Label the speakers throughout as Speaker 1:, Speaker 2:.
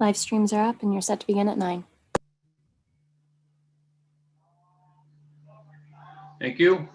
Speaker 1: Live streams are up and you're set to begin at 9.
Speaker 2: Thank you.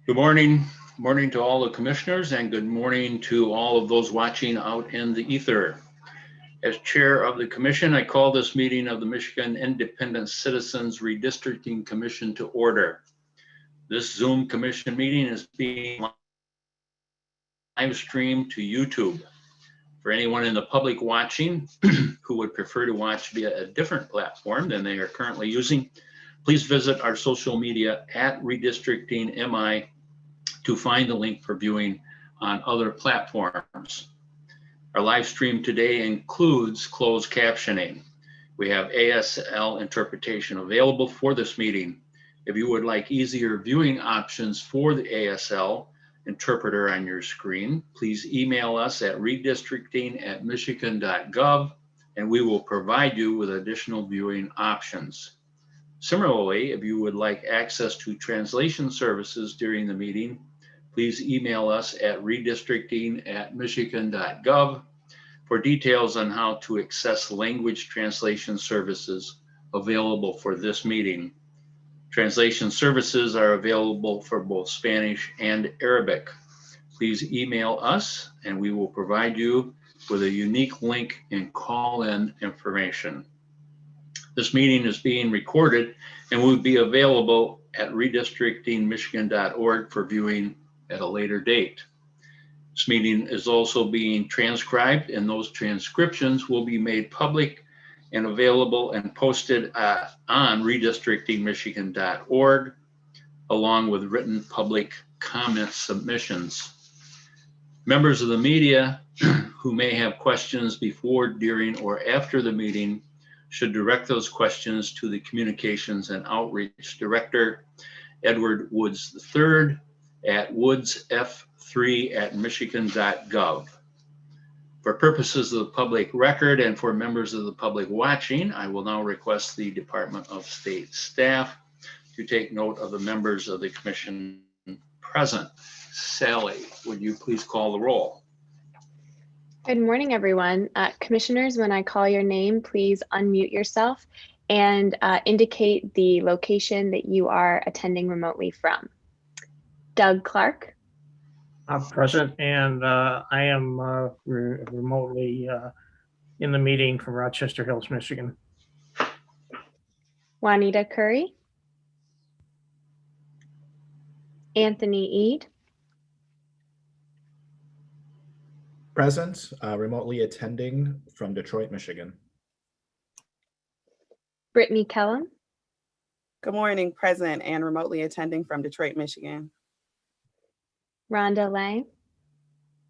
Speaker 2: Good morning. Morning to all the commissioners, and good morning to all of those watching out in the ether. As chair of the commission, I call this meeting of the Michigan Independent Citizens Redistricting Commission to order. This Zoom commission meeting is being live streamed to YouTube. For anyone in the public watching who would prefer to watch via a different platform than they are currently using, please visit our social media at Redistricting MI to find the link for viewing on other platforms. Our live stream today includes closed captioning. We have ASL interpretation available for this meeting. If you would like easier viewing options for the ASL interpreter on your screen, please email us at redistricting@michigan.gov and we will provide you with additional viewing options. Similarly, if you would like access to translation services during the meeting, please email us at redistricting@michigan.gov for details on how to access language translation services available for this meeting. Translation services are available for both Spanish and Arabic. Please email us and we will provide you with a unique link and call-in information. This meeting is being recorded and will be available at redistrictingmichigan.org for viewing at a later date. This meeting is also being transcribed, and those transcriptions will be made public and available and posted on redistrictingmichigan.org, along with written public comment submissions. Members of the media who may have questions before, during, or after the meeting should direct those questions to the Communications and Outreach Director, Edward Woods III, at woodsf3@michigan.gov. For purposes of the public record and for members of the public watching, I will now request the Department of State staff to take note of the members of the commission present. Sally, would you please call the roll?
Speaker 3: Good morning, everyone. Commissioners, when I call your name, please unmute yourself and indicate the location that you are attending remotely from. Doug Clark.
Speaker 4: I'm present, and I am remotely in the meeting from Rochester Hills, Michigan.
Speaker 3: Juanita Curry. Anthony Eade.
Speaker 5: Present, remotely attending from Detroit, Michigan.
Speaker 3: Brittany Kellum.
Speaker 6: Good morning, present and remotely attending from Detroit, Michigan.
Speaker 3: Rhonda Lang.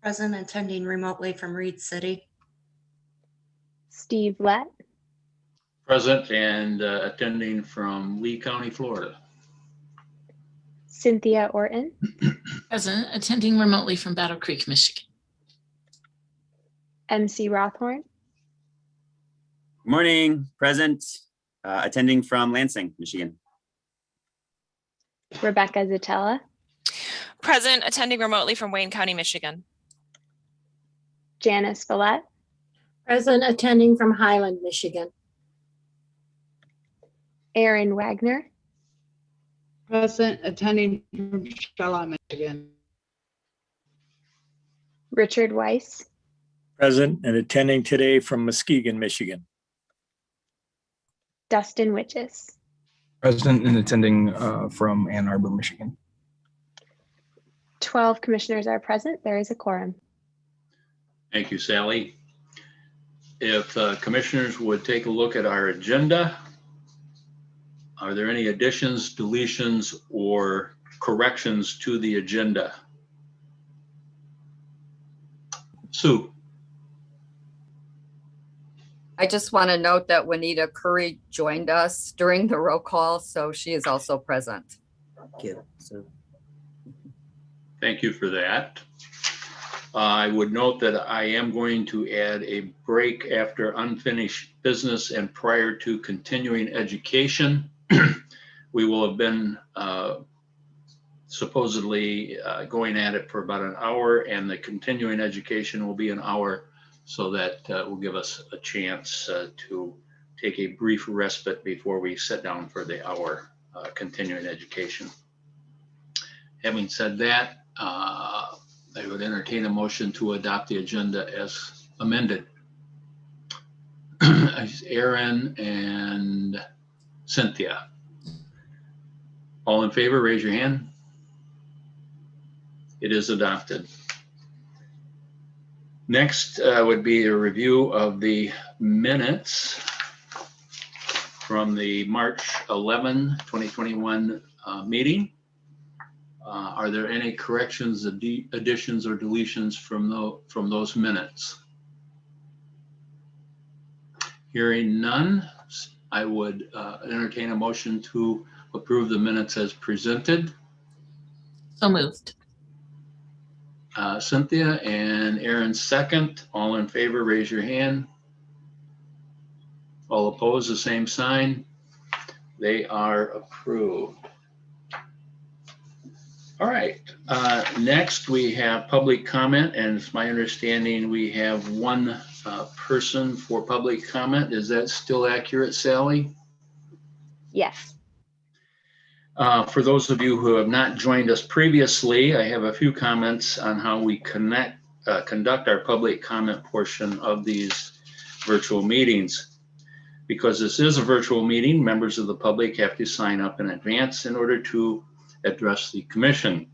Speaker 7: Present, attending remotely from Reed City.
Speaker 3: Steve Lett,
Speaker 2: Present and attending from Lee County, Florida.
Speaker 3: Cynthia Orton,
Speaker 7: Present, attending remotely from Battle Creek, Michigan.
Speaker 3: MC Rothhorn,
Speaker 8: Morning, present, attending from Lansing, Michigan.
Speaker 3: Rebecca Zatella,
Speaker 9: Present, attending remotely from Wayne County, Michigan.
Speaker 3: Janice Follett,
Speaker 10: Present, attending from Highland, Michigan.
Speaker 3: Aaron Wagner,
Speaker 11: Present, attending from Charlotte, Michigan.
Speaker 3: Richard Weiss,
Speaker 12: Present and attending today from Muskegon, Michigan.
Speaker 3: Dustin Witches.
Speaker 13: Present and attending from Ann Arbor, Michigan.
Speaker 3: 12 commissioners are present. There is a quorum.
Speaker 2: Thank you, Sally. If commissioners would take a look at our agenda, are there any additions, deletions, or corrections to the agenda? Sue.
Speaker 14: I just want to note that Juanita Curry joined us during the roll call, so she is also present.
Speaker 8: Thank you. So,
Speaker 2: Thank you for that. I would note that I am going to add a break after unfinished business and prior to continuing education. We will have been supposedly going at it for about an hour, and the continuing education will be an hour, so that will give us a chance to take a brief respite before we sit down for the hour continuing education. Having said that, I would entertain a motion to adopt the agenda as amended. Aaron and Cynthia. All in favor, raise your hand. It is adopted. Next would be a review of the minutes from the March 11, 2021 meeting. Are there any corrections, additions, or deletions from those minutes? Hearing none, I would entertain a motion to approve the minutes as presented.
Speaker 7: So moved.
Speaker 2: Cynthia and Aaron second. All in favor, raise your hand. All opposed, the same sign. They are approved. All right, next we have public comment, and it's my understanding we have one person for public comment. Is that still accurate, Sally?
Speaker 3: Yes.
Speaker 2: For those of you who have not joined us previously, I have a few comments on how we conduct our public comment portion of these virtual meetings. Because this is a virtual meeting, members of the public have to sign up in advance in order to address the commission.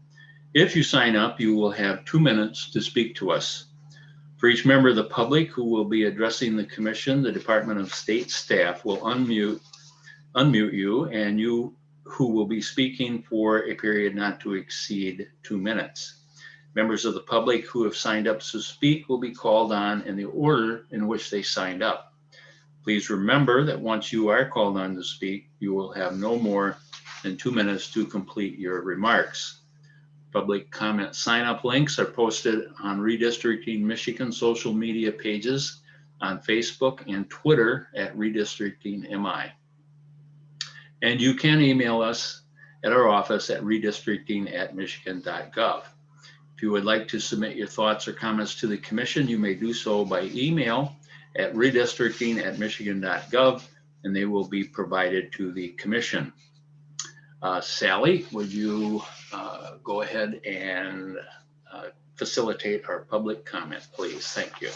Speaker 2: If you sign up, you will have 2 minutes to speak to us. For each member of the public who will be addressing the commission, the Department of State staff will unmute you, and you who will be speaking for a period not to exceed 2 minutes. Members of the public who have signed up to speak will be called on in the order in which they signed up. Please remember that once you are called on to speak, you will have no more than 2 minutes to complete your remarks. Public comment sign-up links are posted on Redistricting Michigan social media pages on Facebook and Twitter at RedistrictingMI. And you can email us at our office at redistricting@michigan.gov. If you would like to submit your thoughts or comments to the commission, you may do so by email at redistricting@michigan.gov, and they will be provided to the commission. Sally, would you go ahead and facilitate our public comment, please? Thank you.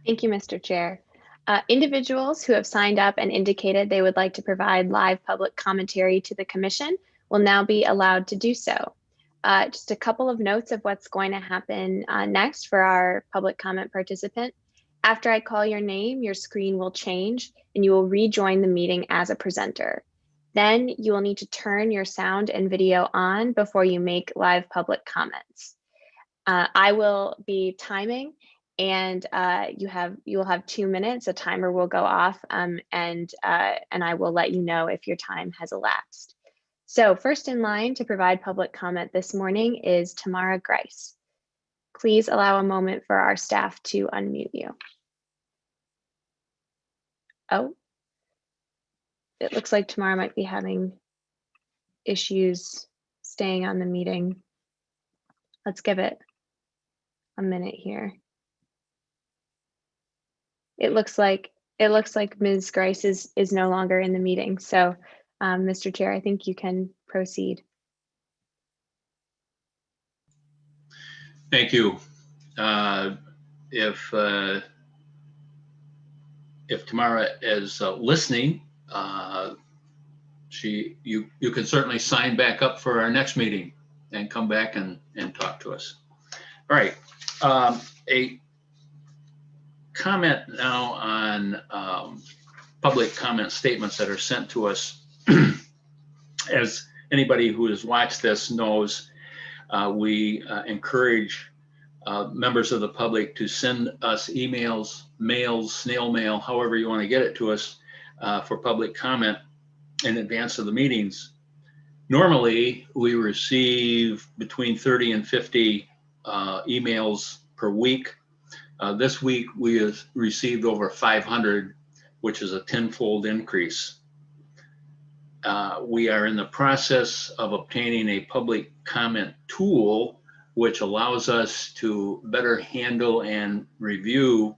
Speaker 3: Thank you, Mr. Chair. Individuals who have signed up and indicated they would like to provide live public commentary to the commission will now be allowed to do so. Just a couple of notes of what's going to happen next for our public comment participant. After I call your name, your screen will change and you will rejoin the meeting as a presenter. Then you will need to turn your sound and video on before you make live public comments. I will be timing, and you will have 2 minutes. A timer will go off, and I will let you know if your time has elapsed. So first in line to provide public comment this morning is Tamara Grice. Please allow a moment for our staff to unmute you. Oh, it looks like Tamara might be having issues staying on the meeting. Let's give it a minute here. It looks like Ms. Grice is no longer in the meeting. So, Mr. Chair, I think you can proceed.
Speaker 2: Thank you. If Tamara is listening, you can certainly sign back up for our next meeting and come back and talk to us. All right. A comment now on public comment statements that are sent to us. As anybody who has watched this knows, we encourage members of the public to send us emails, mails, snail mail, however you want to get it to us, for public comment in advance of the meetings. Normally, we receive between 30 and 50 emails per week. This week, we have received over 500, which is a 10-fold increase. We are in the process of obtaining a public comment tool, which allows us to better handle and review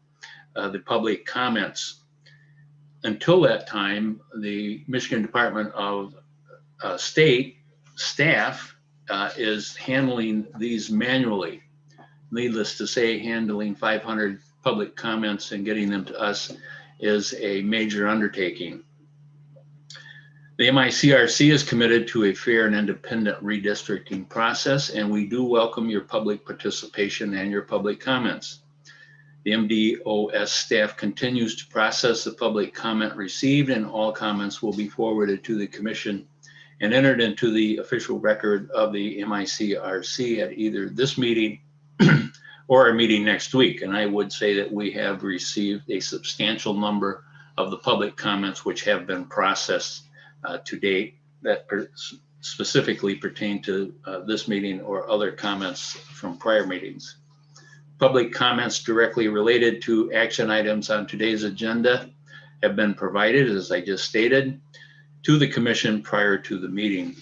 Speaker 2: the public comments. Until that time, the Michigan Department of State staff is handling these manually. Needless to say, handling 500 public comments and getting them to us is a major undertaking. The MICRC is committed to a fair and independent redistricting process, and we do welcome your public participation and your public comments. The MDOS staff continues to process the public comment received, and all comments will be forwarded to the Commission and entered into the official record of the MICRC at either this meeting or a meeting next week. And I would say that we have received a substantial number of the public comments which have been processed to date that specifically pertain to this meeting or other comments from prior meetings. Public comments directly related to action items on today's agenda have been provided, as I just stated, to the Commission prior to the meeting.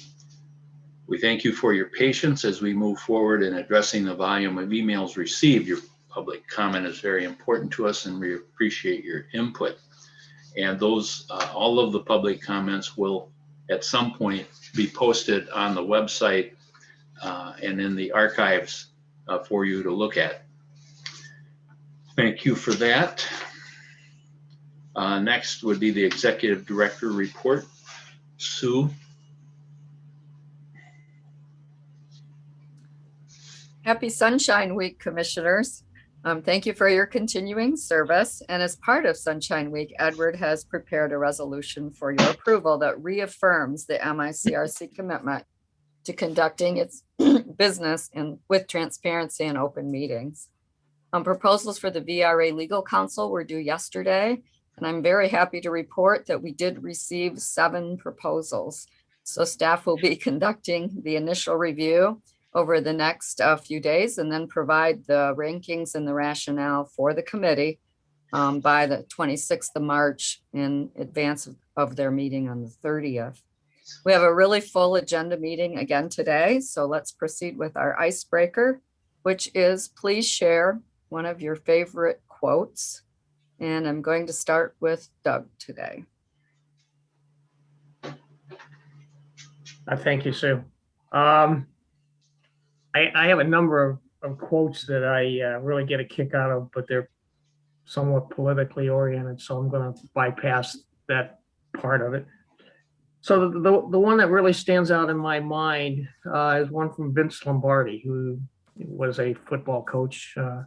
Speaker 2: We thank you for your patience as we move forward in addressing the volume of emails received. Your public comment is very important to us, and we appreciate your input. And those, all of the public comments will at some point be posted on the website and in the archives for you to look at. Thank you for that. Next would be the Executive Director report. Sue.
Speaker 14: Happy Sunshine Week, Commissioners. Thank you for your continuing service. And as part of Sunshine Week, Edward has prepared a resolution for your approval that reaffirms the MICRC commitment to conducting its business with transparency and open meetings. Proposals for the VRA Legal Counsel were due yesterday, and I'm very happy to report that we did receive 7 proposals. So staff will be conducting the initial review over the next few days and then provide the rankings and the rationale for the committee by the 26th of March in advance of their meeting on the 30th. We have a really full agenda meeting again today, so let's proceed with our icebreaker, which is please share one of your favorite quotes. And I'm going to start with Doug today.
Speaker 4: Thank you, Sue. I have a number of quotes that I really get a kick out of, but they're somewhat politically oriented, so I'm going to bypass that part of it. So the one that really stands out in my mind is one from Vince Lombardi, who was a football coach a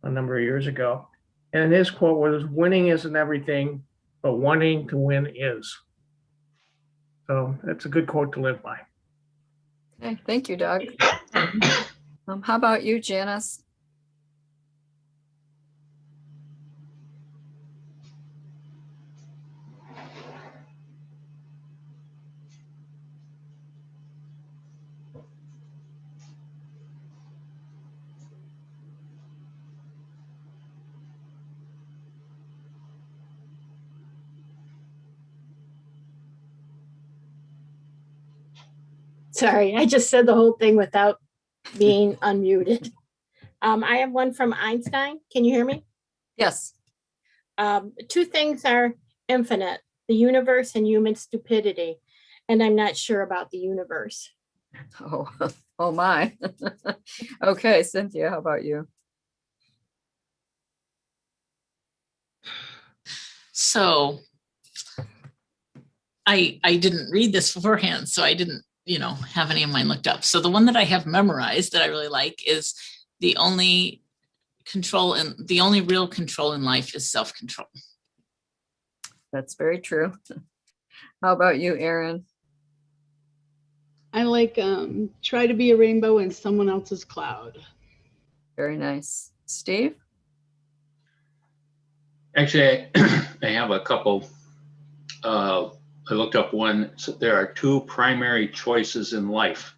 Speaker 4: number of years ago. And his quote was, "Winning isn't everything, but wanting to win is." So that's a good quote to live by.
Speaker 14: Okay, thank you, Doug. How about you, Janice?
Speaker 10: Sorry, I just said the whole thing without being unmuted. I have one from Einstein. Can you hear me?
Speaker 14: Yes.
Speaker 10: Two things are infinite, the universe and human stupidity. And I'm not sure about the universe.
Speaker 14: Oh, oh my. Okay, Cynthia, how about you?
Speaker 7: So I didn't read this beforehand, so I didn't, have any of mine looked up. So the one that I have memorized that I really like is the only real control in life is self-control.
Speaker 14: That's very true. How about you, Erin?
Speaker 11: I like try to be a rainbow in someone else's cloud.
Speaker 14: Very nice. Steve?
Speaker 2: Actually, I have a couple. I looked up one. So there are two primary choices in life: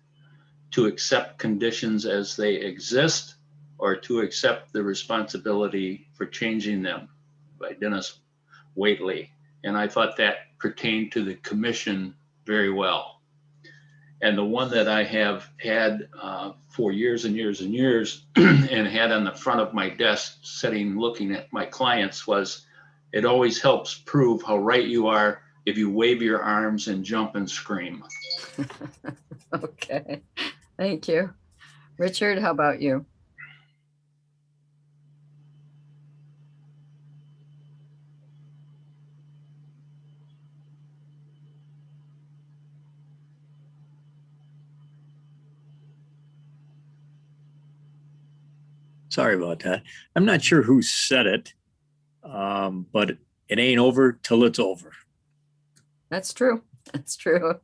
Speaker 2: to accept conditions as they exist, or to accept the responsibility for changing them, by Dennis Waitley. And I thought that pertained to the commission very well. And the one that I have had for years and years and years and had on the front of my desk sitting looking at my clients was, it always helps prove how right you are if you wave your arms and jump and scream.
Speaker 14: Okay, thank you. Richard, how about you?
Speaker 12: Sorry about that. I'm not sure who said it, but it ain't over till it's over.
Speaker 14: That's true. That's true.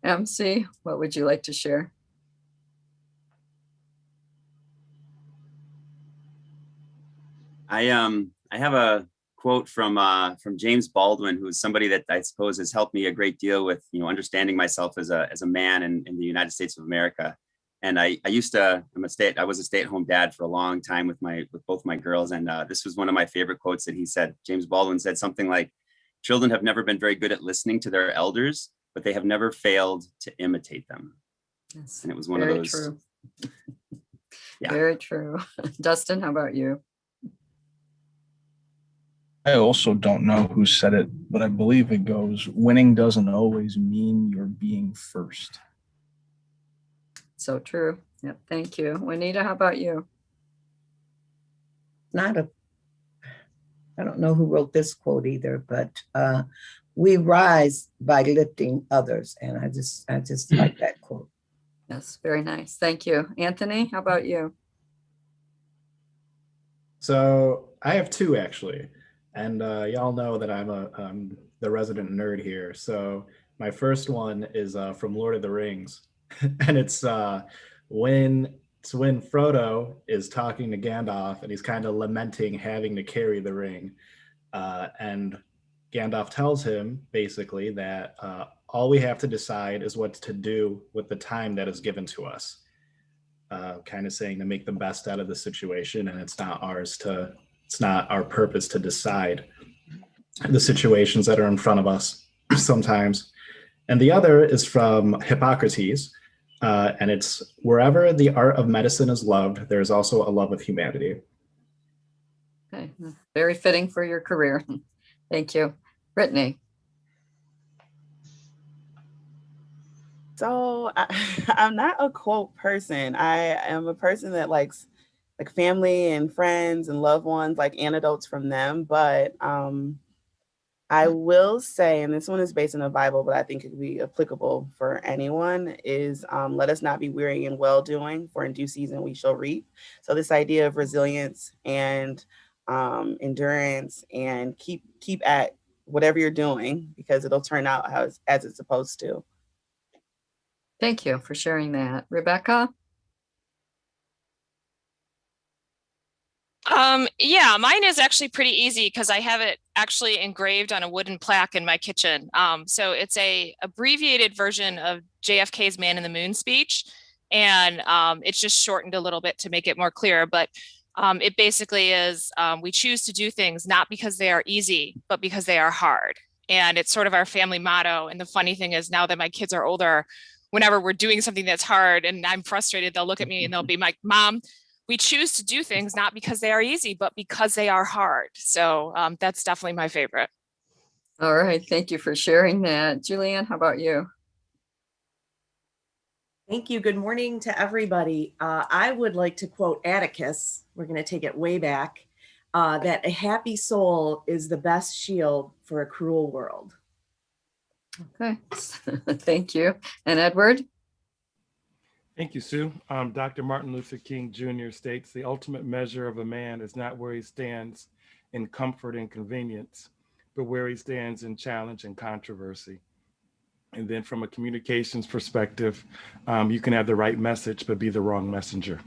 Speaker 14: MC, what would you like to share?
Speaker 8: I have a quote from James Baldwin, who's somebody that I suppose has helped me a great deal with understanding myself as a man in the United States of America. And I was a stay-at-home dad for a long time with both my girls, and this was one of my favorite quotes that he said. James Baldwin said something like, "Children have never been very good at listening to their elders, but they have never failed to imitate them."
Speaker 14: Yes,
Speaker 8: and it was one of those.
Speaker 14: True.
Speaker 8: Yeah.
Speaker 14: Very true. Dustin, how about you?
Speaker 13: I also don't know who said it, but I believe it goes, winning doesn't always mean you're being first.
Speaker 14: So true. Yep. Thank you. Juanita, how about you?
Speaker 15: I don't know who wrote this quote either, but we rise by lifting others. And I just like that quote.
Speaker 14: Yes, very nice. Thank you. Anthony, how about you?
Speaker 5: So I have two actually. And y'all know that I'm the resident nerd here. So my first one is from Lord of the Rings. And it's when Frodo is talking to Gandalf and he's kind of lamenting having to carry the ring. And Gandalf tells him basically that all we have to decide is what to do with the time that is given to us. Kind of saying to make the best out of the situation, and it's not our purpose to decide the situations that are in front of us sometimes. And the other is from Hippocrates, and it's, wherever the art of medicine is loved, there's also a love of humanity.
Speaker 14: Okay, very fitting for your career. Thank you. Brittany.
Speaker 6: So I'm not a quote person. I am a person that likes like family and friends and loved ones, like anecdotes from them. But I will say, and this one is based on the Bible, but I think it could be applicable for anyone, is let us not be weary in well-doing, for in due season we shall reap. So this idea of resilience and endurance, and keep at whatever you're doing, because it'll turn out as it's supposed to.
Speaker 14: Thank you for sharing that. Rebecca?
Speaker 9: Yeah, mine is actually pretty easy because I have it actually engraved on a wooden plaque in my kitchen. So it's a abbreviated version of JFK's Man in the Moon speech. And it's just shortened a little bit to make it more clear. But it basically is, we choose to do things not because they are easy, but because they are hard. And it's sort of our family motto. And the funny thing is, now that my kids are older, whenever we're doing something that's hard and I'm frustrated, they'll look at me and they'll be like, Mom, we choose to do things not because they are easy, but because they are hard. So that's definitely my favorite.
Speaker 14: All right, thank you for sharing that. Julianne, how about you?
Speaker 16: Thank you. Good morning to everybody. I would like to quote Atticus. We're going to take it way back. That a happy soul is the best shield for a cruel world.
Speaker 14: Okay, thank you. And Edward?
Speaker 17: Thank you, Sue. Dr. Martin Luther King Jr. states, the ultimate measure of a man is not where he stands in comfort and convenience, but where he stands in challenge and controversy. And then from a communications perspective, you can have the right message, but be the wrong messenger.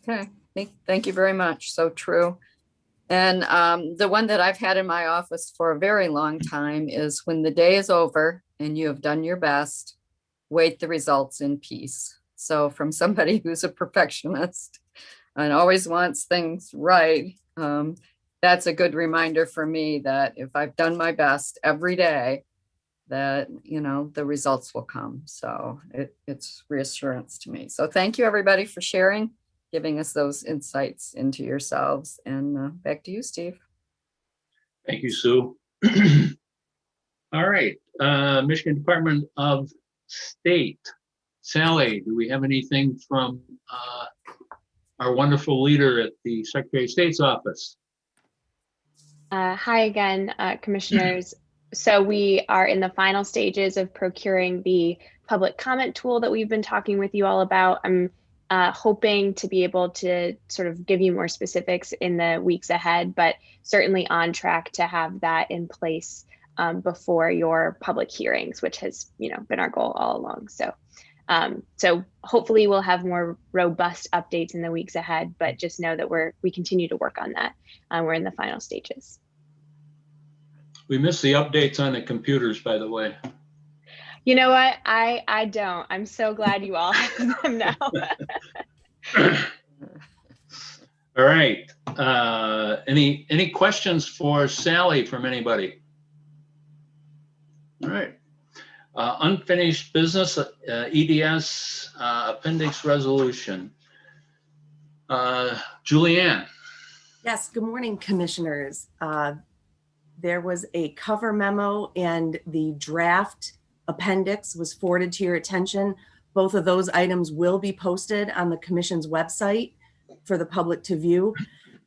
Speaker 14: Okay, thank you very much. So true. And the one that I've had in my office for a very long time is when the day is over and you have done your best, wait the results in peace. So from somebody who's a perfectionist and always wants things right, that's a good reminder for me that if I've done my best every day, that, you know, the results will come. So it's reassurance to me. So thank you everybody for sharing, giving us those insights into yourselves. And back to you, Steve.
Speaker 2: Thank you, Sue. All right, Michigan Department of State. Sally, do we have anything from our wonderful leader at the Secretary of State's office?
Speaker 3: Hi again, commissioners. So we are in the final stages of procuring the public comment tool that we've been talking with you all about. I'm hoping to be able to sort of give you more specifics in the weeks ahead, but certainly on track to have that in place before your public hearings, which has, you know, been our goal all along. So, so hopefully we'll have more robust updates in the weeks ahead, but just know that we continue to work on that. We're in the final stages.
Speaker 2: We missed the updates on the computers, by the way.
Speaker 3: You know what? I don't. I'm so glad you all have them now.
Speaker 2: All right. Any questions for Sally from anybody? All right. Unfinished business, EDS appendix resolution. Julianne.
Speaker 16: Yes, good morning, commissioners. There was a cover memo and the draft appendix was forwarded to your attention. Both of those items will be posted on the commission's website for the public to view.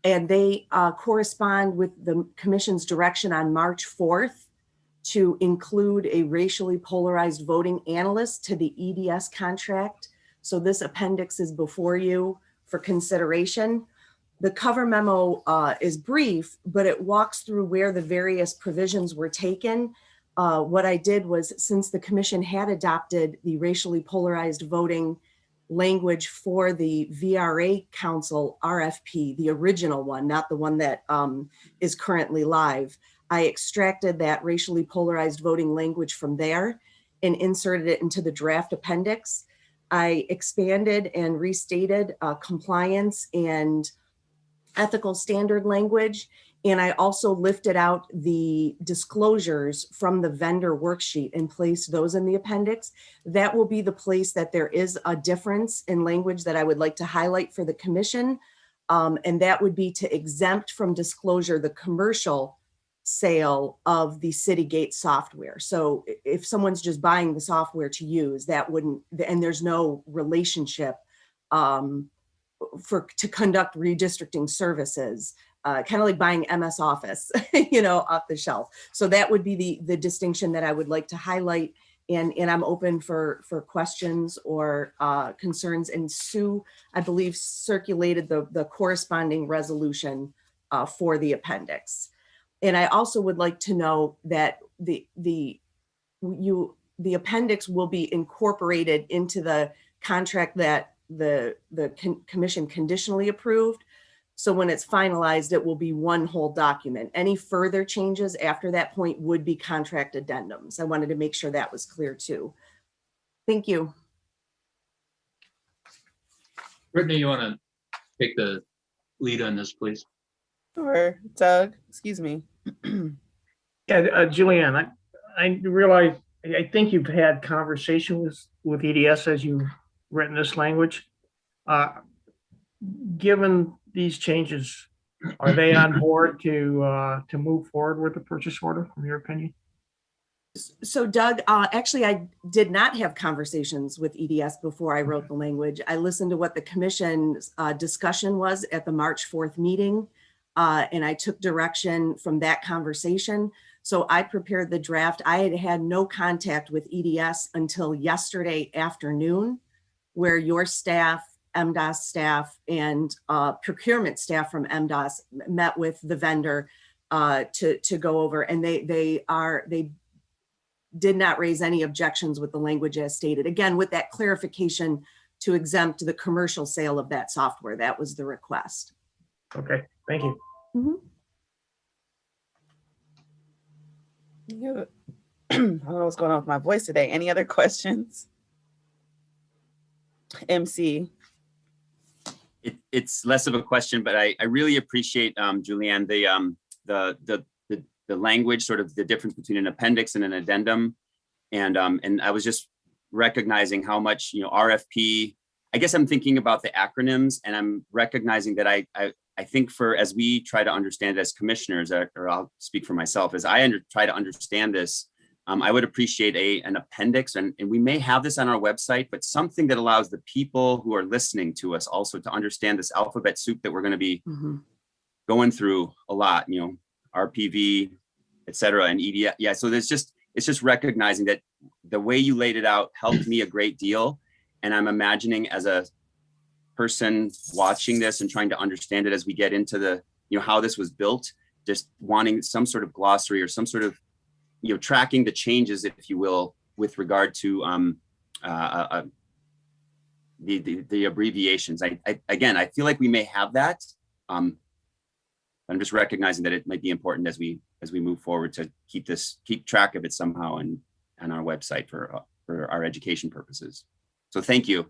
Speaker 16: And they correspond with the commission's direction on March 4th to include a racially polarized voting analyst to the EDS contract. So this appendix is before you for consideration. The cover memo is brief, but it walks through where the various provisions were taken. What I did was, since the commission had adopted the racially polarized voting language for the VRA Council RFP, the original one, not the one that is currently live, I extracted that racially polarized voting language from there and inserted it into the draft appendix. I expanded and restated compliance and ethical standard language. And I also lifted out the disclosures from the vendor worksheet and placed those in the appendix. That will be the place that there is a difference in language that I would like to highlight for the commission. And that would be to exempt from disclosure the commercial sale of the Citygate software. So if someone's just buying the software to use, that wouldn't, and there's no relationship to conduct redistricting services, kind of like buying MS Office, you know, off the shelf. So that would be the distinction that I would like to highlight. And I'm open for questions or concerns. And Sue, I believe, circulated the corresponding resolution for the appendix. And I also would like to know that the appendix will be incorporated into the contract that the commission conditionally approved. So when it's finalized, it will be one whole document. Any further changes after that point would be contract addendums. I wanted to make sure that was clear too. Thank you.
Speaker 2: Brittany, you want to take the lead on this, please?
Speaker 6: Sure. Doug, excuse me.
Speaker 4: Yeah, Julianne, I realize I think you've had conversation with EDS as you've written this language. Given these changes, are they on board to move forward with the purchase order, from your opinion?
Speaker 16: So Doug, actually, I did not have conversations with EDS before I wrote the language. I listened to what the commission's discussion was at the March 4th meeting, and I took direction from that conversation. So I prepared the draft. I had had no contact with EDS until yesterday afternoon, where your staff, MDOS staff, and procurement staff from MDOS met with the vendor to go over, and they did not raise any objections with the language as stated. Again, with that clarification to exempt the commercial sale of that software. That was the request.
Speaker 4: Okay, thank you.
Speaker 6: I don't know what's going on with my voice today. Any other questions? MC.
Speaker 8: It's less of a question, but I really appreciate, Julianne, the language, sort of the difference between an appendix and an addendum. And I was just recognizing how much, RFP, I guess I'm thinking about the acronyms, and I'm recognizing that I think as we try to understand as commissioners, or I'll speak for myself, as I try to understand this, I would appreciate an appendix, and we may have this on our website, but something that allows the people who are listening to us also to understand this alphabet soup that we're going to be going through a lot, RPV, et cetera, and EDS. Yeah, so it's just recognizing that the way you laid it out helped me a great deal. And I'm imagining, as a person watching this and trying to understand it as we get into the, how this was built, just wanting some sort of glossary or some sort of, tracking the changes, if you will, with regard to the abbreviations. I feel like we may have that. I'm just recognizing that it might be important as we move forward to keep track of it somehow on our website for our education purposes. So thank you.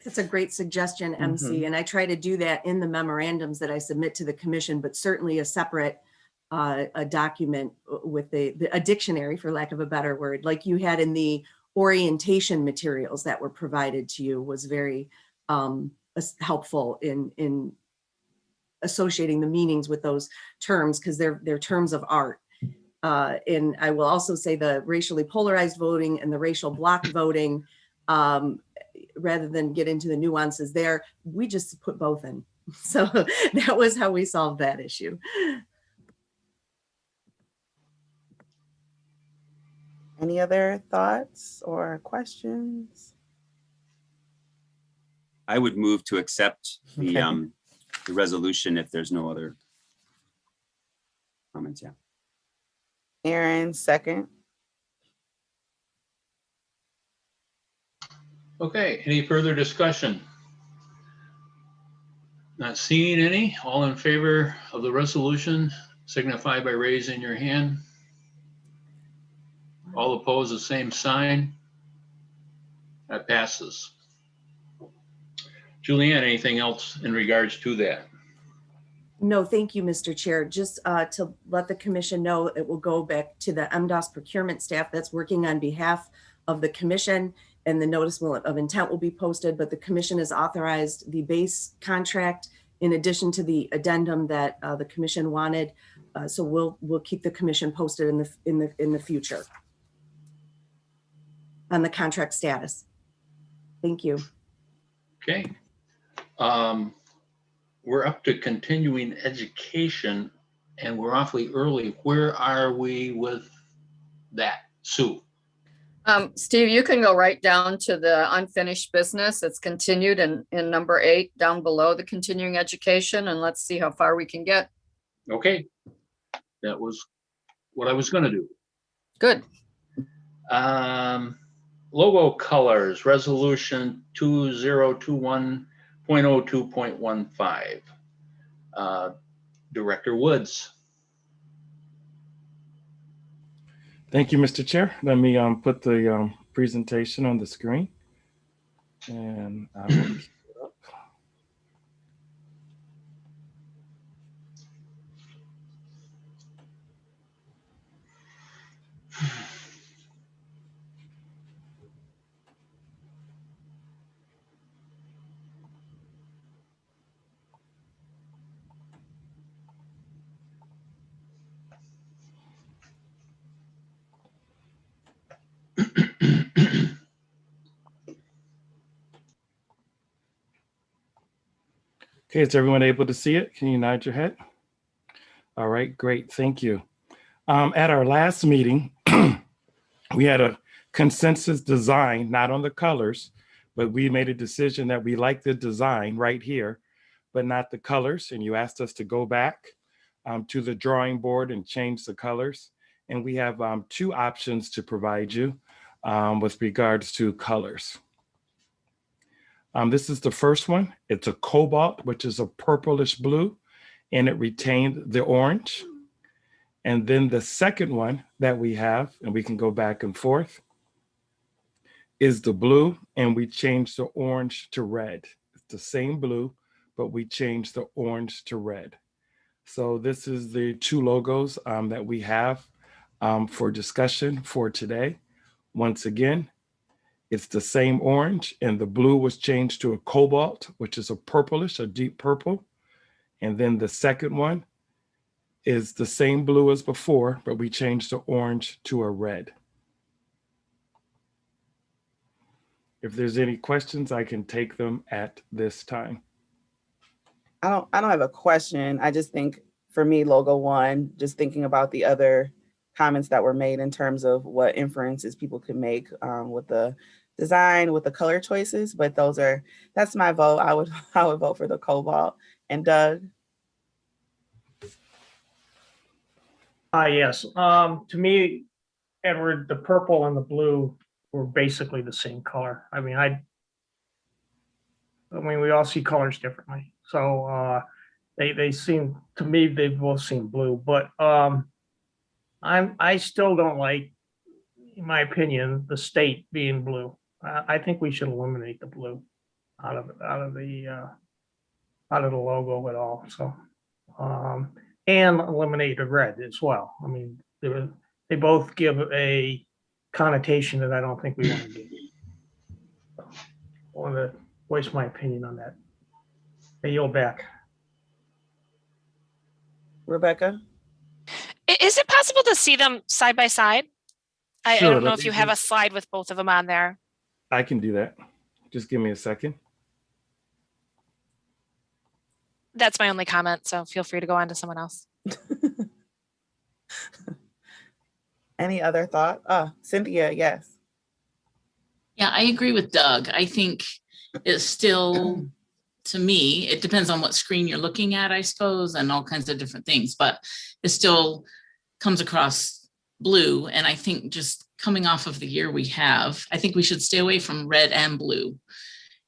Speaker 16: That's a great suggestion, MC. And I try to do that in the memorandums that I submit to the commission, but certainly a separate a document with a dictionary, for lack of a better word, like you had in the orientation materials that were provided to you, was very helpful in associating the meanings with those terms, because they're terms of art. And I will also say the racially polarized voting and the racial block voting, rather than get into the nuances there, we just put both in. So that was how we solved that issue.
Speaker 6: Any other thoughts or questions?
Speaker 8: I would move to accept the resolution if there's no other comments. Yeah.
Speaker 6: Aaron, second.
Speaker 2: Okay, any further discussion? Not seeing any. All in favor of the resolution signify by raising your hand. All opposed, the same sign. That passes. Julianne, anything else in regards to that?
Speaker 16: No, thank you, Mr. Chair. Just to let the commission know, it will go back to the MDOS procurement staff that's working on behalf of the commission, and the notice of intent will be posted, but the commission has authorized the base contract in addition to the addendum that the commission wanted. So we'll keep the commission posted in the future on the contract status. Thank you.
Speaker 2: Okay. We're up to continuing education, and we're awfully early. Where are we with that, Sue?
Speaker 14: Steve, you can go right down to the unfinished business. It's continued in number 8 down below the continuing education, and let's see how far we can get.
Speaker 2: Okay. That was what I was going to do.
Speaker 14: Good.
Speaker 2: Logo colors, resolution 2021.02.15. Director Woods.
Speaker 17: Thank you, Mr. Chair. Let me put the presentation on the screen, and I will keep it up. Okay, is everyone able to see it? Can you nod your head? All right, great, thank you. At our last meeting, we had a consensus design, not on the colors, but we made a decision that we like the design right here, but not the colors. And you asked us to go back to the drawing board and change the colors. And we have two options to provide you with regards to colors. This is the first one. It's a cobalt, which is a purplish blue, and it retained the orange. And then the second one that we have, and we can go back and forth, is the blue, and we changed the orange to red. It's the same blue, but we changed the orange to red. So this is the two logos that we have for discussion for today. Once again, it's the same orange, and the blue was changed to a cobalt, which is a purplish, a deep purple. And then the second one is the same blue as before, but we changed the orange to a red. If there's any questions, I can take them at this time.
Speaker 6: I don't have a question. I just think for me, logo one, just thinking about the other comments that were made in terms of what inferences people could make with the design, with the color choices, but that's my vote. I would vote for the cobalt. And Doug?
Speaker 4: Yes. To me, Edward, the purple and the blue were basically the same color. I mean, we all see colors differently. So they seem, to me, they both seem blue, but I still don't like, in my opinion, the state being blue. I think we should eliminate the blue out of the logo at all. So and eliminate the red as well. I mean, they both give a connotation that I don't think we want to give. So, I want to voice my opinion on that. I yield back.
Speaker 6: Rebecca?
Speaker 9: Is it possible to see them side by side? I
Speaker 17: Sure,
Speaker 9: don't know if you have a slide with both of them on there.
Speaker 17: I can do that. Just give me a second.
Speaker 9: That's my only comment, so feel free to go on to someone else.
Speaker 6: Any other thought? Cynthia, yes.
Speaker 7: Yeah, I agree with Doug. I think it's still, to me, it depends on what screen you're looking at, I suppose, and all kinds of different things, but it still comes across blue. And I think just coming off of the year we have, I think we should stay away from red and blue,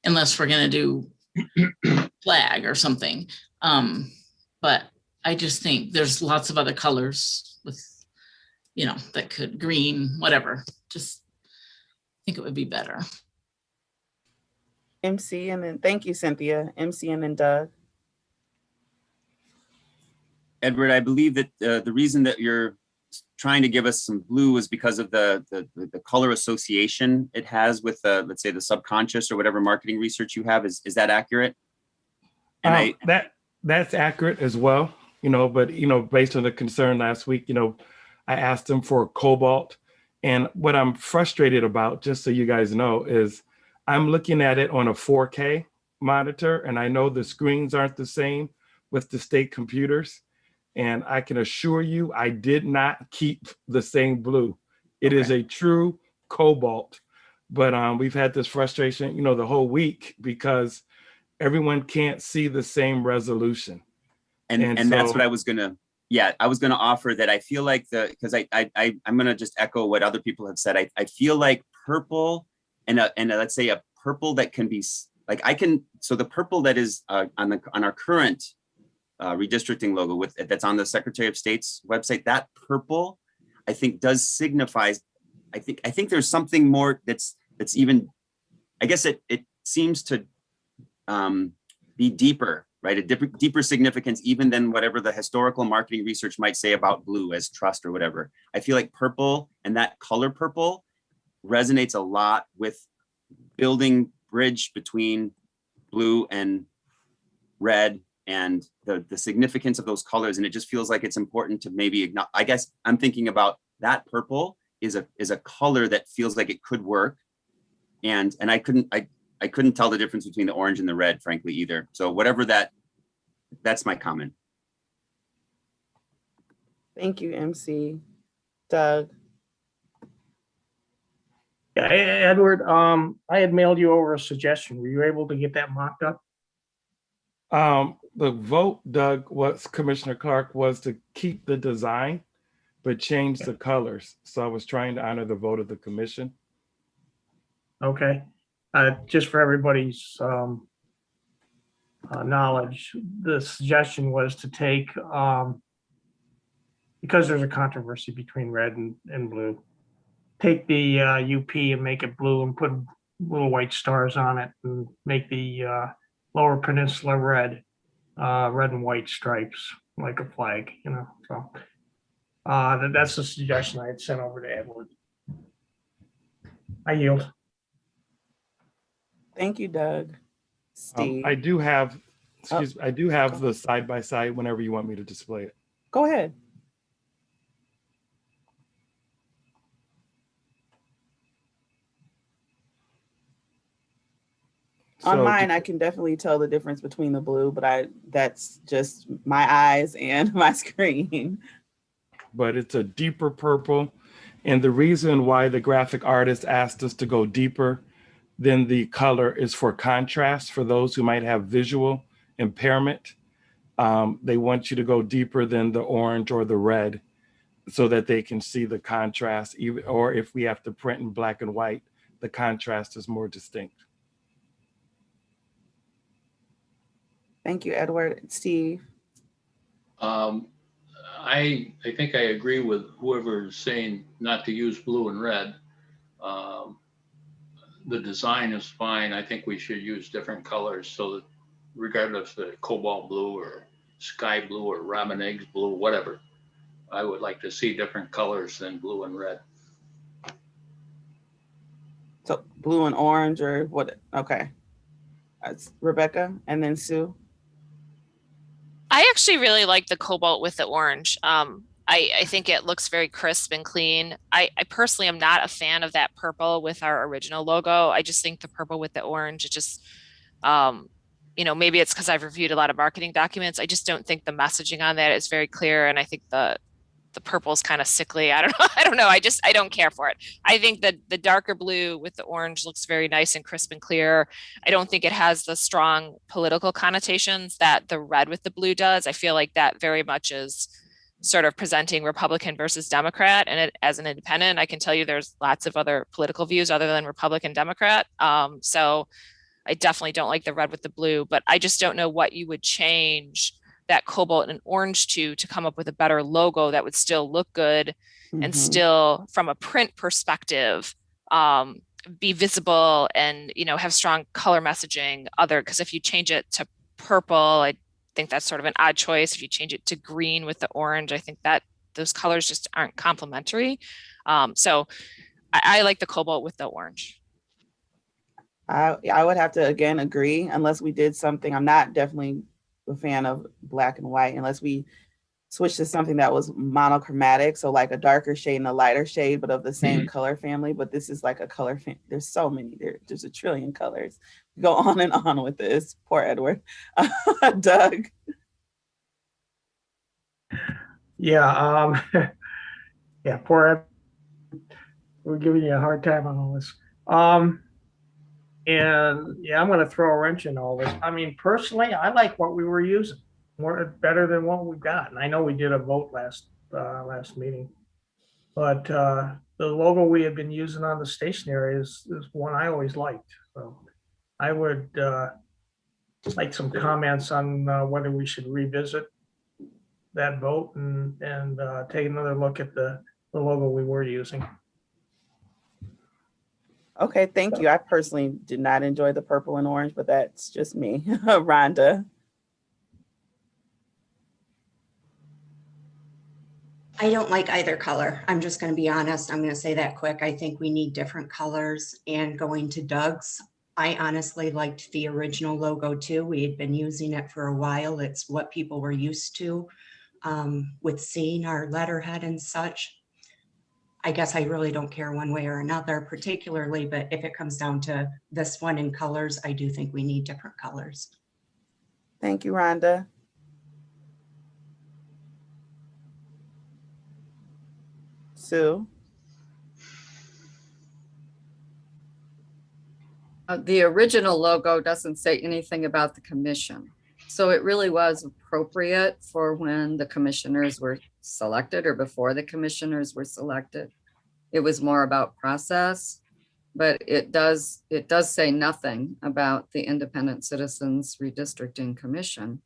Speaker 7: unless we're going to do flag or something. But I just think there's lots of other colors with, that could, green, whatever. Just think it would be better.
Speaker 6: MC, and then thank you, Cynthia. MC, and then Doug.
Speaker 8: Edward, I believe that the reason that you're trying to give us some blue is because of the color association it has with let's say the subconscious or whatever marketing research you have. Is that accurate? And
Speaker 17: that's accurate as well, but based on the concern last week, I asked them for a cobalt, and what I'm frustrated about, just so you guys know, is I'm looking at it on a 4K monitor, and I know the screens aren't the same with the state computers. And I can assure you, I did not keep the same blue. It is a true cobalt, but we've had this frustration, the whole week because everyone can't see the same resolution.
Speaker 8: And so, that's what I was gonna offer, that I feel like because I'm gonna just echo what other people have said. I feel like purple and let's say a purple that can be like, so the purple that is on our current redistricting logo that's on the Secretary of State's website, that purple, I think does signify, I think there's something more that's even, I guess it seems to be deeper, right? A deeper significance even than whatever the historical marketing research might say about blue as trust or whatever. I feel like purple, and that color purple, resonates a lot with building bridge between blue and red and the significance of those colors. And it just feels like it's important to maybe, I guess I'm thinking about that purple is a color that feels like it could work. And I couldn't tell the difference between the orange and the red, frankly, either. So whatever that that's my comment.
Speaker 6: Thank you, MC. Doug.
Speaker 4: Yeah, Edward, I had mailed you over a suggestion. Were you able to get that mocked up?
Speaker 17: The vote, Doug, was Commissioner Clark, was to keep the design, but change the colors. So I was trying to honor the vote of the commission.
Speaker 4: Okay. Just for everybody's knowledge, the suggestion was to take, because there's a controversy between red and blue, take the UP and make it blue and put little white stars on it and make the Lower Peninsula red, red and white stripes like a flag, you know. So that's the suggestion I had sent over to Edward. I yield.
Speaker 6: Thank you, Doug. Steve.
Speaker 17: I do have, I do have the side by side whenever you want me to display it.
Speaker 6: Go ahead. On
Speaker 17: So
Speaker 6: mine, I can definitely tell the difference between the blue, but that's just my eyes and my screen.
Speaker 17: But it's a deeper purple. And the reason why the graphic artist asked us to go deeper than the color is for contrast for those who might have visual impairment. They want you to go deeper than the orange or the red so that they can see the contrast, even, or if we have to print in black and white, the contrast is more distinct.
Speaker 6: Thank you, Edward. Steve.
Speaker 2: I think I agree with whoever's saying not to use blue and red. The design is fine. I think we should use different colors so that regardless of the cobalt blue or sky blue or robin eggs blue, whatever, I would like to see different colors than blue and red.
Speaker 6: So blue and orange or what? Okay. That's Rebecca and then Sue.
Speaker 9: I actually really like the cobalt with the orange. I think it looks very crisp and clean. I personally am not a fan of that purple with our original logo. I just think the purple with the orange, it just, you know, maybe it's because I've reviewed a lot of marketing documents. I just don't think the messaging on that is very clear. And I think the purple is kind of sickly. I don't know. I don't know. I don't care for it. I think that the darker blue with the orange looks very nice and crisp and clear. I don't think it has the strong political connotations that the red with the blue does. I feel like that very much is sort of presenting Republican versus Democrat. And as an independent, I can tell you there's lots of other political views other than Republican Democrat. So I definitely don't like the red with the blue, but I just don't know what you would change that cobalt and orange to come up with a better logo that would still look good and still from a print perspective be visible and, you know, have strong color messaging because if you change it to purple, I think that's sort of an odd choice. If you change it to green with the orange, I think that those colors just aren't complementary. So I like the cobalt with the orange.
Speaker 6: I would have to again agree unless we did something. I'm not definitely a fan of black and white unless we switch to something that was monochromatic, so like a darker shade and a lighter shade but of the same color family. But this is like a color there's so many, there's a trillion colors. Go on and on with this. Poor Edward. Doug.
Speaker 4: Yeah, yeah, poor Edward. We're giving you a hard time on all this. And yeah, I'm going to throw a wrench in all this. I mean, personally, I like what we were using better than what we've got. And I know we did a vote last meeting, but the logo we have been using on the stationery is one I always liked. So I would like some comments on whether we should revisit that vote and take another look at the logo we were using.
Speaker 6: Okay, thank you. I personally did not enjoy the purple and orange, but that's just me. Rhonda.
Speaker 18: I don't like either color. I'm just going to be honest. I'm going to say that quick. I think we need different colors. And going to Doug's, I honestly liked the original logo too. We had been using it for a while. It's what people were used to with seeing our letterhead and such. I guess I really don't care one way or another particularly, but if it comes down to this one in colors, I do think we need different colors.
Speaker 6: Thank you, Rhonda. Sue?
Speaker 14: The original logo doesn't say anything about the commission. So it really was appropriate for when the commissioners were selected or before the commissioners were selected. It was more about process, but it does say nothing about the Independent Citizens Redistricting Commission.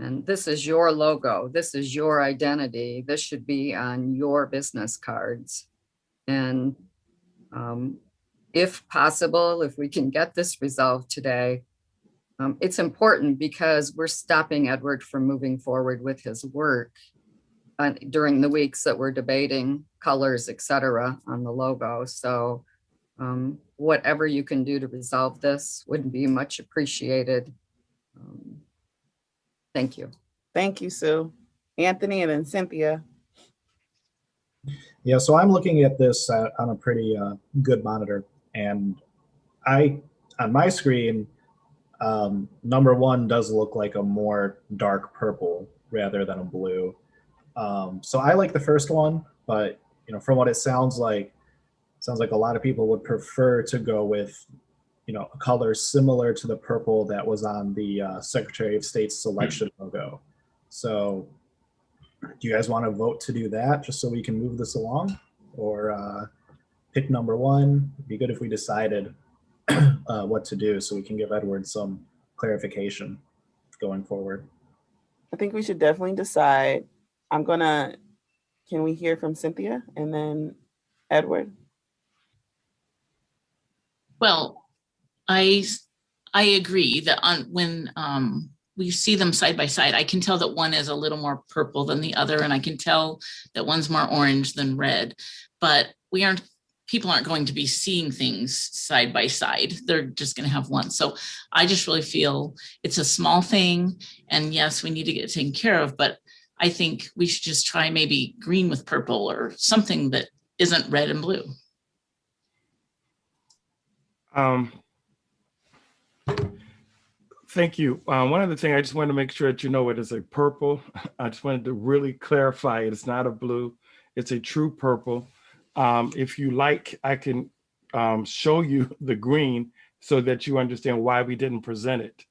Speaker 14: And this is your logo. This is your identity. This should be on your business cards. And if possible, if we can get this resolved today, it's important because we're stopping Edward from moving forward with his work during the weeks that we're debating colors, et cetera, on the logo. So whatever you can do to resolve this would be much appreciated. Thank you.
Speaker 6: Thank you, Sue. Anthony and then Cynthia.
Speaker 5: Yeah, so I'm looking at this on a pretty good monitor, and on my screen, number one does look like a more dark purple rather than a blue. So I like the first one, but from what it sounds like a lot of people would prefer to go with a color similar to the purple that was on the Secretary of State's selection logo. So do you guys want to vote to do that just so we can move this along, or pick number one? It'd be good if we decided what to do so we can give Edward some clarification going forward.
Speaker 6: I think we should definitely decide. Can we hear from Cynthia and then Edward?
Speaker 7: Well, I agree that when we see them side by side, I can tell that one is a little more purple than the other, and I can tell that one's more orange than red, but people aren't going to be seeing things side by side. They're just going to have one. So I just really feel it's a small thing, and yes, we need to get it taken care of, but I think we should just try maybe green with purple or something that isn't red and blue.
Speaker 17: Thank you. One other thing, I just wanted to make sure that you know it is a purple. I just wanted to really clarify it. It's not a blue. It's a true purple. If you like, I can show you the green so that you understand why we didn't present it.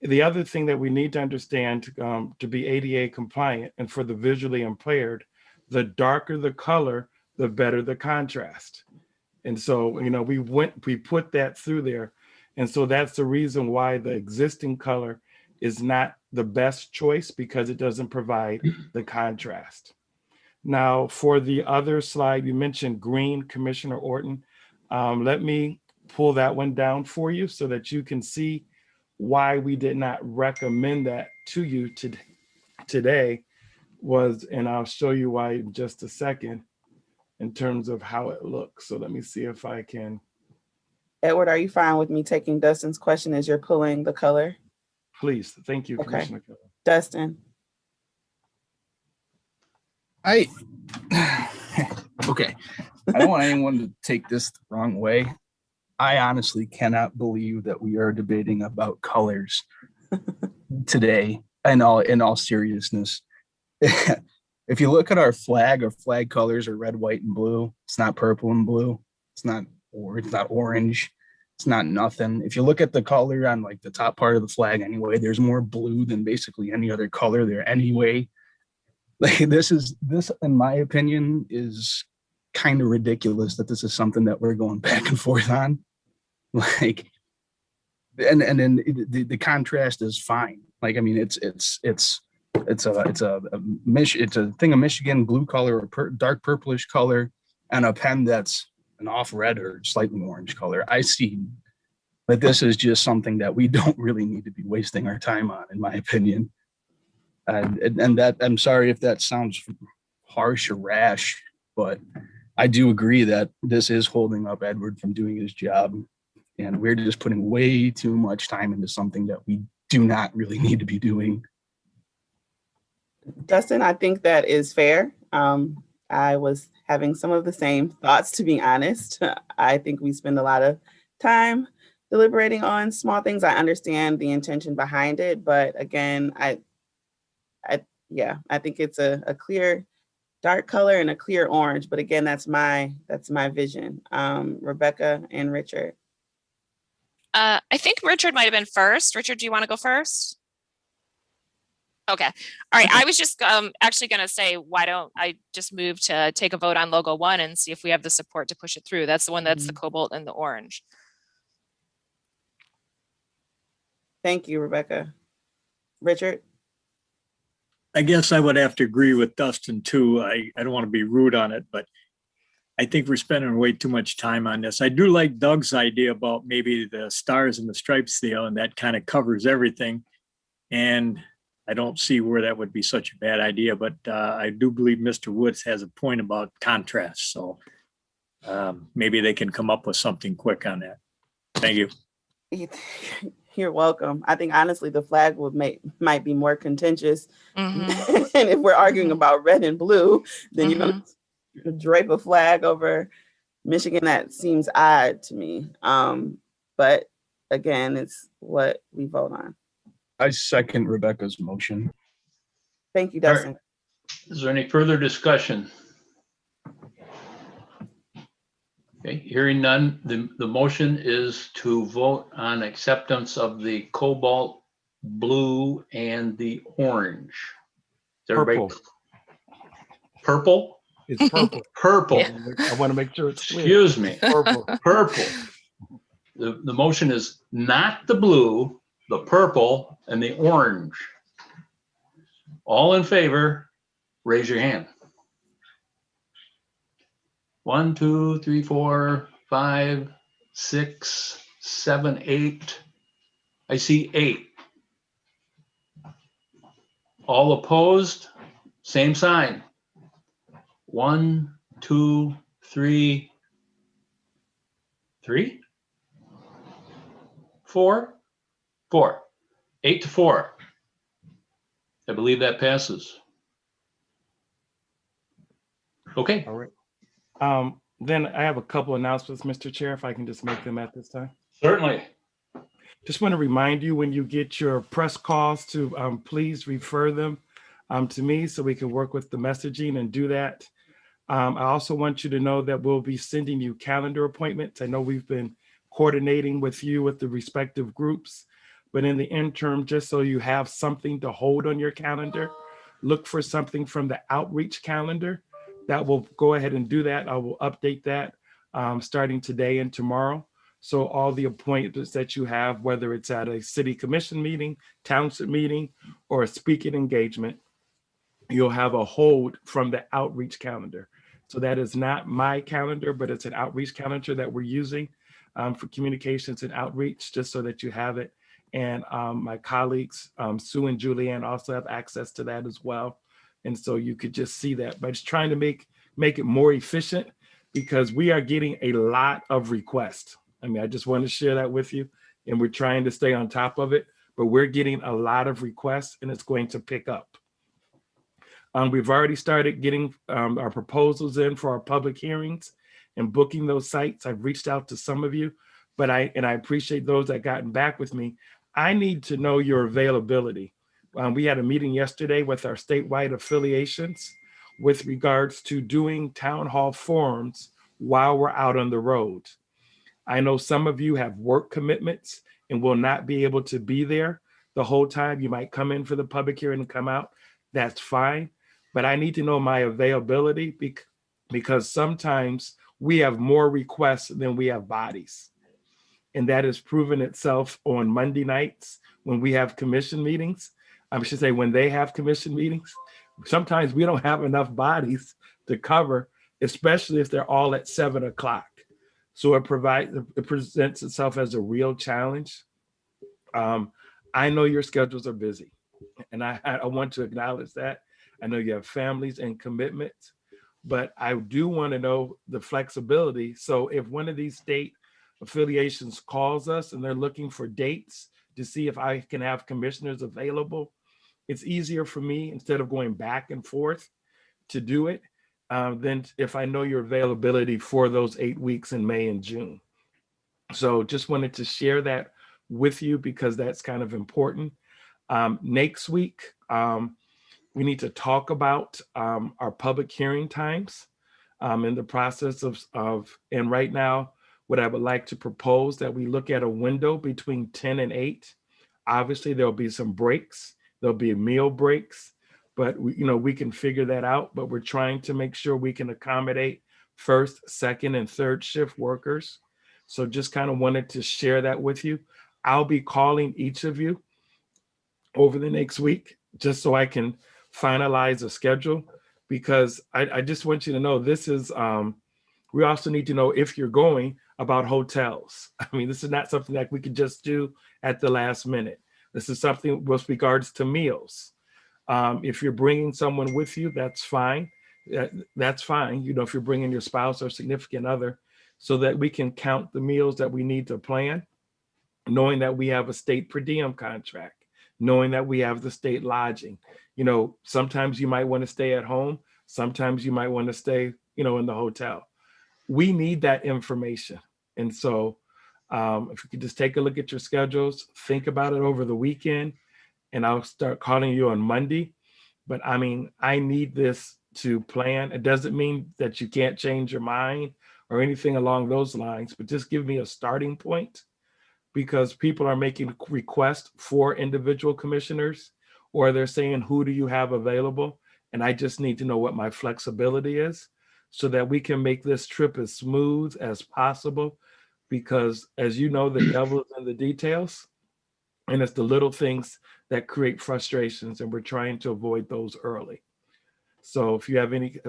Speaker 17: The other thing that we need to understand to be ADA compliant and for the visually impaired, the darker the color, the better the contrast. And so, we put that through there. And so that's the reason why the existing color is not the best choice, because it doesn't provide the contrast. Now, for the other slide, you mentioned green, Commissioner Orton. Let me pull that one down for you so that you can see why we did not recommend that to you today and I'll show you why in just a second in terms of how it looks. So let me see if I can.
Speaker 6: Edward, are you fine with me taking Dustin's question as you're pulling the color?
Speaker 17: Please, thank you,
Speaker 6: Okay.
Speaker 17: Commissioner.
Speaker 6: Dustin.
Speaker 13: Okay. I don't want anyone to take this the wrong way. I honestly cannot believe that we are debating about colors today. In all seriousness, if you look at our flag colors are red, white, and blue. It's not purple and blue. It's not orange. It's not nothing. If you look at the color on like the top part of the flag anyway, there's more blue than basically any other color there anyway. Like this in my opinion is kind of ridiculous that this is something that we're going back and forth on. Like, and then the contrast is fine. Like, I mean, it's a thing of Michigan blue color or dark purplish color, and a pen that's an off red or slightly orange color. I see, but this is just something that we don't really need to be wasting our time on, in my opinion. And that, I'm sorry if that sounds harsh or rash, but I do agree that this is holding up Edward from doing his job, and we're just putting way too much time into something that we do not really need to be doing.
Speaker 6: Dustin, I think that is fair. I was having some of the same thoughts, to be honest. I think we spend a lot of time deliberating on small things. I understand the intention behind it, but again, I think it's a clear dark color and a clear orange. But again, that's my vision. Rebecca and Richard.
Speaker 9: I think Richard might have been first. Richard, do you want to go first? Okay. All right. I was just actually going to say, why don't I just move to take a vote on logo 1 and see if we have the support to push it through. That's the one that's the cobalt and the orange.
Speaker 6: Thank you, Rebecca. Richard?
Speaker 12: I guess I would have to agree with Dustin too. I don't want to be rude on it, but I think we're spending way too much time on this. I do like Doug's idea about maybe the stars and the stripes deal, and that kind of covers everything. And I don't see where that would be such a bad idea, but I do believe Mr. Woods has a point about contrast. So maybe they can come up with something quick on that. Thank you.
Speaker 6: You're welcome. I think honestly, the flag might be more contentious.
Speaker 9: Mm-hmm.
Speaker 6: And if we're arguing about red and blue, then you're going to drape a flag over Michigan. That seems odd to me. But again, it's what we vote on.
Speaker 13: I second Rebecca's motion.
Speaker 6: Thank you,
Speaker 2: All
Speaker 6: Dustin.
Speaker 2: right. Is there any further discussion? Okay, hearing none, the motion is to vote on acceptance of the cobalt blue and the orange. Is everybody purple?
Speaker 17: It's purple.
Speaker 2: Purple.
Speaker 17: Yeah. I want to make sure it's clear.
Speaker 2: Excuse me.
Speaker 17: Purple.
Speaker 2: Purple. The motion is not the blue, the purple, and the orange. All in favor, raise your hand. 1, 2, 3, 4, 5, 6, 7, 8. I see 8. All opposed, same sign. 1, 2, 3, 3, 4, 4. 8 to 4. I believe that passes. Okay.
Speaker 17: All right. Then I have a couple announcements, Mr. Chair, if I can just make them at this time.
Speaker 2: Certainly.
Speaker 17: Just want to remind you, when you get your press calls, to please refer them to me so we can work with the messaging and do that. I also want you to know that we'll be sending you calendar appointments. I know we've been coordinating with you with the respective groups, but in the interim, just so you have something to hold on your calendar, look for something from the outreach calendar. That will go ahead and do that. I will update that starting today and tomorrow. So all the appointments that you have, whether it's at a city commission meeting, township meeting, or a speaking engagement, you'll have a hold from the outreach calendar. So that is not my calendar, but it's an outreach calendar that we're using for communications and outreach, just so that you have it. And my colleagues, Sue and Julianne, also have access to that as well. And so you could just see that, but it's trying to make it more efficient, because we are getting a lot of requests. I mean, I just want to share that with you, and we're trying to stay on top of it, but we're getting a lot of requests, and it's going to pick up. We've already started getting our proposals in for our public hearings and booking those sites. I've reached out to some of you, but I appreciate those that gotten back with me. I need to know your availability. We had a meeting yesterday with our statewide affiliations with regards to doing town hall forums while we're out on the road. I know some of you have work commitments and will not be able to be there the whole time. You might come in for the public hearing and come out. That's fine. But I need to know my availability, because sometimes we have more requests than we have bodies. And that has proven itself on Monday nights when we have commission meetings. I should say when they have commission meetings. Sometimes we don't have enough bodies to cover, especially if they're all at 7 o'clock. So it presents itself as a real challenge. I know your schedules are busy, and I want to acknowledge that. I know you have families and commitments, but I do want to know the flexibility. So if one of these state affiliations calls us and they're looking for dates to see if I can have commissioners available, it's easier for me, instead of going back and forth, to do it than if I know your availability for those 8 weeks in May and June. So just wanted to share that with you, because that's kind of important. Next week, We need to talk about our public hearing times in the process and right now, what I would like to propose that we look at a window between 10 and 8. Obviously, there'll be some breaks. There'll be meal breaks, but we can figure that out. But we're trying to make sure we can accommodate first, second, and third shift workers. So just kind of wanted to share that with you. I'll be calling each of you over the next week just so I can finalize a schedule, because I just want you to know this is, we also need to know if you're going about hotels. I mean, this is not something that we could just do at the last minute. This is something with regards to meals. If you're bringing someone with you, that's fine. That's fine. If you're bringing your spouse or significant other, so that we can count the meals that we need to plan, knowing that we have a state per diem contract, knowing that we have the state lodging. Sometimes you might want to stay at home. Sometimes you might want to stay, in the hotel. We need that information. And so if you could just take a look at your schedules, think about it over the weekend, and I'll start calling you on Monday. But I mean, I need this to plan. It doesn't mean that you can't change your mind or anything along those lines, but just give me a starting point, because people are making requests for individual commissioners, or they're saying, who do you have available? And I just need to know what my flexibility is so that we can make this trip as smooth as possible. Because as you know, the devil is in the details, and it's the little things that create frustrations, and we're trying to avoid those early. So if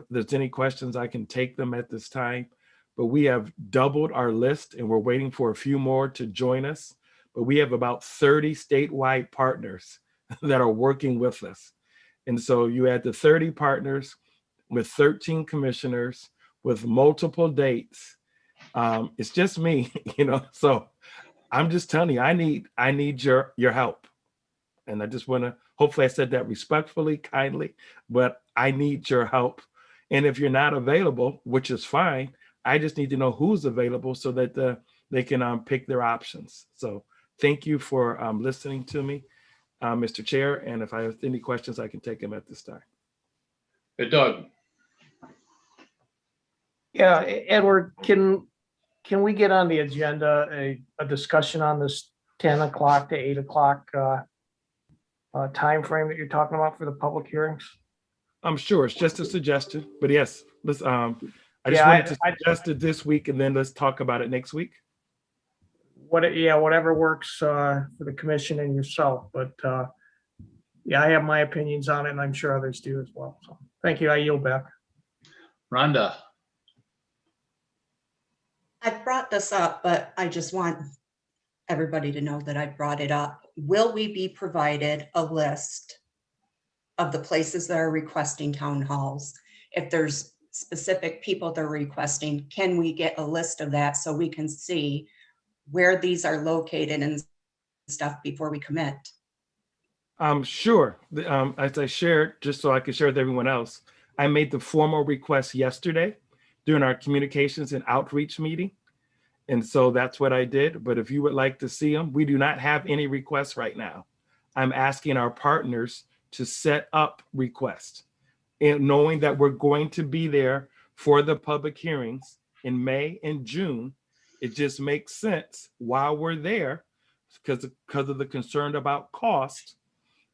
Speaker 17: there's any questions, I can take them at this time. But we have doubled our list, and we're waiting for a few more to join us. But we have about 30 statewide partners that are working with us. And so you add the 30 partners with 13 commissioners with multiple dates. It's just me, so I'm just telling you, I need your help. And I just want to, hopefully I said that respectfully, kindly, but I need your help. And if you're not available, which is fine, I just need to know who's available so that they can pick their options. So thank you for listening to me, Mr. Chair. And if I have any questions, I can take them at this time.
Speaker 2: Hey, Doug.
Speaker 4: Yeah, Edward, can we get on the agenda a discussion on this 10 o'clock to 8 o'clock time frame that you're talking about for the public hearings?
Speaker 17: I'm sure it's just a suggestion, but yes, let's. I just wanted to suggest it this week, and then let's talk about it next week.
Speaker 4: Whatever works for the commission and yourself. But I have my opinions on it, and I'm sure others do as well. So thank you. I yield back.
Speaker 2: Rhonda.
Speaker 18: I brought this up, but I just want everybody to know that I brought it up. Will we be provided a list of the places that are requesting town halls? If there's specific people they're requesting, can we get a list of that so we can see where these are located and stuff before we commit?
Speaker 17: Sure. As I shared, just so I could share with everyone else, I made the formal request yesterday during our communications and outreach meeting. And so that's what I did. But if you would like to see them, we do not have any requests right now. I'm asking our partners to set up requests, and knowing that we're going to be there for the public hearings in May and June. It just makes sense while we're there, because of the concern about cost,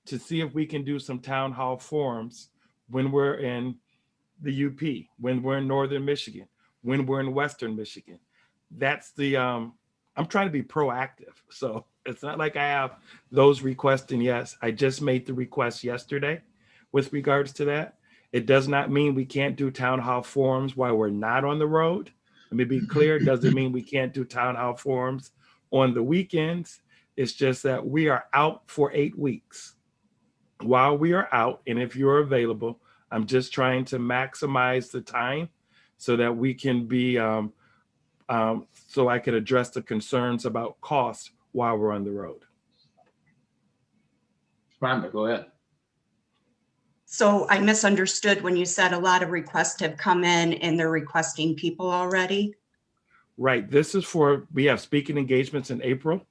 Speaker 17: to see if we can do some town hall forums when we're in the UP, when we're in Northern Michigan, when we're in Western Michigan. That's the, I'm trying to be proactive. So it's not like I have those requests, and yes, I just made the request yesterday with regards to that. It does not mean we can't do town hall forums while we're not on the road. Let me be clear. It doesn't mean we can't do town hall forums on the weekends. It's just that we are out for 8 weeks. While we are out, and if you're available, I'm just trying to maximize the time so that we can be, so I could address the concerns about cost while we're on the road.
Speaker 2: Rhonda, go ahead.
Speaker 18: So I misunderstood when you said a lot of requests have come in and they're requesting people already.
Speaker 17: Right. This is we have speaking engagements in April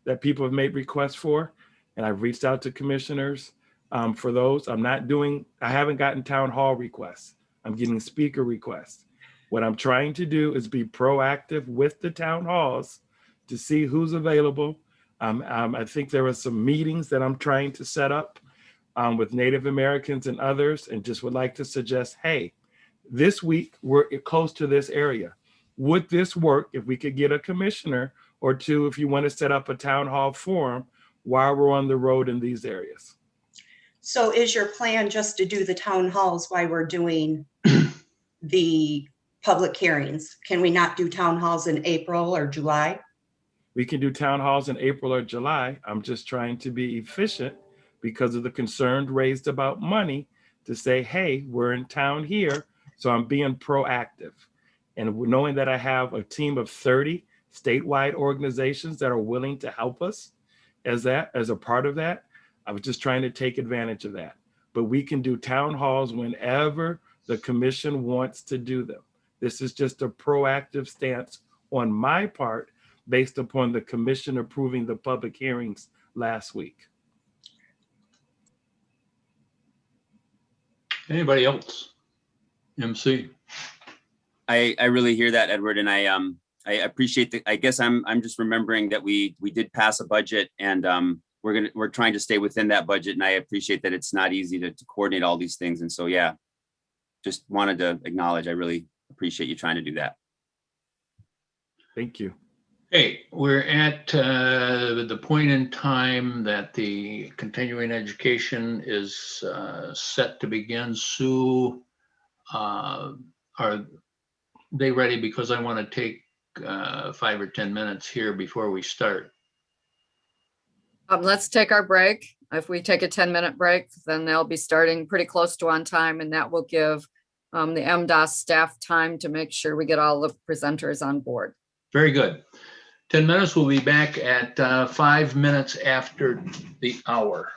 Speaker 17: that people have made requests for, and I've reached out to commissioners. for those. I haven't gotten town hall requests. I'm getting speaker requests. What I'm trying to do is be proactive with the town halls to see who's available. I think there are some meetings that I'm trying to set up with Native Americans and others, and just would like to suggest, hey, this week we're close to this area. Would this work if we could get a commissioner or two, if you want to set up a town hall forum while we're on the road in these areas?
Speaker 18: So is your plan just to do the town halls while we're doing the public hearings? Can we not do town halls in April or July?
Speaker 17: We can do town halls in April or July. I'm just trying to be efficient because of the concern raised about money to say, hey, we're in town here. So I'm being proactive. And knowing that I have a team of 30 statewide organizations that are willing to help us as a part of that, I was just trying to take advantage of that. But we can do town halls whenever the commission wants to do them. This is just a proactive stance on my part based upon the commission approving the public hearings last week.
Speaker 2: Anybody else? MC.
Speaker 8: I really hear that, Edward, and I appreciate the. I guess I'm just remembering that we did pass a budget, and we're trying to stay within that budget, and I appreciate that it's not easy to coordinate all these things, and so yeah, just wanted to acknowledge I really appreciate you trying to do that.
Speaker 17: Thank you.
Speaker 2: Hey, we're at the point in time that the continuing education is set to begin. Sue, are they ready? Because I want to take 5 or 10 minutes here before we start.
Speaker 14: Let's take our break. If we take a 10-minute break, then they'll be starting pretty close to on time, and that will give the MDOS staff time to make sure we get all the presenters on board.
Speaker 2: Very good. 10 minutes. We'll be back at 5 minutes after the hour.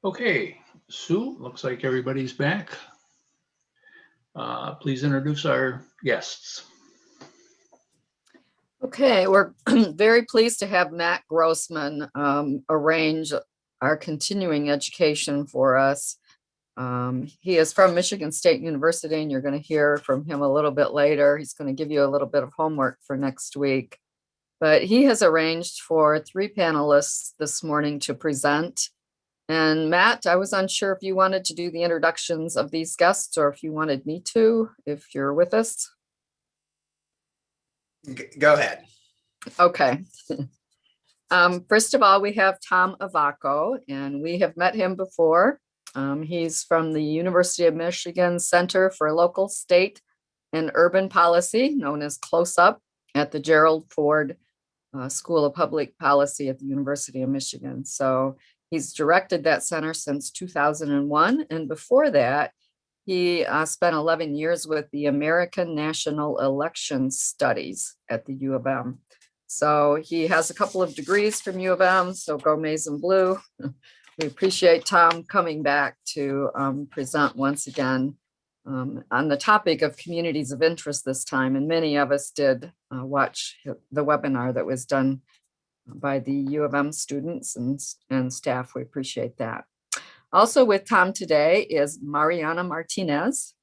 Speaker 2: Okay, Sue, looks like everybody's back. Please introduce our guests.
Speaker 14: Okay, we're very pleased to have Matt Grossman arrange our continuing education for us. He is from Michigan State University, and you're going to hear from him a little bit later. He's going to give you a little bit of homework for next week. But he has arranged for 3 panelists this morning to present. And Matt, I was unsure if you wanted to do the introductions of these guests or if you wanted me to, if you're with us.
Speaker 19: Go ahead.
Speaker 14: Okay. First of all, we have Tom Avaco, and we have met him before. He's from the University of Michigan Center for Local, State, and Urban Policy, known as Close Up, at the Gerald Ford School of Public Policy at the University of Michigan. So he's directed that center since 2001. And before that, he spent 11 years with the American National Election Studies at the U of M. So he has a couple of degrees from U of M, so go Maize and Blue. We appreciate Tom coming back to present once again on the topic of communities of interest this time. And many of us did watch the webinar that was done by the U of M students and staff. We appreciate that. Also with Tom today is Mariana Martinez.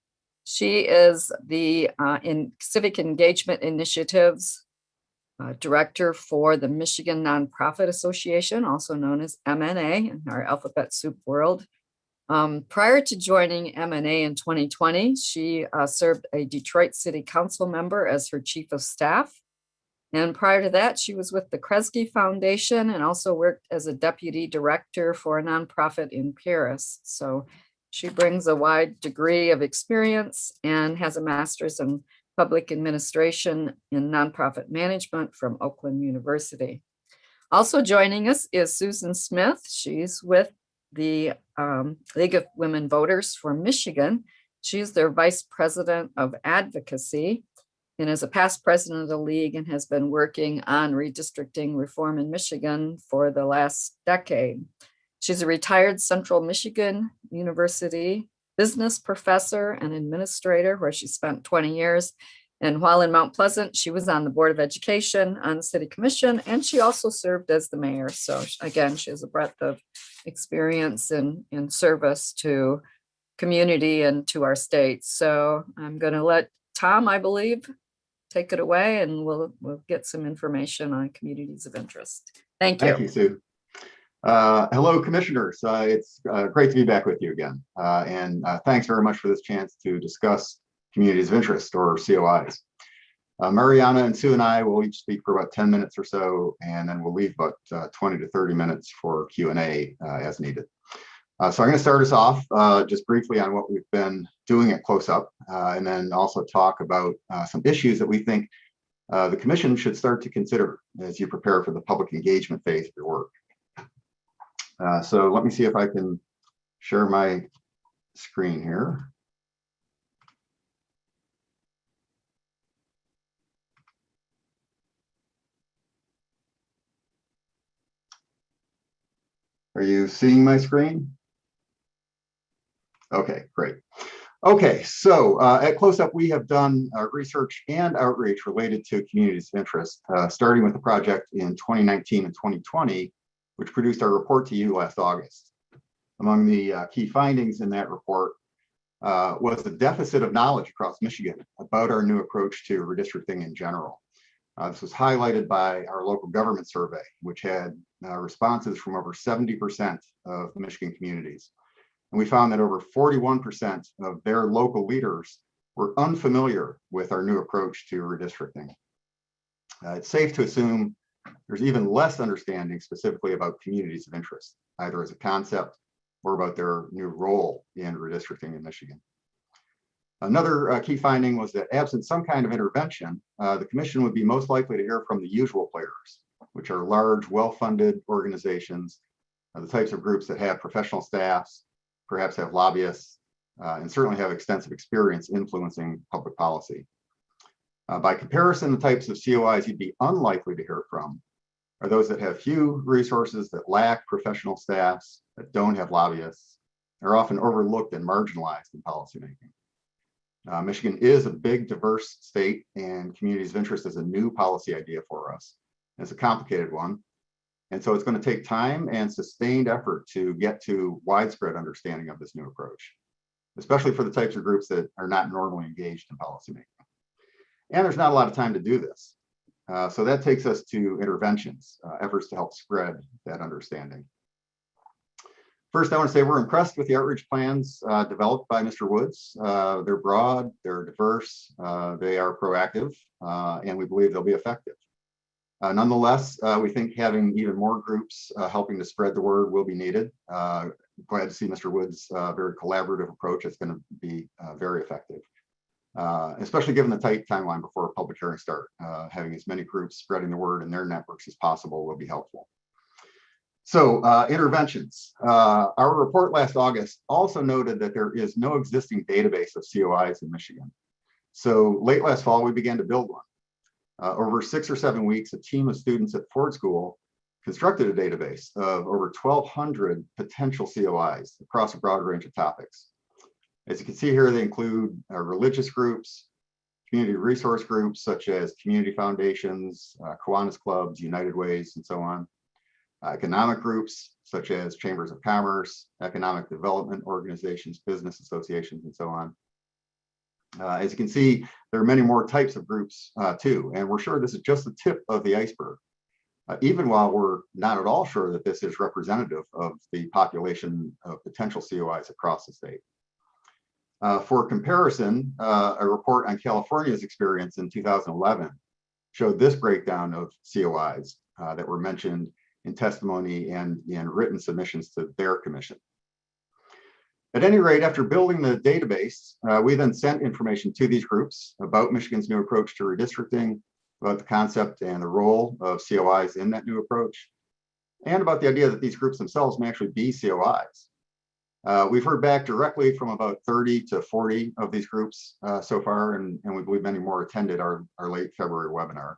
Speaker 14: She is the in Civic Engagement Initiatives Director for the Michigan Nonprofit Association, also known as MNA in our alphabet soup world. Prior to joining MNA in 2020, she served a Detroit City Council member as her chief of staff. And prior to that, she was with the Kresge Foundation and also worked as a deputy director for a nonprofit in Paris. So she brings a wide degree of experience and has a master's in public administration in nonprofit management from Oakland University. Also joining us is Susan Smith. She's with the League of Women Voters for Michigan. She's their vice president of advocacy and is a past president of the league and has been working on redistricting reform in Michigan for the last decade. She's a retired Central Michigan University business professor and administrator where she spent 20 years. And while in Mount Pleasant, she was on the Board of Education, on the City Commission, and she also served as the mayor. So again, she has a breadth of experience in service to community and to our state. So I'm going to let Tom, I believe, take it away, and we'll get some information on communities of interest. Thank you.
Speaker 19: Thank you, Sue. Hello, commissioners. It's great to be back with you again. And thanks very much for this chance to discuss communities of interest, or COIs. Mariana and Sue and I will each speak for about 10 minutes or so, and then we'll leave about 20 to 30 minutes for Q&A as needed. So I'm going to start us off just briefly on what we've been doing at Close Up, and then also talk about some issues that we think the Commission should start to consider as you prepare for the public engagement phase of your work. So let me see if I can share my screen here. Are you seeing my screen? Okay, great. Okay, so at Close Up, we have done research and outreach related to communities of interest, starting with the project in 2019 and 2020, which produced our report to you last August. Among the key findings in that report was the deficit of knowledge across Michigan about our new approach to redistricting in general. This was highlighted by our local government survey, which had responses from over 70% of the Michigan communities. And we found that over 41% of their local leaders were unfamiliar with our new approach to redistricting. It's safe to assume there's even less understanding specifically about communities of interest, either as a concept or about their new role in redistricting in Michigan. Another key finding was that absent some kind of intervention, the commission would be most likely to hear from the usual players, which are large, well-funded organizations, the types of groups that have professional staffs, perhaps have lobbyists, and certainly have extensive experience influencing public policy. By comparison, the types of COIs you'd be unlikely to hear from are those that have few resources, that lack professional staffs, that don't have lobbyists, are often overlooked and marginalized in policymaking. Michigan is a big, diverse state, and communities of interest is a new policy idea for us. It's a complicated one. And so it's going to take time and sustained effort to get to widespread understanding of this new approach, especially for the types of groups that are not normally engaged in policymaking. And there's not a lot of time to do this. So that takes us to interventions, efforts to help spread that understanding. First, I want to say we're impressed with the outreach plans developed by Mr. Woods. They're broad, they're diverse, they are proactive, and we believe they'll be effective. Nonetheless, we think having even more groups helping to spread the word will be needed. Glad to see Mr. Woods' very collaborative approach. It's going to be very effective, especially given the tight timeline before public hearings start. Having as many groups spreading the word in their networks as possible will be helpful. So interventions. Our report last August also noted that there is no existing database of COIs in Michigan. So late last fall, we began to build one. Over 6 or 7 weeks, a team of students at Ford School constructed a database of over 1,200 potential COIs across a broad range of topics. As you can see here, they include religious groups, community resource groups such as community foundations, Kiwanis clubs, United Ways, and so on. Economic groups such as chambers of commerce, economic development organizations, business associations, and so on. As you can see, there are many more types of groups too, and we're sure this is just the tip of the iceberg, even while we're not at all sure that this is representative of the population of potential COIs across the state. For comparison, a report on California's experience in 2011 showed this breakdown of COIs that were mentioned in testimony and in written submissions to their commission. At any rate, after building the database, we then sent information to these groups about Michigan's new approach to redistricting, about the concept and the role of COIs in that new approach, and about the idea that these groups themselves may actually be COIs. We've heard back directly from about 30 to 40 of these groups so far, and we believe many more attended our late February webinar.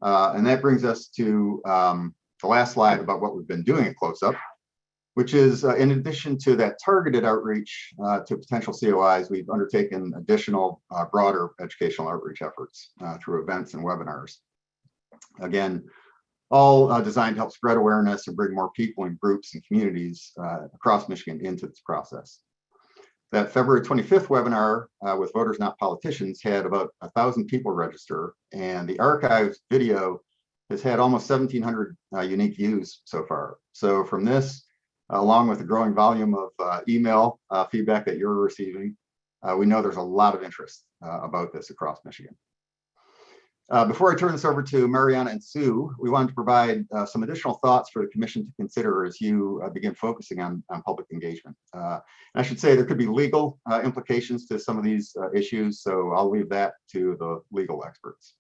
Speaker 19: And that brings us to the last slide about what we've been doing at Close Up, which is in addition to that targeted outreach to potential COIs, we've undertaken additional broader educational outreach efforts through events and webinars. Again, all designed to help spread awareness and bring more people and groups and communities across Michigan into this process. That February 25th webinar with Voters Not Politicians had about 1,000 people register, and the archived video has had almost 1,700 unique views so far. So from this, along with the growing volume of email feedback that you're receiving, we know there's a lot of interest about this across Michigan. Before I turn this over to Mariana and Sue, we wanted to provide some additional thoughts for the Commission to consider as you begin focusing on public engagement. And I should say there could be legal implications to some of these issues, so I'll leave that to the legal experts.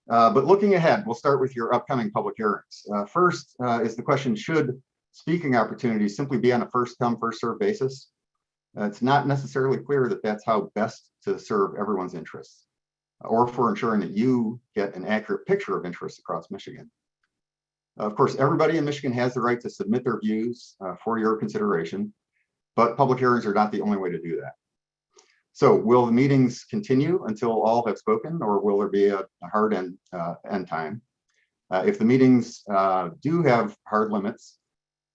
Speaker 19: But looking ahead, we'll start with your upcoming public hearings. First is the question, should speaking opportunities simply be on a first come, first served basis, it's not necessarily clear that that's how best to serve everyone's interests, or for ensuring that you get an accurate picture of interests across Michigan. Of course, everybody in Michigan has the right to submit their views for your consideration, but public hearings are not the only way to do that. So will the meetings continue until all have spoken, or will there be a hard end time? If the meetings do have hard limits,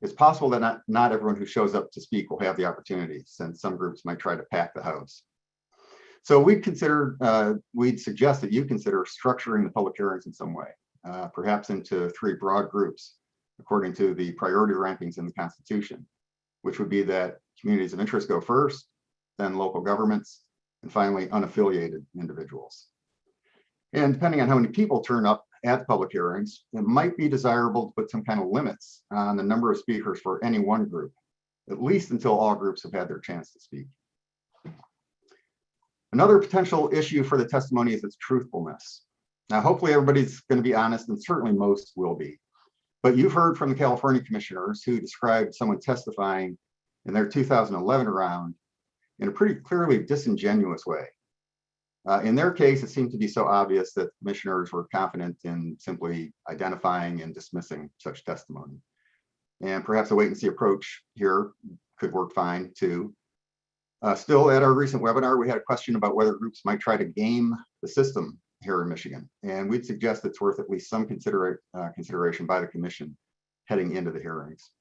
Speaker 19: it's possible that not everyone who shows up to speak will have the opportunity, since some groups might try to pack the house. So we'd suggest that you consider structuring the public hearings in some way, perhaps into 3 broad groups, according to the priority rankings in the Constitution, which would be that communities of interest go first, then local governments, and finally unaffiliated individuals. And depending on how many people turn up at the public hearings, it might be desirable to put some kind of limits on the number of speakers for any one group, at least until all groups have had their chance to speak. Another potential issue for the testimony is its truthfulness. Now, hopefully everybody's going to be honest, and certainly most will be. But you've heard from the California commissioners who described someone testifying in their 2011 round in a pretty clearly disingenuous way. In their case, it seemed to be so obvious that commissioners were confident in simply identifying and dismissing such testimony. And perhaps a wait and see approach here could work fine too. Still, at our recent webinar, we had a question about whether groups might try to game the system here in Michigan. And we'd suggest it's worth at least some consideration by the commission heading into the hearings.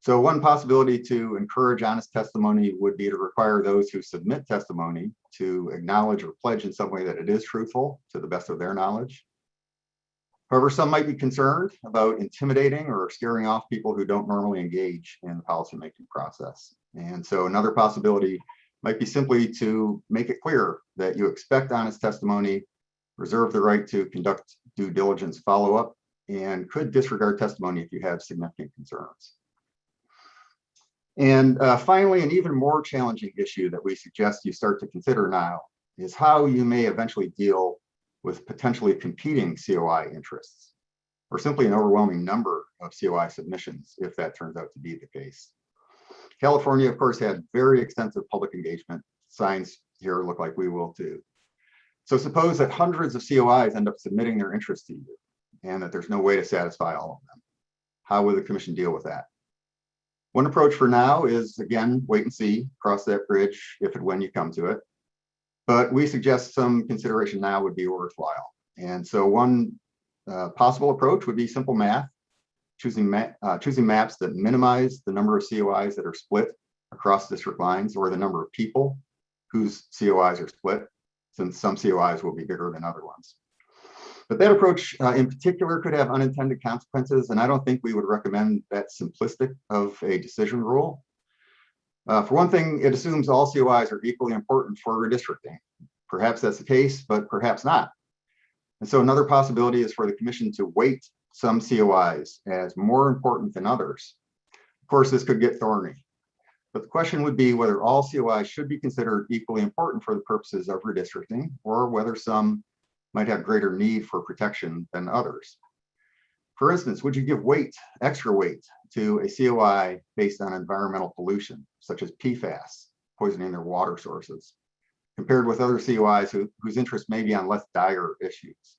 Speaker 19: So one possibility to encourage honest testimony would be to require those who submit testimony to acknowledge or pledge in some way that it is truthful to the best of their knowledge. However, some might be concerned about intimidating or scaring off people who don't normally engage in the policymaking process. And so another possibility might be simply to make it clear that you expect honest testimony, reserve the right to conduct due diligence follow-up, and could disregard testimony if you have significant concerns. And finally, an even more challenging issue that we suggest you start to consider now is how you may eventually deal with potentially competing COI interests, or simply an overwhelming number of COI submissions, if that turns out to be the case. California, of course, had very extensive public engagement. Signs here look like we will too. So suppose that hundreds of COIs end up submitting their interest to you, and that there's no way to satisfy all of them. How will the commission deal with that? One approach for now is, again, wait and see, cross that bridge if and when you come to it. But we suggest some consideration now would be worthwhile. And so one possible approach would be simple math, choosing maps that minimize the number of COIs that are split across district lines, or the number of people whose COIs are split, since some COIs will be bigger than other ones. But that approach in particular could have unintended consequences, and I don't think we would recommend that simplistic of a decision rule. For one thing, it assumes all COIs are equally important for redistricting. Perhaps that's the case, but perhaps not. And so another possibility is for the commission to weight some COIs as more important than others. Of course, this could get thorny, but the question would be whether all COIs should be considered equally important for the purposes of redistricting, or whether some might have greater need for protection than others. For instance, would you give extra weight to a COI based on environmental pollution, such as PFAS, poisoning their water sources, compared with other COIs whose interest may be on less dire issues?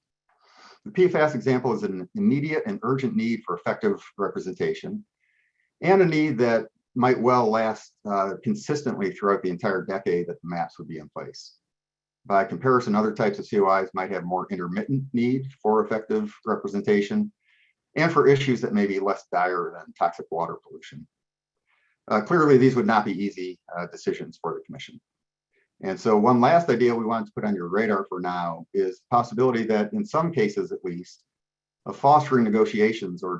Speaker 19: The PFAS example is an immediate and urgent need for effective representation, and a need that might well last consistently throughout the entire decade that the maps would be in place. By comparison, other types of COIs might have more intermittent need for effective representation, and for issues that may be less dire than toxic water pollution. Clearly, these would not be easy decisions for the commission. And so one last idea we wanted to put on your radar for now is the possibility that in some cases, at least, of fostering negotiations or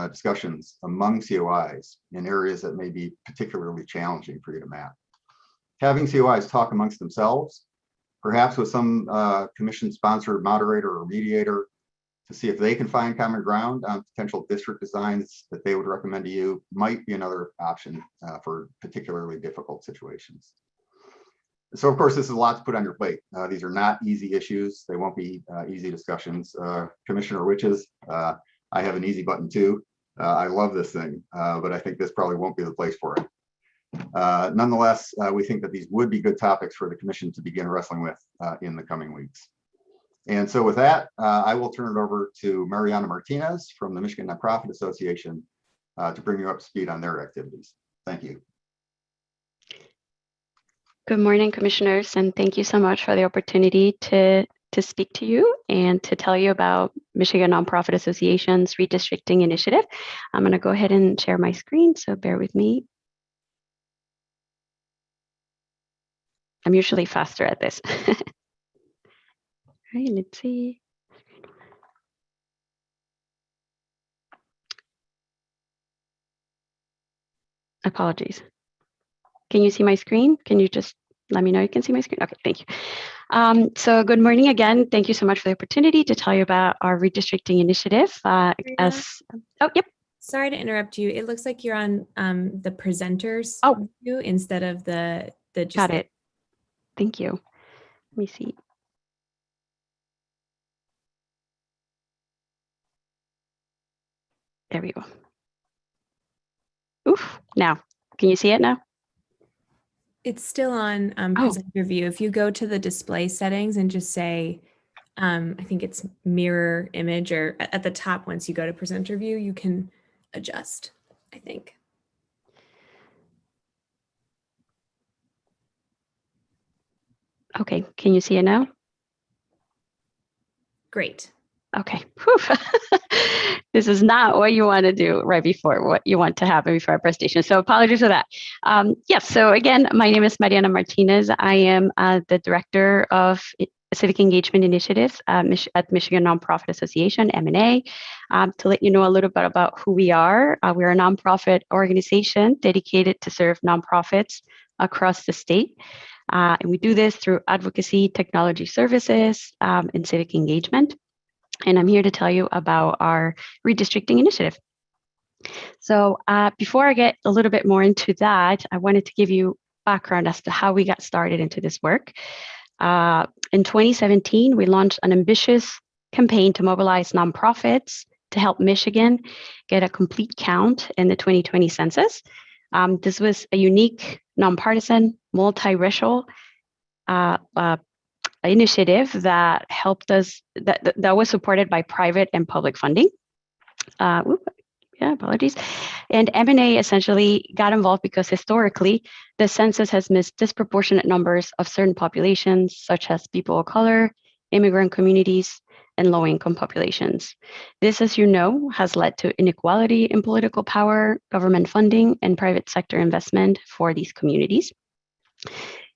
Speaker 19: discussions among COIs in areas that may be particularly challenging for you to map. Having COIs talk amongst themselves, perhaps with some commission-sponsored moderator or mediator, to see if they can find common ground on potential district designs that they would recommend to you, might be another option for particularly difficult situations. So of course, this is a lot to put on your plate. These are not easy issues. They won't be easy discussions. Commissioner Witches, I have an easy button too. I love this thing, but I think this probably won't be the place for it. Nonetheless, we think that these would be good topics for the commission to begin wrestling with in the coming weeks. And so with that, I will turn it over to Mariana Martinez from the Michigan Nonprofit Association to bring you up to speed on their activities. Thank you.
Speaker 20: Good morning, commissioners, and thank you so much for the opportunity to speak to you and to tell you about Michigan Nonprofit Association's Redistricting Initiative. I'm going to go ahead and share my screen, so bear with me. I'm usually faster at this. All right, let's see. Apologies. Can you see my screen? Can you just let me know you can see my screen? Okay, thank you. So good morning again. Thank you so much for the opportunity to tell you about our redistricting initiative. Oh, yep.
Speaker 21: Sorry to interrupt you. It looks like you're on the presenters view instead of the just
Speaker 20: got it. Thank you. Let me see. There we go. Oof. Now, can you see it now?
Speaker 21: It's still on presenter view. If you go to the display settings and just say, I think it's mirror image, or at the top, once you go to presenter view, you can adjust, I think.
Speaker 20: Okay, can you see it now?
Speaker 21: Great.
Speaker 20: Okay. This is not what you want to do right before what you want to happen before our presentation. So apologies for that. Yes. So again, my name is Mariana Martinez. I am the Director of Civic Engagement Initiatives at Michigan Nonprofit Association, M&A. To let you know a little bit about who we are, we're a nonprofit organization dedicated to serve nonprofits across the state. And we do this through advocacy, technology services, and civic engagement. And I'm here to tell you about our redistricting initiative. So before I get a little bit more into that, I wanted to give you background as to how we got started into this work. In 2017, we launched an ambitious campaign to mobilize nonprofits to help Michigan get a complete count in the 2020 census. This was a unique, nonpartisan, multiracial initiative that helped us, that was supported by private and public funding. Apologies. And M&A essentially got involved because historically, the census has missed disproportionate numbers of certain populations, such as people of color, immigrant communities, and low-income populations. This, as you know, has led to inequality in political power, government funding, and private sector investment for these communities.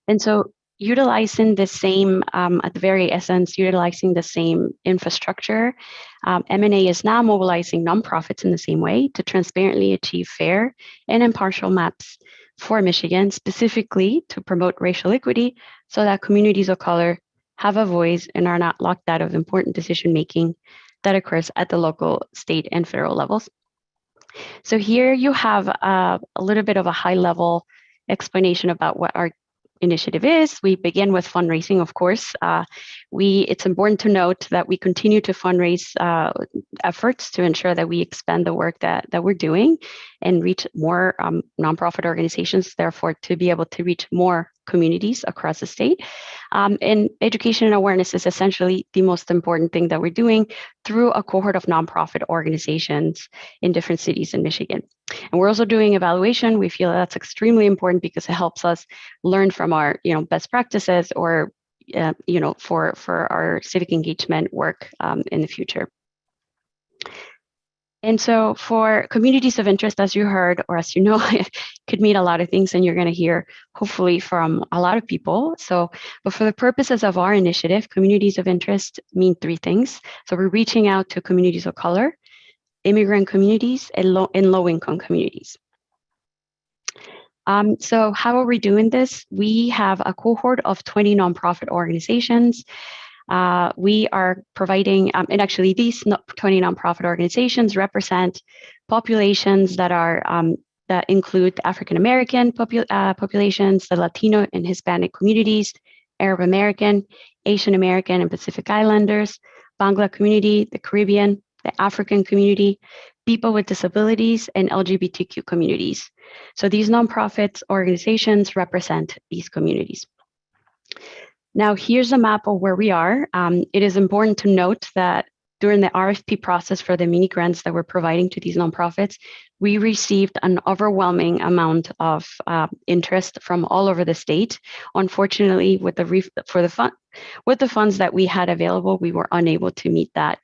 Speaker 20: And so utilizing the same, at the very essence, utilizing the same infrastructure, M&A is now mobilizing nonprofits in the same way to transparently achieve fair and impartial maps for Michigan, specifically to promote racial equity so that communities of color have a voice and are not locked out of important decision-making that occurs at the local, state, and federal levels. So here you have a little bit of a high-level explanation about what our initiative is. We begin with fundraising, of course. It's important to note that we continue to fundraise efforts to ensure that we expand the work that we're doing and reach more nonprofit organizations, therefore to be able to reach more communities across the state. And education and awareness is essentially the most important thing that we're doing through a cohort of nonprofit organizations in different cities in Michigan. And we're also doing evaluation. We feel that's extremely important because it helps us learn from our best practices or for our civic engagement work in the future. And so for communities of interest, as you heard, or as you know, it could mean a lot of things, and you're going to hear hopefully from a lot of people. But for the purposes of our initiative, communities of interest mean three things. So we're reaching out to communities of color, immigrant communities, and low-income communities. So how are we doing this? We have a cohort of 20 nonprofit organizations. We are providing, and actually these 20 nonprofit organizations represent populations that are that include African American populations, the Latino and Hispanic communities, Arab American, Asian American and Pacific Islanders, Bangla community, the Caribbean, the African community, people with disabilities, and LGBTQ communities. So these nonprofits organizations represent these communities. Now, here's a map of where we are. It is important to note that during the RFP process for the mini grants that we're providing to these nonprofits, we received an overwhelming amount of interest from all over the state. Unfortunately, with the funds that we had available, we were unable to meet that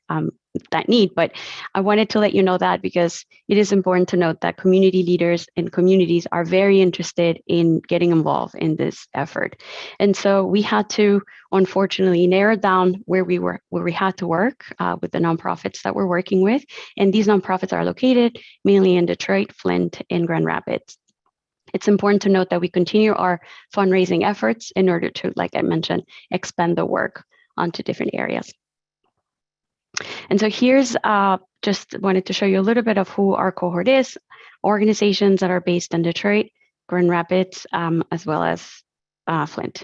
Speaker 20: need. But I wanted to let you know that because it is important to note that community leaders and communities are very interested in getting involved in this effort. And so we had to, unfortunately, narrow down where we had to work with the nonprofits that we're working with. And these nonprofits are located mainly in Detroit, Flint, and Grand Rapids. It's important to note that we continue our fundraising efforts in order to, like I mentioned, expand the work onto different areas. And so here's just wanted to show you a little bit of who our cohort is, organizations that are based in Detroit, Grand Rapids, as well as Flint.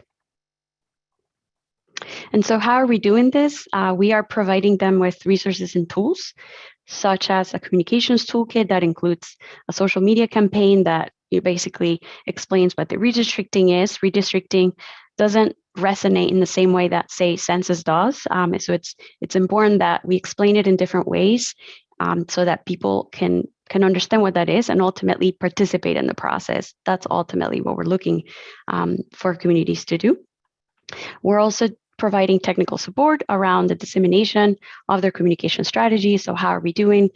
Speaker 20: And so how are we doing this? We are providing them with resources and tools, such as a communications toolkit that includes a social media campaign that basically explains what the redistricting is. Redistricting doesn't resonate in the same way that, say, census does. So it's important that we explain it in different ways so that people can understand what that is and ultimately participate in the process. That's ultimately what we're looking for communities to do. We're also providing technical support around the dissemination of their communication strategy. So how are we doing,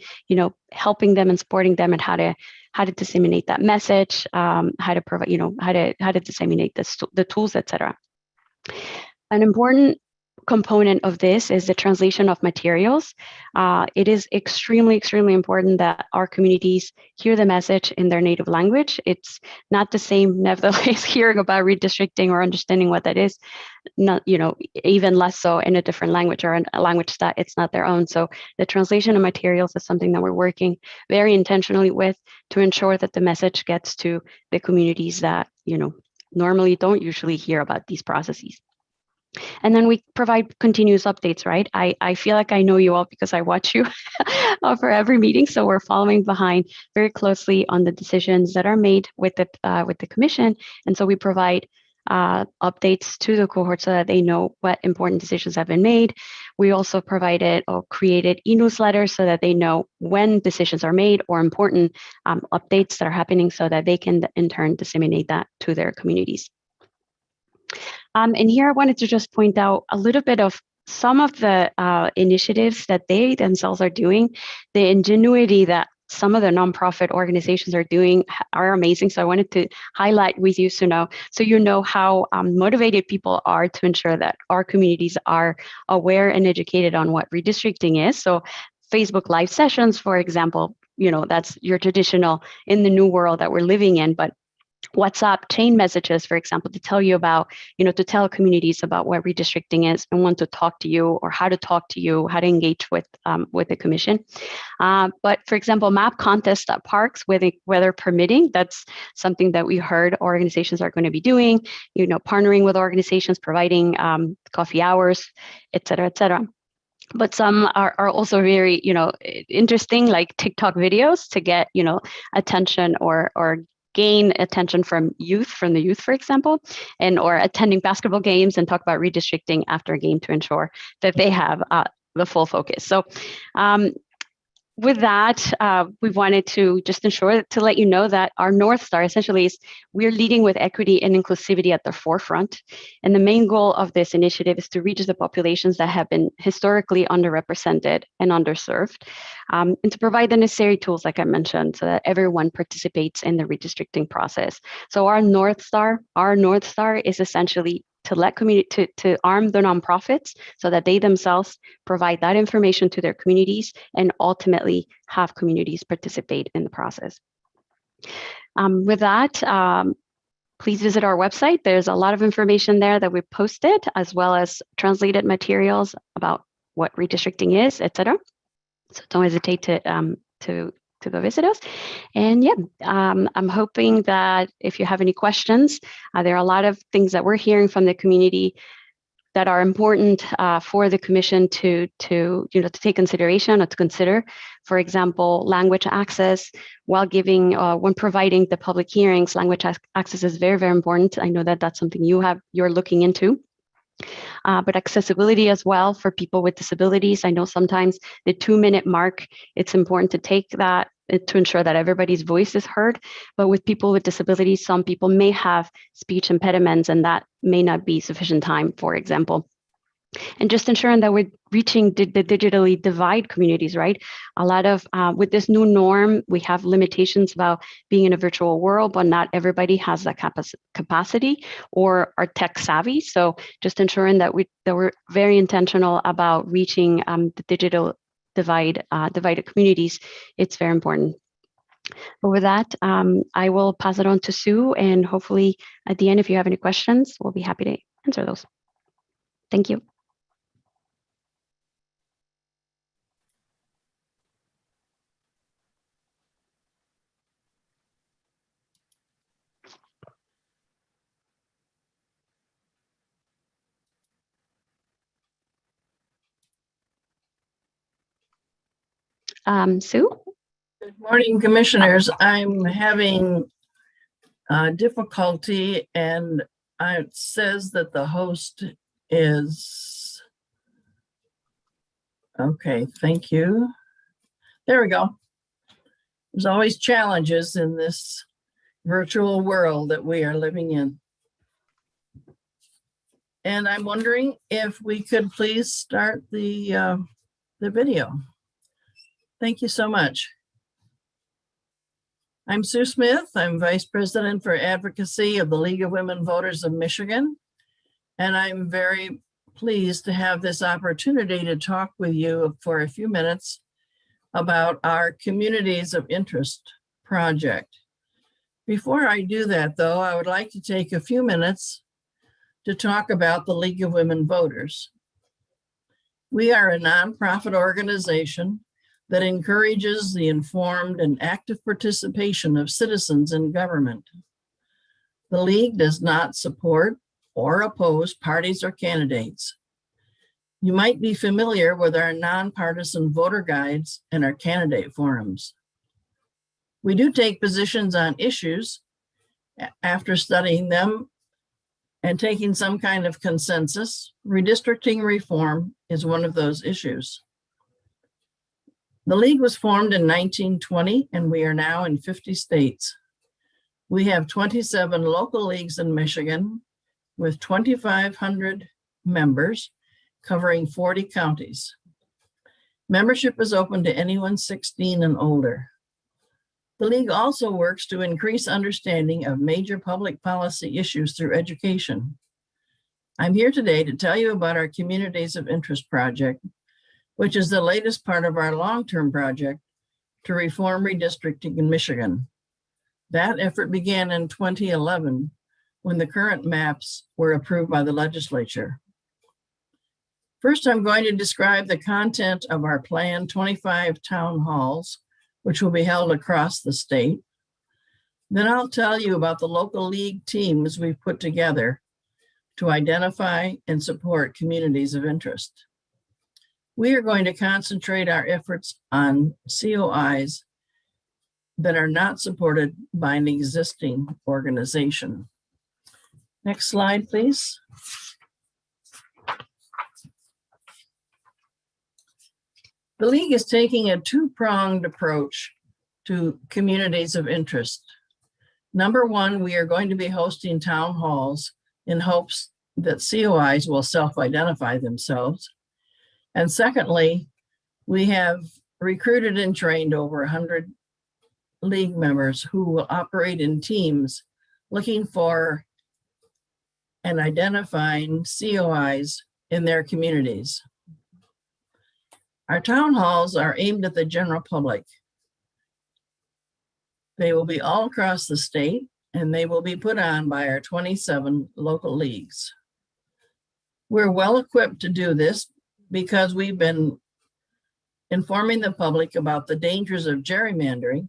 Speaker 20: helping them and supporting them and how to disseminate that message, how to provide, how to disseminate the tools, etc. An important component of this is the translation of materials. It is extremely, extremely important that our communities hear the message in their native language. It's not the same, nevertheless, hearing about redistricting or understanding what that is, not, even less so in a different language or in a language that it's not their own. So the translation of materials is something that we're working very intentionally with to ensure that the message gets to the communities that, normally don't usually hear about these processes. And then we provide continuous updates, right? I feel like I know you all because I watch you for every meeting. So we're following behind very closely on the decisions that are made with the commission. And so we provide updates to the cohort so that they know what important decisions have been made. We also provided or created e-newsletters so that they know when decisions are made or important updates that are happening so that they can in turn disseminate that to their communities. And here I wanted to just point out a little bit of some of the initiatives that they themselves are doing. The ingenuity that some of the nonprofit organizations are doing are amazing. So I wanted to highlight with you so you know how motivated people are to ensure that our communities are aware and educated on what redistricting is. So Facebook Live sessions, for example, that's your traditional in the new world that we're living in, but WhatsApp chain messages, for example, to tell you about, to tell communities about what redistricting is and want to talk to you or how to talk to you, how to engage with the commission. But for example, map contests at parks, weather permitting, that's something that we heard organizations are going to be doing, partnering with organizations, providing coffee hours, et cetera, et cetera. But some are also very, interesting, like TikTok videos to get, attention or gain attention from the youth, for example, or attending basketball games and talk about redistricting after a game to ensure that they have the full focus. So with that, we wanted to just ensure to let you know that our North Star essentially is we're leading with equity and inclusivity at the forefront. And the main goal of this initiative is to reach the populations that have been historically underrepresented and underserved, and to provide the necessary tools, like I mentioned, so that everyone participates in the redistricting process. So our North Star is essentially to let to arm the nonprofits so that they themselves provide that information to their communities and ultimately have communities participate in the process. With that, please visit our website. There's a lot of information there that we posted, as well as translated materials about what redistricting is, etc. So don't hesitate to go visit us. And yeah, I'm hoping that if you have any questions, there are a lot of things that we're hearing from the community that are important for the commission to take consideration or to consider. For example, language access. When providing the public hearings, language access is very, very important. I know that that's something you're looking into. But accessibility as well for people with disabilities. I know sometimes the 2-minute mark, it's important to take that to ensure that everybody's voice is heard. But with people with disabilities, some people may have speech impediments, and that may not be sufficient time, for example. And just ensuring that we're reaching the digitally divide communities, right? A lot of, with this new norm, we have limitations about being in a virtual world, but not everybody has that capacity or are tech savvy. So just ensuring that we're very intentional about reaching the digital divided communities, it's very important. But with that, I will pass it on to Sue, and hopefully at the end, if you have any questions, we'll be happy to answer those. Thank you. Sue?
Speaker 1: Good morning, commissioners. I'm having difficulty, and it says that the host is, okay, thank you. There we go. There's always challenges in this virtual world that we are living in. And I'm wondering if we could please start the video. Thank you so much. I'm Sue Smith. I'm Vice President for Advocacy of the League of Women Voters of Michigan. And I'm very pleased to have this opportunity to talk with you for a few minutes about our Communities of Interest project. Before I do that, though, I would like to take a few minutes to talk about the League of Women Voters. We are a nonprofit organization that encourages the informed and active participation of citizens in government. The League does not support or oppose parties or candidates. You might be familiar with our nonpartisan voter guides and our candidate forums. We do take positions on issues after studying them and taking some kind of consensus. Redistricting reform is one of those issues. The League was formed in 1920, and we are now in 50 states. We have 27 local leagues in Michigan with 2,500 members covering 40 counties. Membership is open to anyone 16 and older. The League also works to increase understanding of major public policy issues through education. I'm here today to tell you about our Communities of Interest project, which is the latest part of our long-term project to reform redistricting in Michigan. That effort began in 2011 when the current maps were approved by the legislature. First, I'm going to describe the content of our planned 25 town halls, which will be held across the state. Then I'll tell you about the local league teams we've put together to identify and support communities of interest. We are going to concentrate our efforts on COIs that are not supported by an existing organization. Next slide, please. The League is taking a two-pronged approach to communities of interest. Number one, we are going to be hosting town halls in hopes that COIs will self-identify themselves. And secondly, we have recruited and trained over 100 League members who will operate in teams looking for and identifying COIs in their communities. Our town halls are aimed at the general public. They will be all across the state, and they will be put on by our 27 local leagues. We're well equipped to do this because we've been informing the public about the dangers of gerrymandering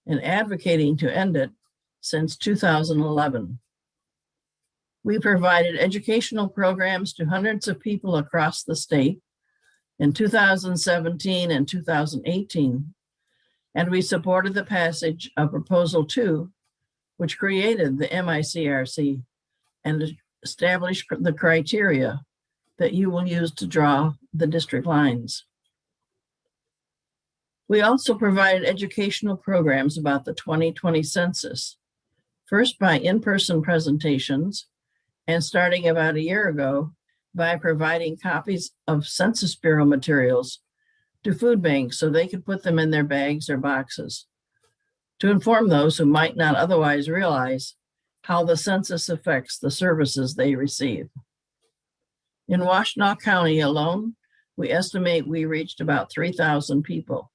Speaker 1: and advocating to end it since 2011. We provided educational programs to hundreds of people across the state in 2017 and 2018, and we supported the passage of Proposal 2, which created the MICRC and established the criteria that you will use to draw the district lines. We also provided educational programs about the 2020 census, first by in-person presentations, and starting about a year ago by providing copies of Census Bureau materials to food banks so they could put them in their bags or boxes to inform those who might not otherwise realize how the census affects the services they receive. In Washtenaw County alone, we estimate we reached about 3,000 people.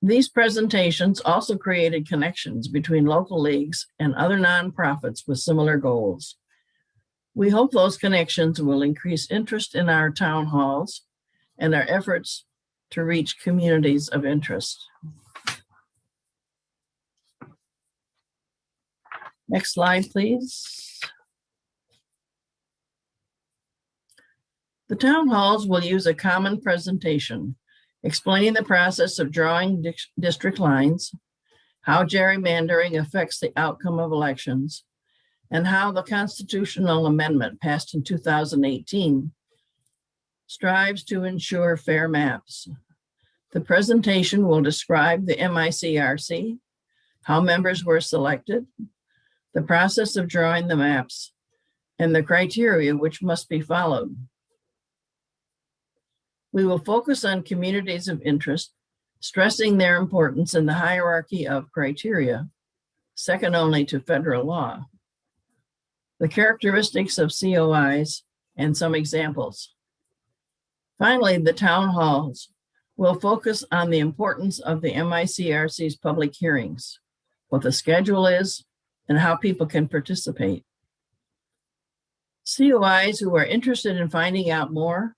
Speaker 1: These presentations also created connections between local leagues and other nonprofits with similar goals. We hope those connections will increase interest in our town halls and our efforts to reach communities of interest. Next slide, please. The town halls will use a common presentation explaining the process of drawing district lines, how gerrymandering affects the outcome of elections, and how the constitutional amendment passed in 2018 strives to ensure fair maps. The presentation will describe the MICRC, how members were selected, the process of drawing the maps, and the criteria which must be followed. We will focus on communities of interest, stressing their importance in the hierarchy of criteria, second only to federal law, the characteristics of COIs, and some examples. Finally, the town halls will focus on the importance of the MICRC's public hearings, what the schedule is, and how people can participate. COIs who are interested in finding out more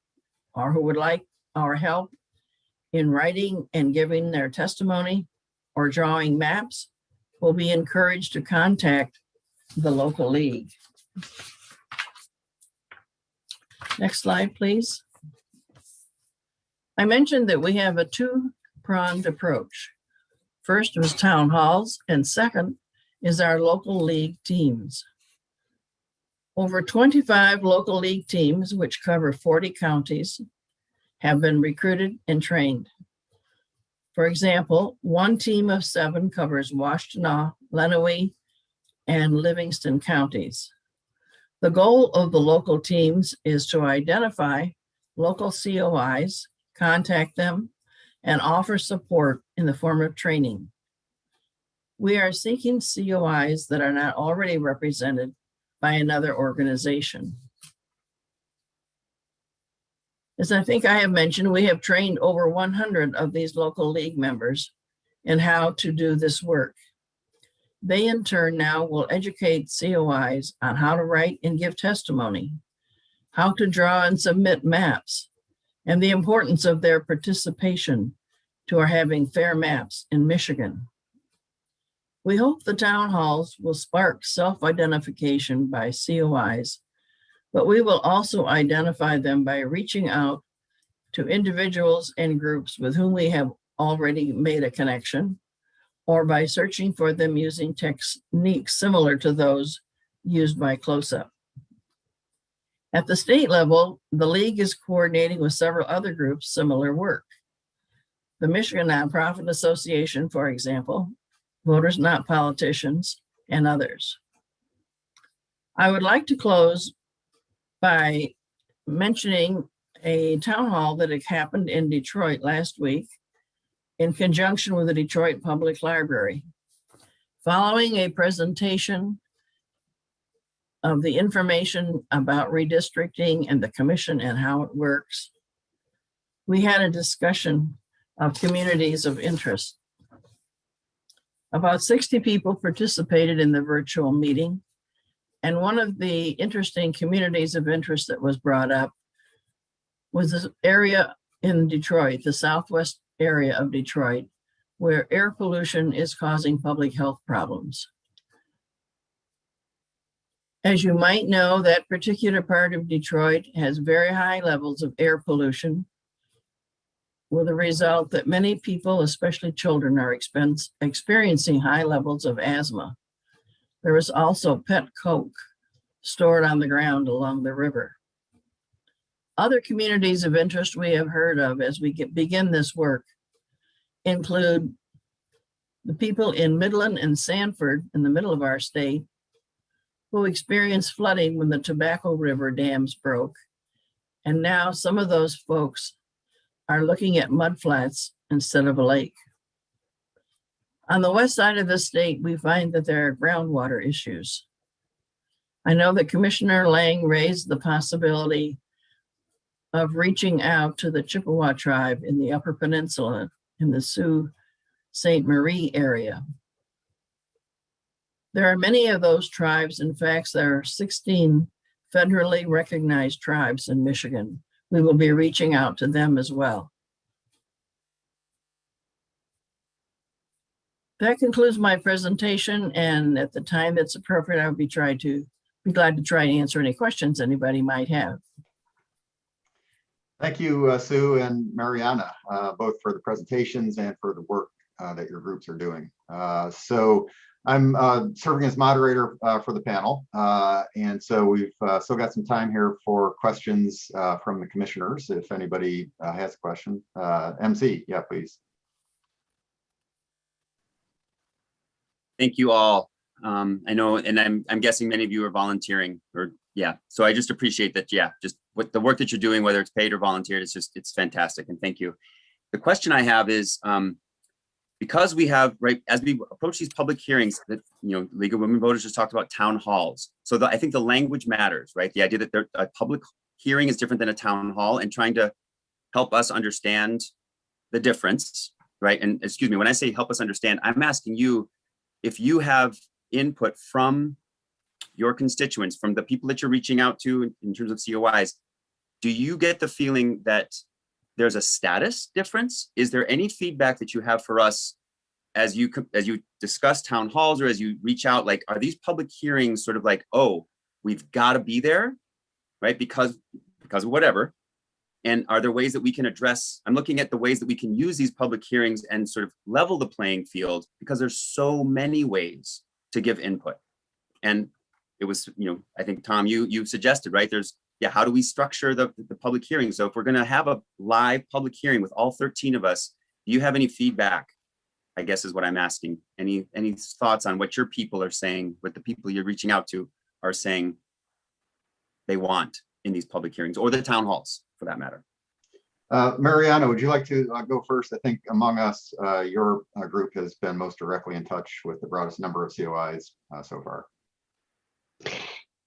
Speaker 1: or who would like our help in writing and giving their testimony or drawing maps will be encouraged to contact the local league. Next slide, please. I mentioned that we have a two-pronged approach. First was town halls, and second is our local league teams. Over 25 local league teams, which cover 40 counties, have been recruited and trained. For example, one team of 7 covers Washtenaw, Lenawee, and Livingston counties. The goal of the local teams is to identify local COIs, contact them, and offer support in the form of training. We are seeking COIs that are not already represented by another organization. As I think I have mentioned, we have trained over 100 of these local league members in how to do this work. They in turn now will educate COIs on how to write and give testimony, how to draw and submit maps, and the importance of their participation to our having fair maps in Michigan. We hope the town halls will spark self-identification by COIs, but we will also identify them by reaching out to individuals and groups with whom we have already made a connection, or by searching for them using techniques similar to those used by Close-Up. At the state level, the league is coordinating with several other groups similar work. The Michigan Nonprofit Association, for example, Voters Not Politicians, and others. I would like to close by mentioning a town hall that had happened in Detroit last week in conjunction with the Detroit Public Library. Following a presentation of the information about redistricting and the commission and how it works, we had a discussion of communities of interest. About 60 people participated in the virtual meeting, and one of the interesting communities of interest that was brought up was this area in Detroit, the southwest area of Detroit, where air pollution is causing public health problems. As you might know, that particular part of Detroit has very high levels of air pollution, with the result that many people, especially children, are experiencing high levels of asthma. There is also pet coke stored on the ground along the river. Other communities of interest we have heard of as we begin this work include the people in Midland and Sanford in the middle of our state who experienced flooding when the Tobacco River dams broke. And now some of those folks are looking at mudflats instead of a lake. On the west side of the state, we find that there are groundwater issues. I know that Commissioner Lang raised the possibility of reaching out to the Chippewa tribe in the Upper Peninsula in the Sault Ste. Marie area. There are many of those tribes. In fact, there are 16 federally recognized tribes in Michigan. We will be reaching out to them as well. That concludes my presentation, and at the time that's appropriate, I would be glad to try and answer any questions anybody might have.
Speaker 19: Thank you, Sue and Mariana, both for the presentations and for the work that your groups are doing. So I'm serving as moderator for the panel. And so we've still got some time here for questions from the commissioners, if anybody has a question. MC, yeah, please.
Speaker 8: Thank you all. I know, and I'm guessing many of you are volunteering, or yeah. So I just appreciate that. Yeah, just with the work that you're doing, whether it's paid or volunteered, it's fantastic. And thank you. The question I have is, because we have, right, as we approach these public hearings, that, you know, League of Women Voters just talked about town halls. So I think the language matters, right? The idea that a public hearing is different than a town hall, and trying to help us understand the difference, right? And excuse me, when I say help us understand, I'm asking you if you have input from your constituents, from the people that you're reaching out to in terms of COIs. Do you get the feeling that there's a status difference? Is there any feedback that you have for us as you discuss town halls, or as you reach out? Like, are these public hearings sort of like, oh, we've got to be there, right? Because of whatever. And are there ways that we can address? I'm looking at the ways that we can use these public hearings and sort of level the playing field, because there's so many ways to give input. And it was, you know, I think, Tom, you suggested, right? There's, yeah, how do we structure the public hearing? So if we're going to have a live public hearing with all 13 of us, do you have any feedback? I guess is what I'm asking. Any thoughts on what your people are saying, what the people you're reaching out to are saying they want in these public hearings, or the town halls for that matter?
Speaker 19: Mariana, would you like to go first? I think among us, your group has been most directly in touch with the broadest number of COIs so far.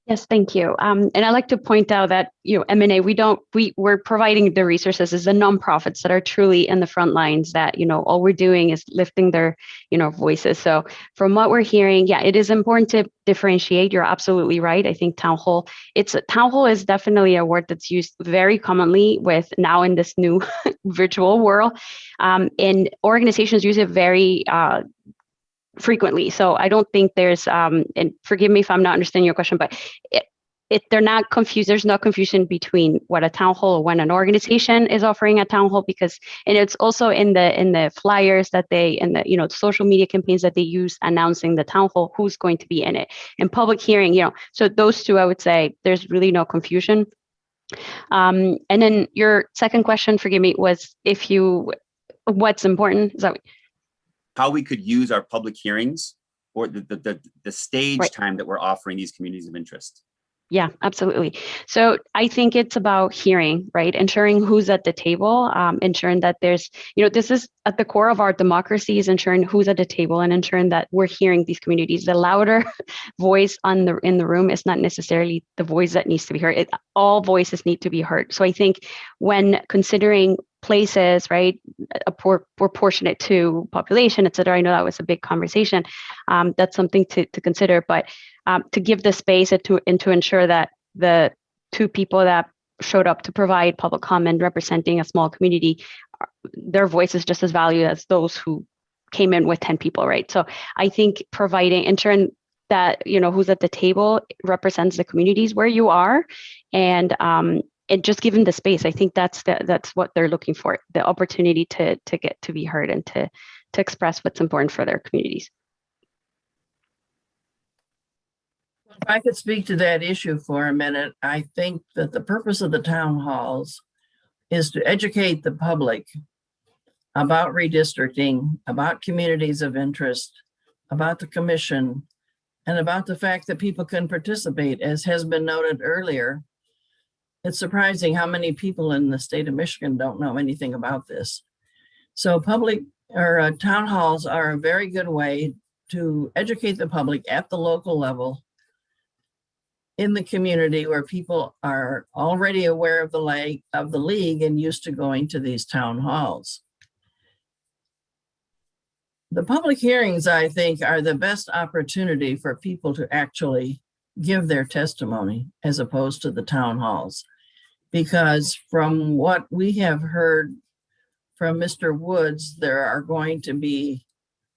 Speaker 20: Yes, thank you. And I like to point out that, you know, M&A, we're providing the resources as the nonprofits that are truly in the front lines, that, you know, all we're doing is lifting their, you know, voices. So from what we're hearing, yeah, it is important to differentiate. You're absolutely right. I think town hall is definitely a word that's used very commonly with now in this new virtual world. And organizations use it very frequently. So I don't think there's, and forgive me if I'm not understanding your question, but they're not confused. There's no confusion between what a town hall or when an organization is offering a town hall, because, and it's also in the flyers that in the, you know, social media campaigns that they use announcing the town hall, who's going to be in it, and public hearing, you know, so those two, I would say there's really no confusion. And then your second question, forgive me, was what's important? Is that
Speaker 8: how we could use our public hearings, or the stage
Speaker 20: right.
Speaker 8: time that we're offering these communities of interest?
Speaker 20: Yeah, absolutely. So I think it's about hearing, right? Ensuring who's at the table, ensuring that there's, you know, this is at the core of our democracy, is ensuring who's at the table and ensuring that we're hearing these communities. The louder voice in the room is not necessarily the voice that needs to be heard. All voices need to be heard. So I think when considering places, right, proportionate to population, et cetera, I know that was a big conversation. That's something to consider, but to give the space and to ensure that the two people that showed up to provide public comment representing a small community, their voice is just as valued as those who came in with 10 people, right? So I think ensuring that, who's at the table represents the communities where you are, and just give them the space. I think that's what they're looking for, the opportunity to get to be heard and to express what's important for their communities.
Speaker 1: If I could speak to that issue for a minute, I think that the purpose of the town halls is to educate the public about redistricting, about communities of interest, about the commission, and about the fact that people can participate. As has been noted earlier, it's surprising how many people in the state of Michigan don't know anything about this. So town halls are a very good way to educate the public at the local level in the community where people are already aware of the league and used to going to these town halls. The public hearings, I think, are the best opportunity for people to actually give their testimony as opposed to the town halls. Because from what we have heard from Mr. Woods, there are going to be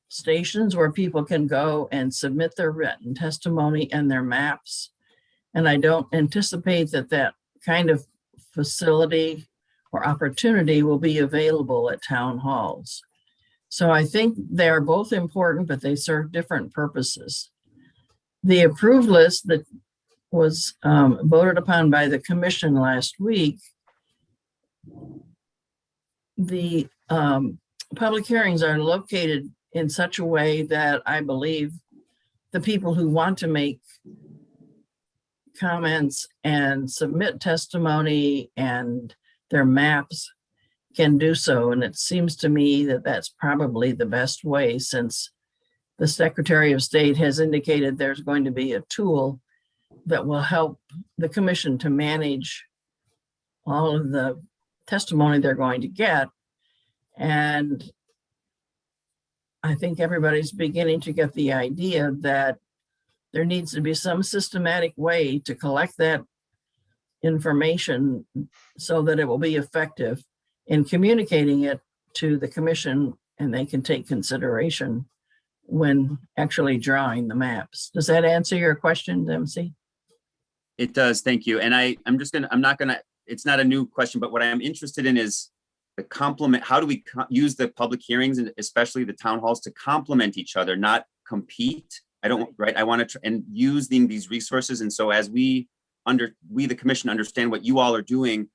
Speaker 1: stations where people can go and submit their written testimony and their maps. And I don't anticipate that kind of facility or opportunity will be available at town halls. So I think they are both important, but they serve different purposes. The approved list that was voted upon by the commission last week, the public hearings are located in such a way that I believe the people who want to make comments and submit testimony and their maps can do so. And it seems to me that that's probably the best way, since the Secretary of State has indicated there's going to be a tool that will help the commission to manage all of the testimony they're going to get. And I think everybody's beginning to get the idea that there needs to be some systematic way to collect that information so that it will be effective in communicating it to the commission and they can take consideration when actually drawing the maps. Does that answer your question, Dempsey?
Speaker 8: It does, thank you. And it's not a new question, but what I'm interested in is the complement. How do we use the public hearings and especially the town halls to complement each other, not compete? I want to and using these resources. And so as we the commission understand what you all are doing,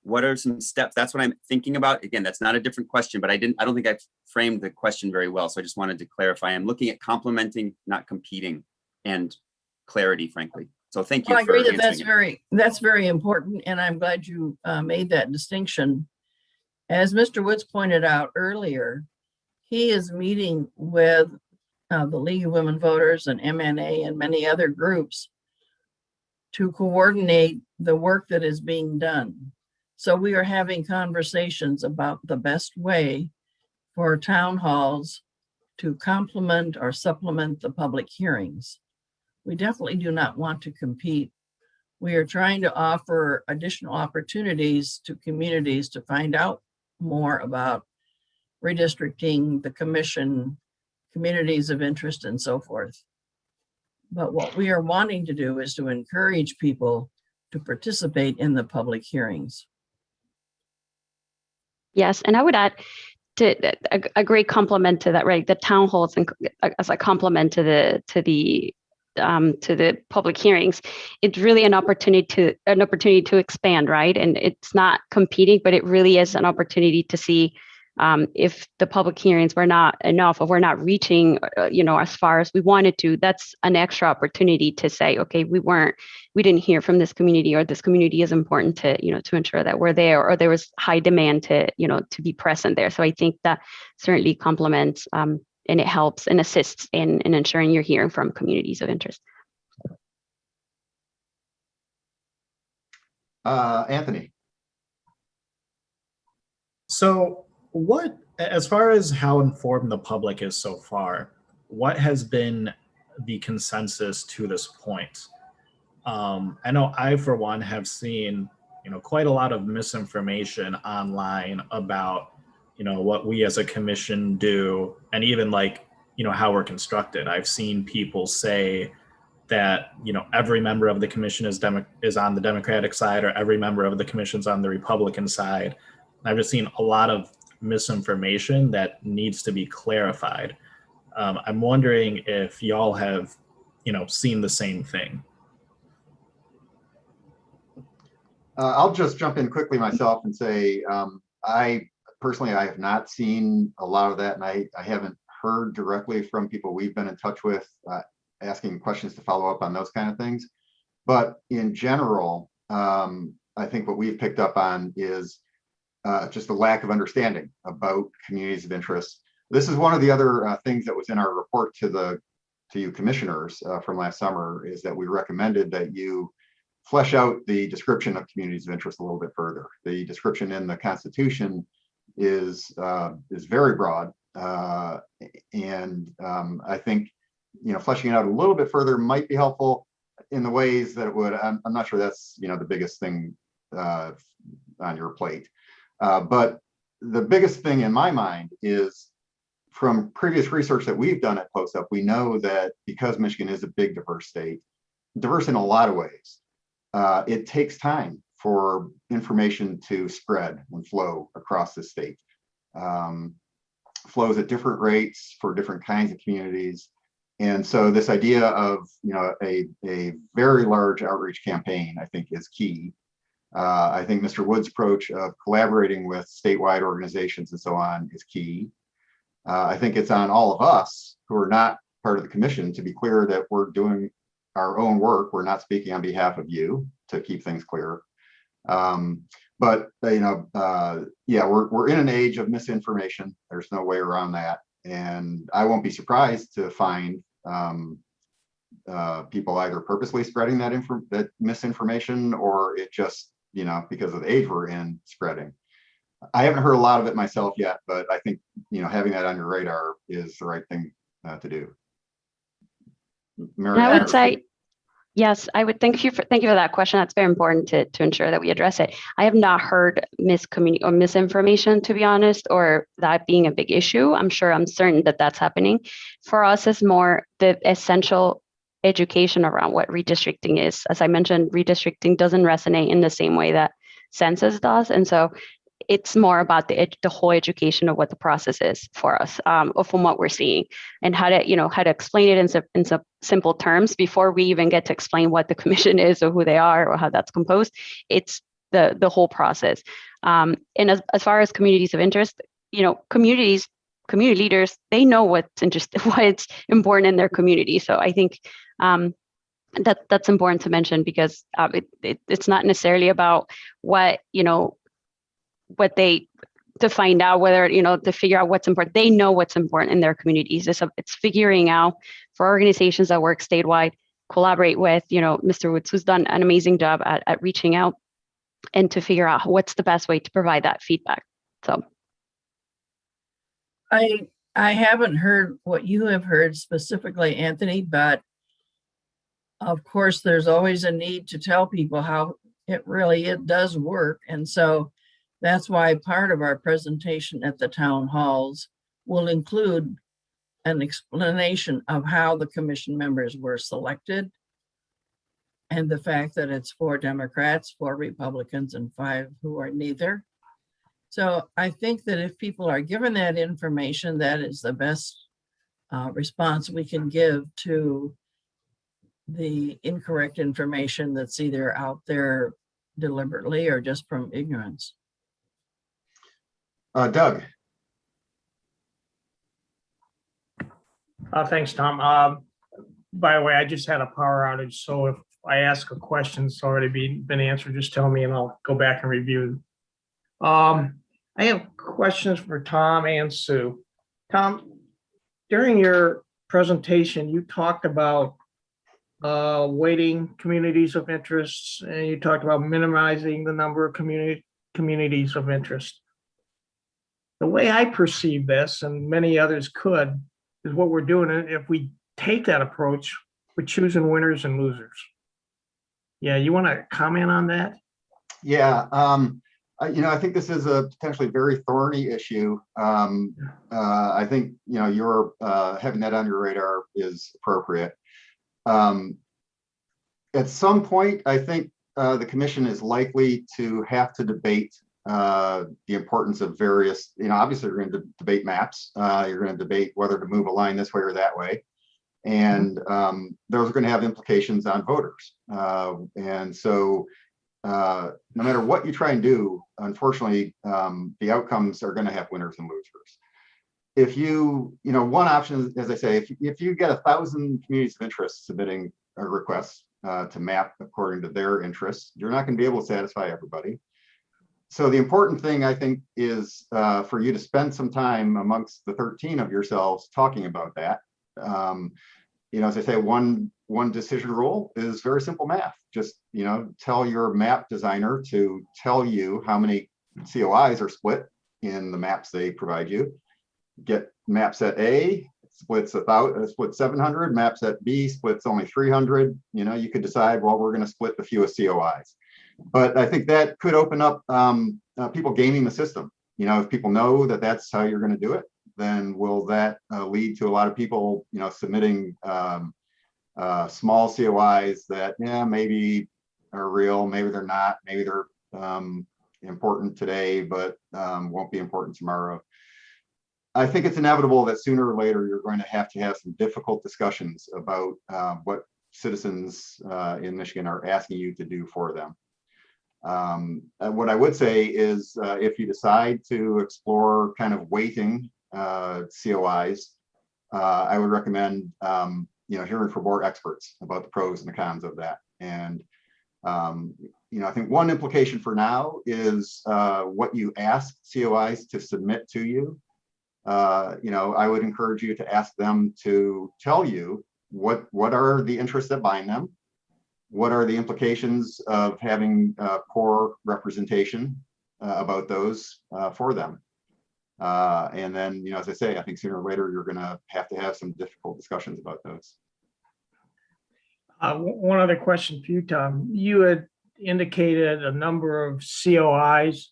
Speaker 8: what are some steps? That's what I'm thinking about. Again, that's not a different question, but I don't think I framed the question very well. So I just wanted to clarify. I'm looking at complementing, not competing, and clarity, frankly. So thank you.
Speaker 1: Well, I agree that that's very important. And I'm glad you made that distinction. As Mr. Woods pointed out earlier, he is meeting with the League of Women Voters and MNA and many other groups to coordinate the work that is being done. So we are having conversations about the best way for town halls to complement or supplement the public hearings. We definitely do not want to compete. We are trying to offer additional opportunities to communities to find out more about redistricting, the commission, communities of interest, and so forth. But what we are wanting to do is to encourage people to participate in the public hearings.
Speaker 20: Yes, and I would add a great complement to that, right? The town halls and as a complement to the public hearings, it's really an opportunity to expand, right? And it's not competing, but it really is an opportunity to see if the public hearings were not enough, or we're not reaching, as far as we wanted to. That's an extra opportunity to say, okay, we didn't hear from this community, or this community is important to ensure that we're there, or there was high demand to be present there. So I think that certainly complements and it helps and assists in ensuring you're hearing from communities of interest.
Speaker 19: Anthony.
Speaker 5: So as far as how informed the public is so far, what has been the consensus to this point? I know I, for one, have seen, quite a lot of misinformation online about, what we as a commission do, and even how we're constructed. I've seen people say that, every member of the commission is on the Democratic side, or every member of the commission's on the Republican side. I've just seen a lot of misinformation that needs to be clarified. I'm wondering if y'all have, seen the same thing.
Speaker 19: I'll just jump in quickly myself and say, I have not seen a lot of that, and I haven't heard directly from people we've been in touch with asking questions to follow up on those kind of things. But in general, I think what we've picked up on is just a lack of understanding about communities of interest. This is one of the other things that was in our report to you commissioners from last summer, is that we recommended that you flesh out the description of communities of interest a little bit further. The description in the Constitution is very broad, and I think fleshing it out a little bit further might be helpful in the ways that it would. I'm not sure that's the biggest thing on your plate, but the biggest thing in my mind is, from previous research that we've done at Post Up, we know that because Michigan is a big, diverse state, diverse in a lot of ways, it takes time for information to spread and flow across the state. Flows at different rates for different kinds of communities. And so this idea of a very large outreach campaign, I think, is key. I think Mr. Wood's approach of collaborating with statewide organizations and so on is key. I think it's on all of us who are not part of the commission to be clear that we're doing our own work. We're not speaking on behalf of you, to keep things clear. But yeah, we're in an age of misinformation. There's no way around that. And I won't be surprised to find people either purposely spreading that misinformation, or it just, because of the age we're in, spreading. I haven't heard a lot of it myself yet, but I think, having that on your radar is the right thing to do.
Speaker 20: I would say, yes, I would thank you for that question. That's very important to ensure that we address it. I have not heard misinformation, to be honest, or that being a big issue. I'm certain that that's happening. For us, it's more the essential education around what redistricting is. As I mentioned, redistricting doesn't resonate in the same way that census does. And so it's more about the whole education of what the process is for us, or from what we're seeing, and how to explain it in some simple terms before we even get to explain what the commission is or who they are or how that's composed. It's the whole process. And as far as communities of interest, community leaders, they know what's important in their community. So I think that's important to mention, because it's not necessarily about to find out whether, to figure out what's important. They know what's important in their communities. It's figuring out for organizations that work statewide, collaborate with, Mr. Woods, who's done an amazing job at reaching out and to figure out what's the best way to provide that feedback. So
Speaker 1: I haven't heard what you have heard specifically, Anthony, but of course, there's always a need to tell people how it does work. And so that's why part of our presentation at the town halls will include an explanation of how the commission members were selected, and the fact that it's 4 Democrats, 4 Republicans, and 5 who are neither. So I think that if people are given that information, that is the best response we can give to the incorrect information that's either out there deliberately or just from ignorance.
Speaker 19: Doug.
Speaker 4: Thanks, Tom. By the way, I just had a power outage, so if I ask a question that's already been answered, just tell me and I'll go back and review. I have questions for Tom and Sue. Tom, during your presentation, you talked about weighting communities of interest, and you talked about minimizing the number of communities of interest. The way I perceive this, and many others could, is what we're doing. If we take that approach, we're choosing winners and losers. Yeah, you want to comment on that?
Speaker 19: Yeah, I think this is a potentially very thorny issue. I think, your having that on your radar is appropriate. At some point, I think the commission is likely to have to debate the importance of various, obviously you're going to debate maps. You're going to debate whether to move a line this way or that way. And those are going to have implications on voters. And so no matter what you try and do, unfortunately, the outcomes are going to have winners and losers. If one option, as I say, if you get 1,000 communities of interest submitting a request to map according to their interests, you're not going to be able to satisfy everybody. So the important thing, I think, is for you to spend some time amongst the 13 of yourselves talking about that. As I say, one decision rule is very simple math. Just, tell your map designer to tell you how many COIs are split in the maps they provide you. Get map set A splits 700, map set B splits only 300. You could decide, well, we're going to split the fewest COIs. But I think that could open up people gaming the system. If people know that that's how you're going to do it, then will that lead to a lot of people, submitting small COIs that, maybe are real, maybe they're not, maybe they're important today, but won't be important tomorrow. I think it's inevitable that sooner or later you're going to have some difficult discussions about what citizens in Michigan are asking you to do for them. What I would say is if you decide to explore kind of weighting COIs, I would recommend hearing from more experts about the pros and the cons of that. And I think one implication for now is what you ask COIs to submit to you. I would encourage you to ask them to tell you what are the interests that bind them. What are the implications of having poor representation about those for them? And then, as I say, I think sooner or later you're going to have some difficult discussions about those.
Speaker 4: One other question for you, Tom. You had indicated a number of COIs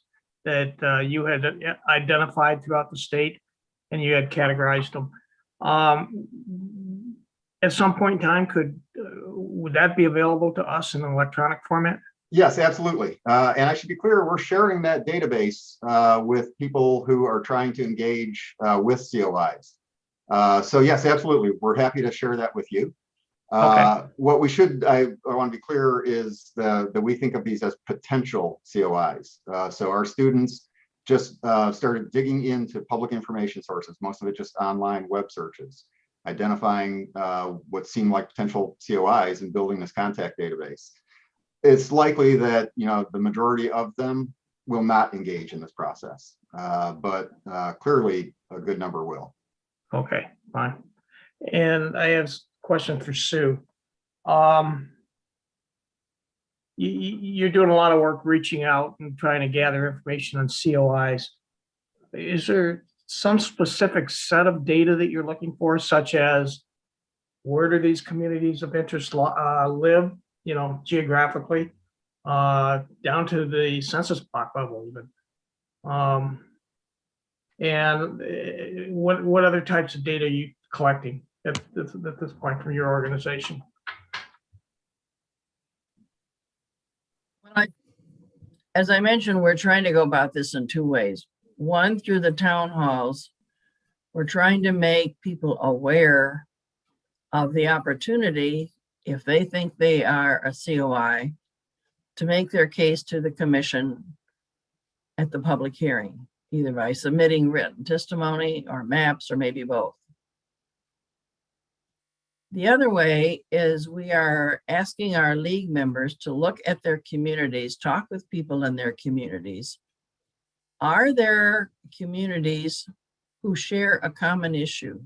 Speaker 4: that you had identified throughout the state, and you had categorized them. At some point in time, would that be available to us in an electronic format?
Speaker 19: Yes, absolutely. And I should be clear, we're sharing that database with people who are trying to engage with COIs. So yes, absolutely. We're happy to share that with you.
Speaker 4: Okay.
Speaker 19: What I want to be clear is that we think of these as potential COIs. So our students just started digging into public information sources, most of it just online web searches, identifying what seemed like potential COIs and building this contact database. It's likely that the majority of them will not engage in this process, but clearly a good number will.
Speaker 4: Okay, fine. And I have a question for Sue. You're doing a lot of work reaching out and trying to gather information on COIs. Is there some specific set of data that you're looking for, such as where do these communities of interest live, geographically, down to the census block level even? And what other types of data are you collecting at this point from your organization?
Speaker 1: As I mentioned, we're trying to go about this in two ways. One, through the town halls, we're trying to make people aware of the opportunity, if they think they are a COI, to make their case to the commission at the public hearing, either by submitting written testimony or maps or maybe both. The other way is we are asking our league members to look at their communities, talk with people in their communities. Are there communities who share a common issue?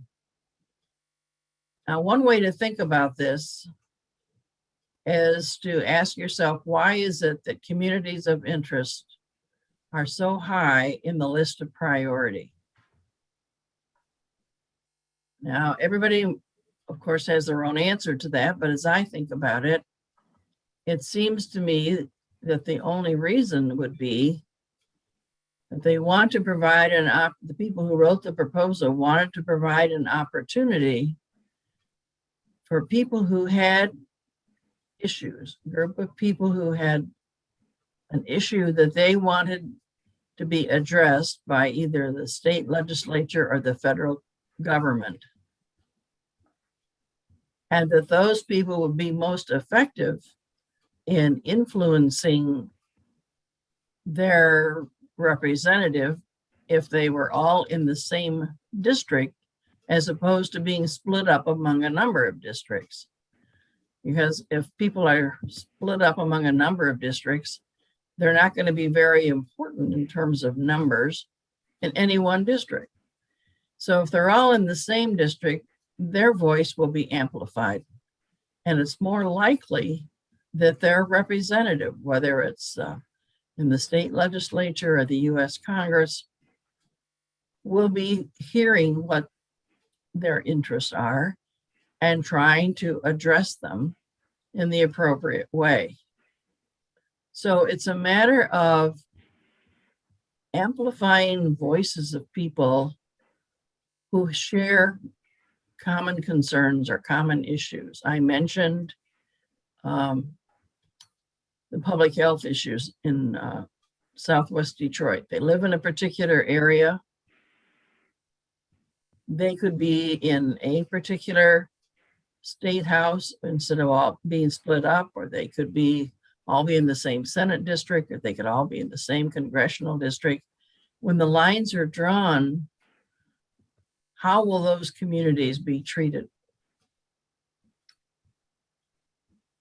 Speaker 1: Now, one way to think about this is to ask yourself, why is it that communities of interest are so high in the list of priority? Now, everybody, of course, has their own answer to that, but as I think about it, it seems to me that the only reason would be They want to provide the people who wrote the proposal wanted to provide an opportunity for people who had issues, a group of people who had an issue that they wanted to be addressed by either the state legislature or the federal government. And that those people would be most effective in influencing their representative if they were all in the same district, as opposed to being split up among a number of districts. Because if people are split up among a number of districts, they're not going to be very important in terms of numbers in any one district. So if they're all in the same district, their voice will be amplified. And it's more likely that their representative, whether it's in the state legislature or the US Congress, will be hearing what their interests are and trying to address them in the appropriate way. So it's a matter of amplifying voices of people who share common concerns or common issues. I mentioned the public health issues in Southwest Detroit. They live in a particular area. They could be in a particular state house instead of all being split up, or they could all be in the same Senate district, or they could all be in the same congressional district. When the lines are drawn, how will those communities be treated?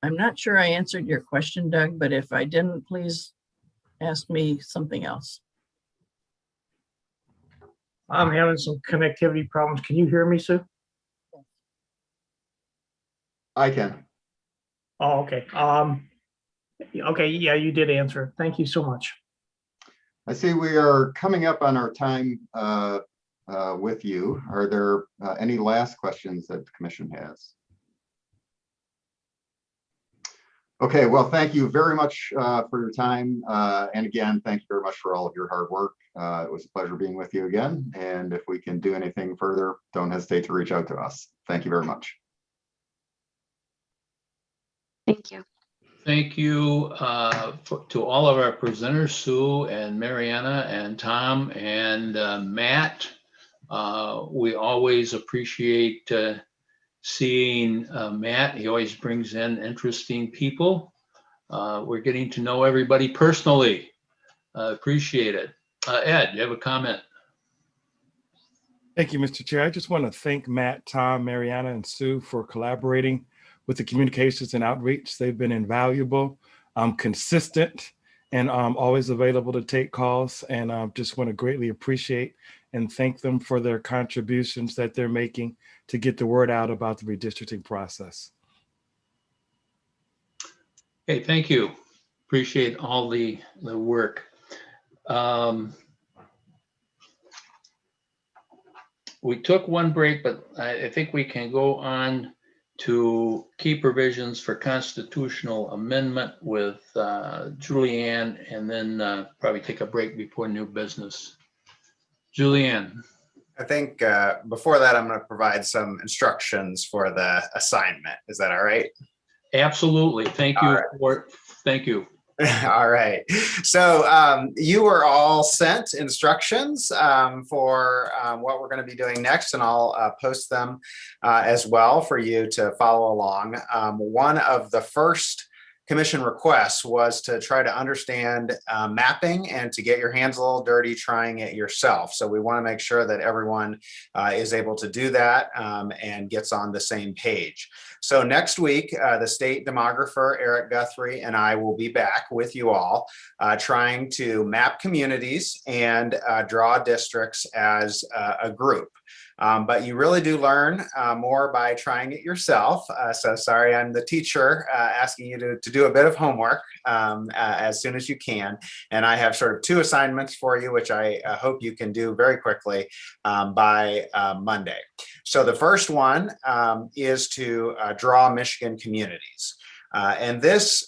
Speaker 1: I'm not sure I answered your question, Doug, but if I didn't, please ask me something else.
Speaker 4: I'm having some connectivity problems. Can you hear me, Sue?
Speaker 19: I can.
Speaker 4: Oh, okay. Okay, yeah, you did answer. Thank you so much.
Speaker 19: I see we are coming up on our time with you. Are there any last questions that the commission has? Okay, well, thank you very much for your time. And again, thank you very much for all of your hard work. It was a pleasure being with you again. And if we can do anything further, don't hesitate to reach out to us. Thank you very much.
Speaker 20: Thank you.
Speaker 2: Thank you to all of our presenters, Sue and Mariana and Tom and Matt. We always appreciate seeing Matt. He always brings in interesting people. We're getting to know everybody personally. Appreciate it. Ed, you have a comment?
Speaker 17: Thank you, Mr. Chair. I just want to thank Matt, Tom, Mariana, and Sue for collaborating with the communications and outreach. They've been invaluable, consistent, and always available to take calls. And just want to greatly appreciate and thank them for their contributions that they're making to get the word out about the redistricting process.
Speaker 2: Okay, thank you. Appreciate all the work. We took one break, but I think we can go on to key provisions for constitutional amendment with Julianne, and then probably take a break before new business. Julianne.
Speaker 10: I think before that, I'm going to provide some instructions for the assignment. Is that all right?
Speaker 2: Absolutely. Thank you. Thank you.
Speaker 10: All right. So you were all sent instructions for what we're going to be doing next, and I'll post them as well for you to follow along. One of the first commission requests was to try to understand mapping and to get your hands a little dirty trying it yourself. So we want to make sure that everyone is able to do that and gets on the same page. So next week, the state demographer, Eric Guthrie, and I will be back with you all trying to map communities and draw districts as a group. But you really do learn more by trying it yourself. So sorry, I'm the teacher asking you to do a bit of homework as soon as you can. And I have sort of two assignments for you, which I hope you can do very quickly by Monday. So the first one is to draw Michigan communities. And this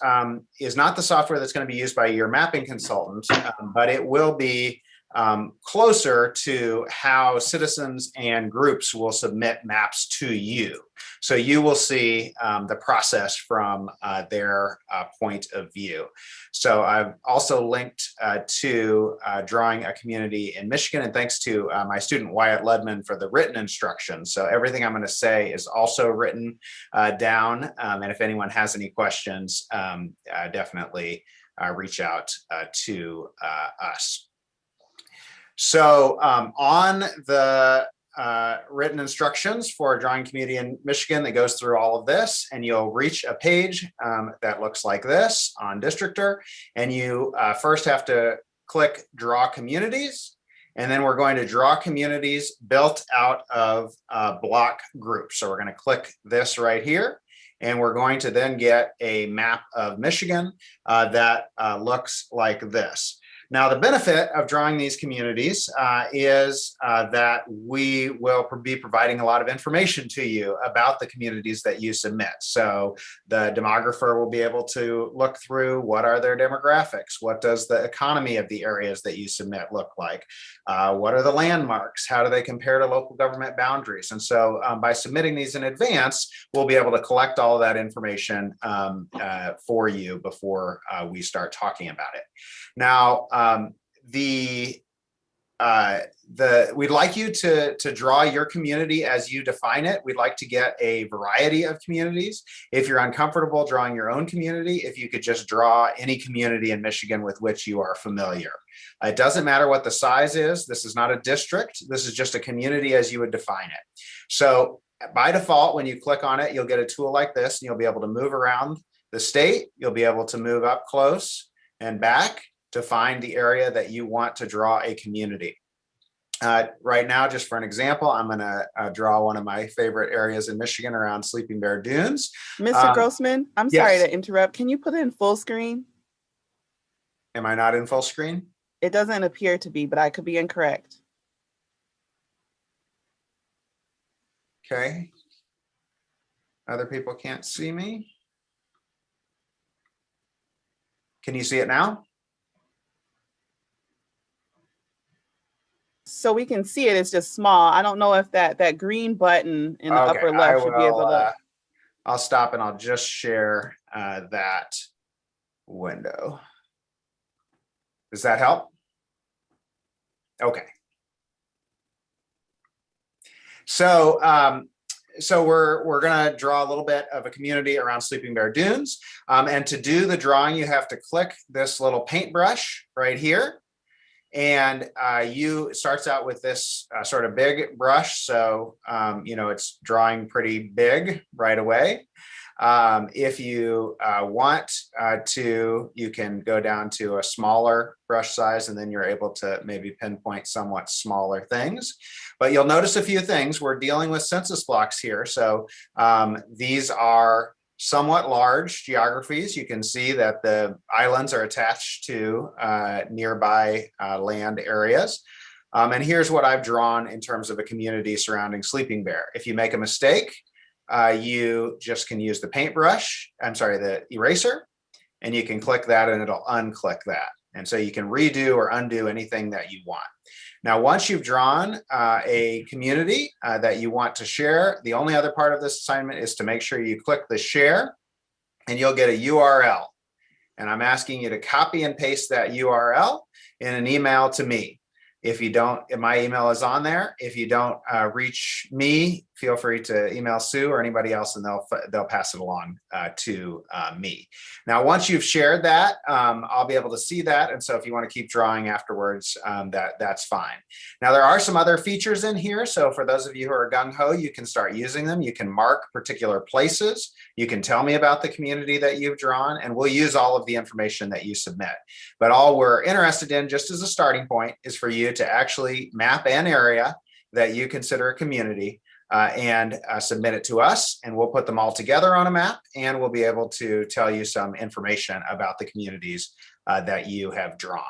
Speaker 10: is not the software that's going to be used by your mapping consultant, but it will be closer to how citizens and groups will submit maps to you. So you will see the process from their point of view. So I've also linked to Drawing a Community in Michigan, and thanks to my student Wyatt Ledman for the written instructions. So everything I'm going to say is also written down, and if anyone has any questions, definitely reach out to us. So on the written instructions for Drawing Community in Michigan that goes through all of this, and you'll reach a page that looks like this on Districtor, and you first have to click Draw Communities, and then we're going to draw communities built out of block groups. So we're going to click this right here, and we're going to then get a map of Michigan that looks like this. Now, the benefit of drawing these communities is that we will be providing a lot of information to you about the communities that you submit. So the demographer will be able to look through what are their demographics, what does the economy of the areas that you submit look like, what are the landmarks, how do they compare to local government boundaries. And so by submitting these in advance, we'll be able to collect all of that information for you before we start talking about it. Now, we'd like you to draw your community as you define it. We'd like to get a variety of communities. If you're uncomfortable drawing your own community, if you could just draw any community in Michigan with which you are familiar. It doesn't matter what the size is. This is not a district. This is just a community as you would define it. So by default, when you click on it, you'll get a tool like this, and you'll be able to move around the state. You'll be able to move up close and back to find the area that you want to draw a community. Right now, just for an example, I'm going to draw one of my favorite areas in Michigan around Sleeping Bear Dunes.
Speaker 6: Mr. Grossman, I'm
Speaker 10: yes.
Speaker 6: sorry to interrupt. Can you put it in full screen?
Speaker 10: Am I not in full screen?
Speaker 6: It doesn't appear to be, but I could be incorrect.
Speaker 10: Okay. Other people can't see me. Can you see it now?
Speaker 6: So we can see it, it's just small. I don't know if that green button in the upper left should be able to.
Speaker 10: I'll stop and I'll just share that window. Does that help? Okay. So, we're going to draw a little bit of a community around Sleeping Bear Dunes. And to do the drawing, you have to click this little paintbrush right here. And it starts out with this sort of big brush. So, it's drawing pretty big right away. If you want to, you can go down to a smaller brush size, and then you're able to maybe pinpoint somewhat smaller things. But you'll notice a few things. We're dealing with census blocks here. So these are somewhat large geographies. You can see that the islands are attached to nearby land areas. And here's what I've drawn in terms of a community surrounding Sleeping Bear. If you make a mistake, you just can use the paintbrush, the eraser, and you can click that and it'll unclick that. And so you can redo or undo anything that you want. Now, once you've drawn a community that you want to share, the only other part of this assignment is to make sure you click the share, and you'll get a URL. And I'm asking you to copy and paste that URL in an email to me. If you don't, my email is on there. If you don't reach me, feel free to email Sue or anybody else, and they'll pass it along to me. Now, once you've shared that, I'll be able to see that. And so if you want to keep drawing afterwards, that's fine. Now, there are some other features in here. So for those of you who are gung-ho, you can start using them. You can mark particular places. You can tell me about the community that you've drawn, and we'll use all of the information that you submit. But all we're interested in, just as a starting point, is for you to actually map an area that you consider a community and submit it to us, and we'll put them all together on a map, and we'll be able to tell you some information about the communities that you have drawn.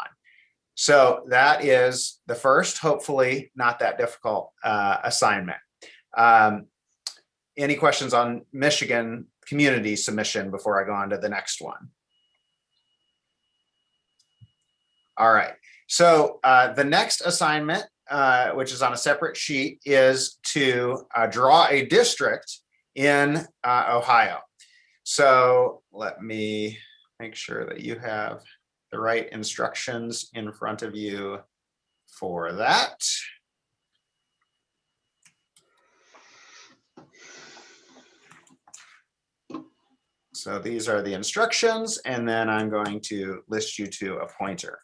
Speaker 10: So that is the first, hopefully not that difficult assignment. Any questions on Michigan community submission before I go on to the next one? All right. So the next assignment, which is on a separate sheet, is to draw a district in Ohio. So let me make sure that you have the right instructions in front of you for that. So these are the instructions, and then I'm going to list you to a pointer.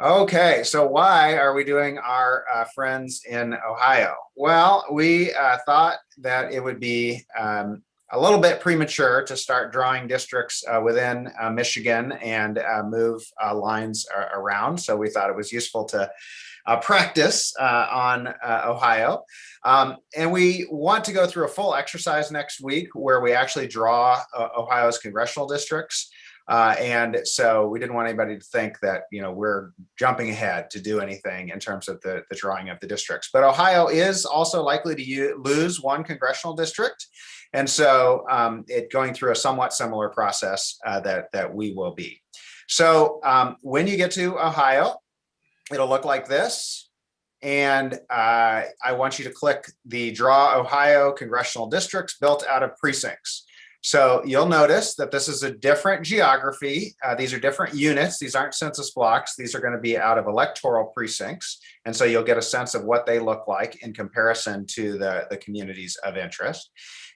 Speaker 10: Okay, so why are we doing our friends in Ohio? Well, we thought that it would be a little bit premature to start drawing districts within Michigan and move lines around. So we thought it was useful to practice on Ohio. And we want to go through a full exercise next week where we actually draw Ohio's congressional districts. And so we didn't want anybody to think that, you know, we're jumping ahead to do anything in terms of the drawing of the districts. But Ohio is also likely to lose one congressional district. And so it going through a somewhat similar process that we will be. So when you get to Ohio, it'll look like this. And I want you to click the Draw Ohio Congressional Districts built out of precincts. So you'll notice that this is a different geography. These are different units. These aren't census blocks. These are going to be out of electoral precincts. And so you'll get a sense of what they look like in comparison to the communities of interest.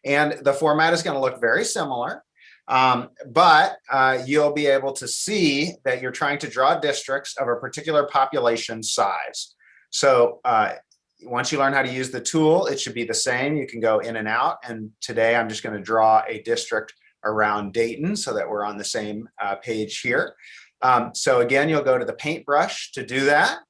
Speaker 10: And the format is going to look very similar. But you'll be able to see that you're trying to draw districts of a particular population size. So once you learn how to use the tool, it should be the same. You can go in and out. And today I'm just going to draw a district around Dayton so that we're on the same page here. So again, you'll go to the paintbrush to do that.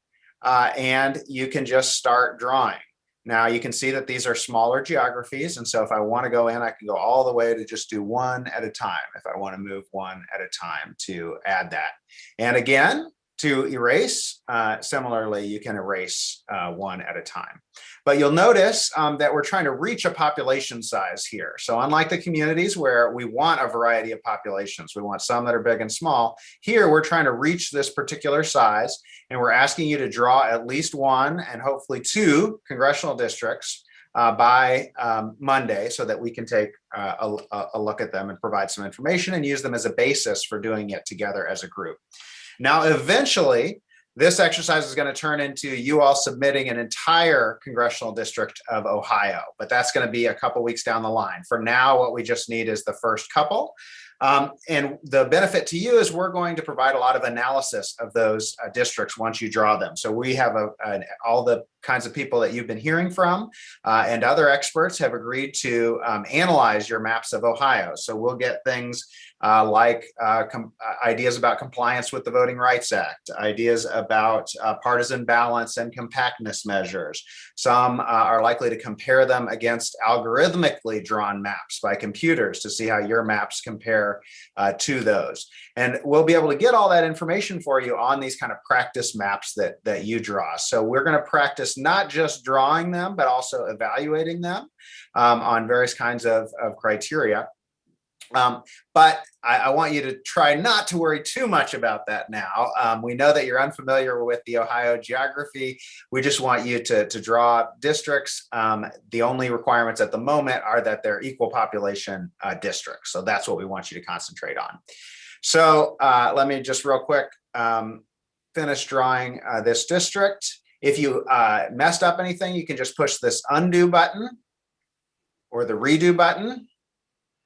Speaker 10: And you can just start drawing. Now you can see that these are smaller geographies. And so if I want to go in, I can go all the way to just do one at a time. If I want to move one at a time to add that. And again, to erase, similarly, you can erase one at a time. But you'll notice that we're trying to reach a population size here. So unlike the communities where we want a variety of populations, we want some that are big and small, here we're trying to reach this particular size, and we're asking you to draw at least one and hopefully two congressional districts by Monday so that we can take a look at them and provide some information and use them as a basis for doing it together as a group. Now, eventually, this exercise is going to turn into you all submitting an entire congressional district of Ohio, but that's going to be a couple weeks down the line. For now, what we just need is the first couple. And the benefit to you is we're going to provide a lot of analysis of those districts once you draw them. So we have all the kinds of people that you've been hearing from and other experts have agreed to analyze your maps of Ohio. So we'll get things like ideas about compliance with the Voting Rights Act, ideas about partisan balance and compactness measures. Some are likely to compare them against algorithmically drawn maps by computers to see how your maps compare to those. And we'll be able to get all that information for you on these kind of practice maps that you draw. So we're going to practice not just drawing them, but also evaluating them on various kinds of criteria. But I want you to try not to worry too much about that now. We know that you're unfamiliar with the Ohio geography. We just want you to draw districts. The only requirements at the moment are that they're equal population districts. So that's what we want you to concentrate on. So let me just real quick finish drawing this district. If you messed up anything, you can just push this undo button or the redo button.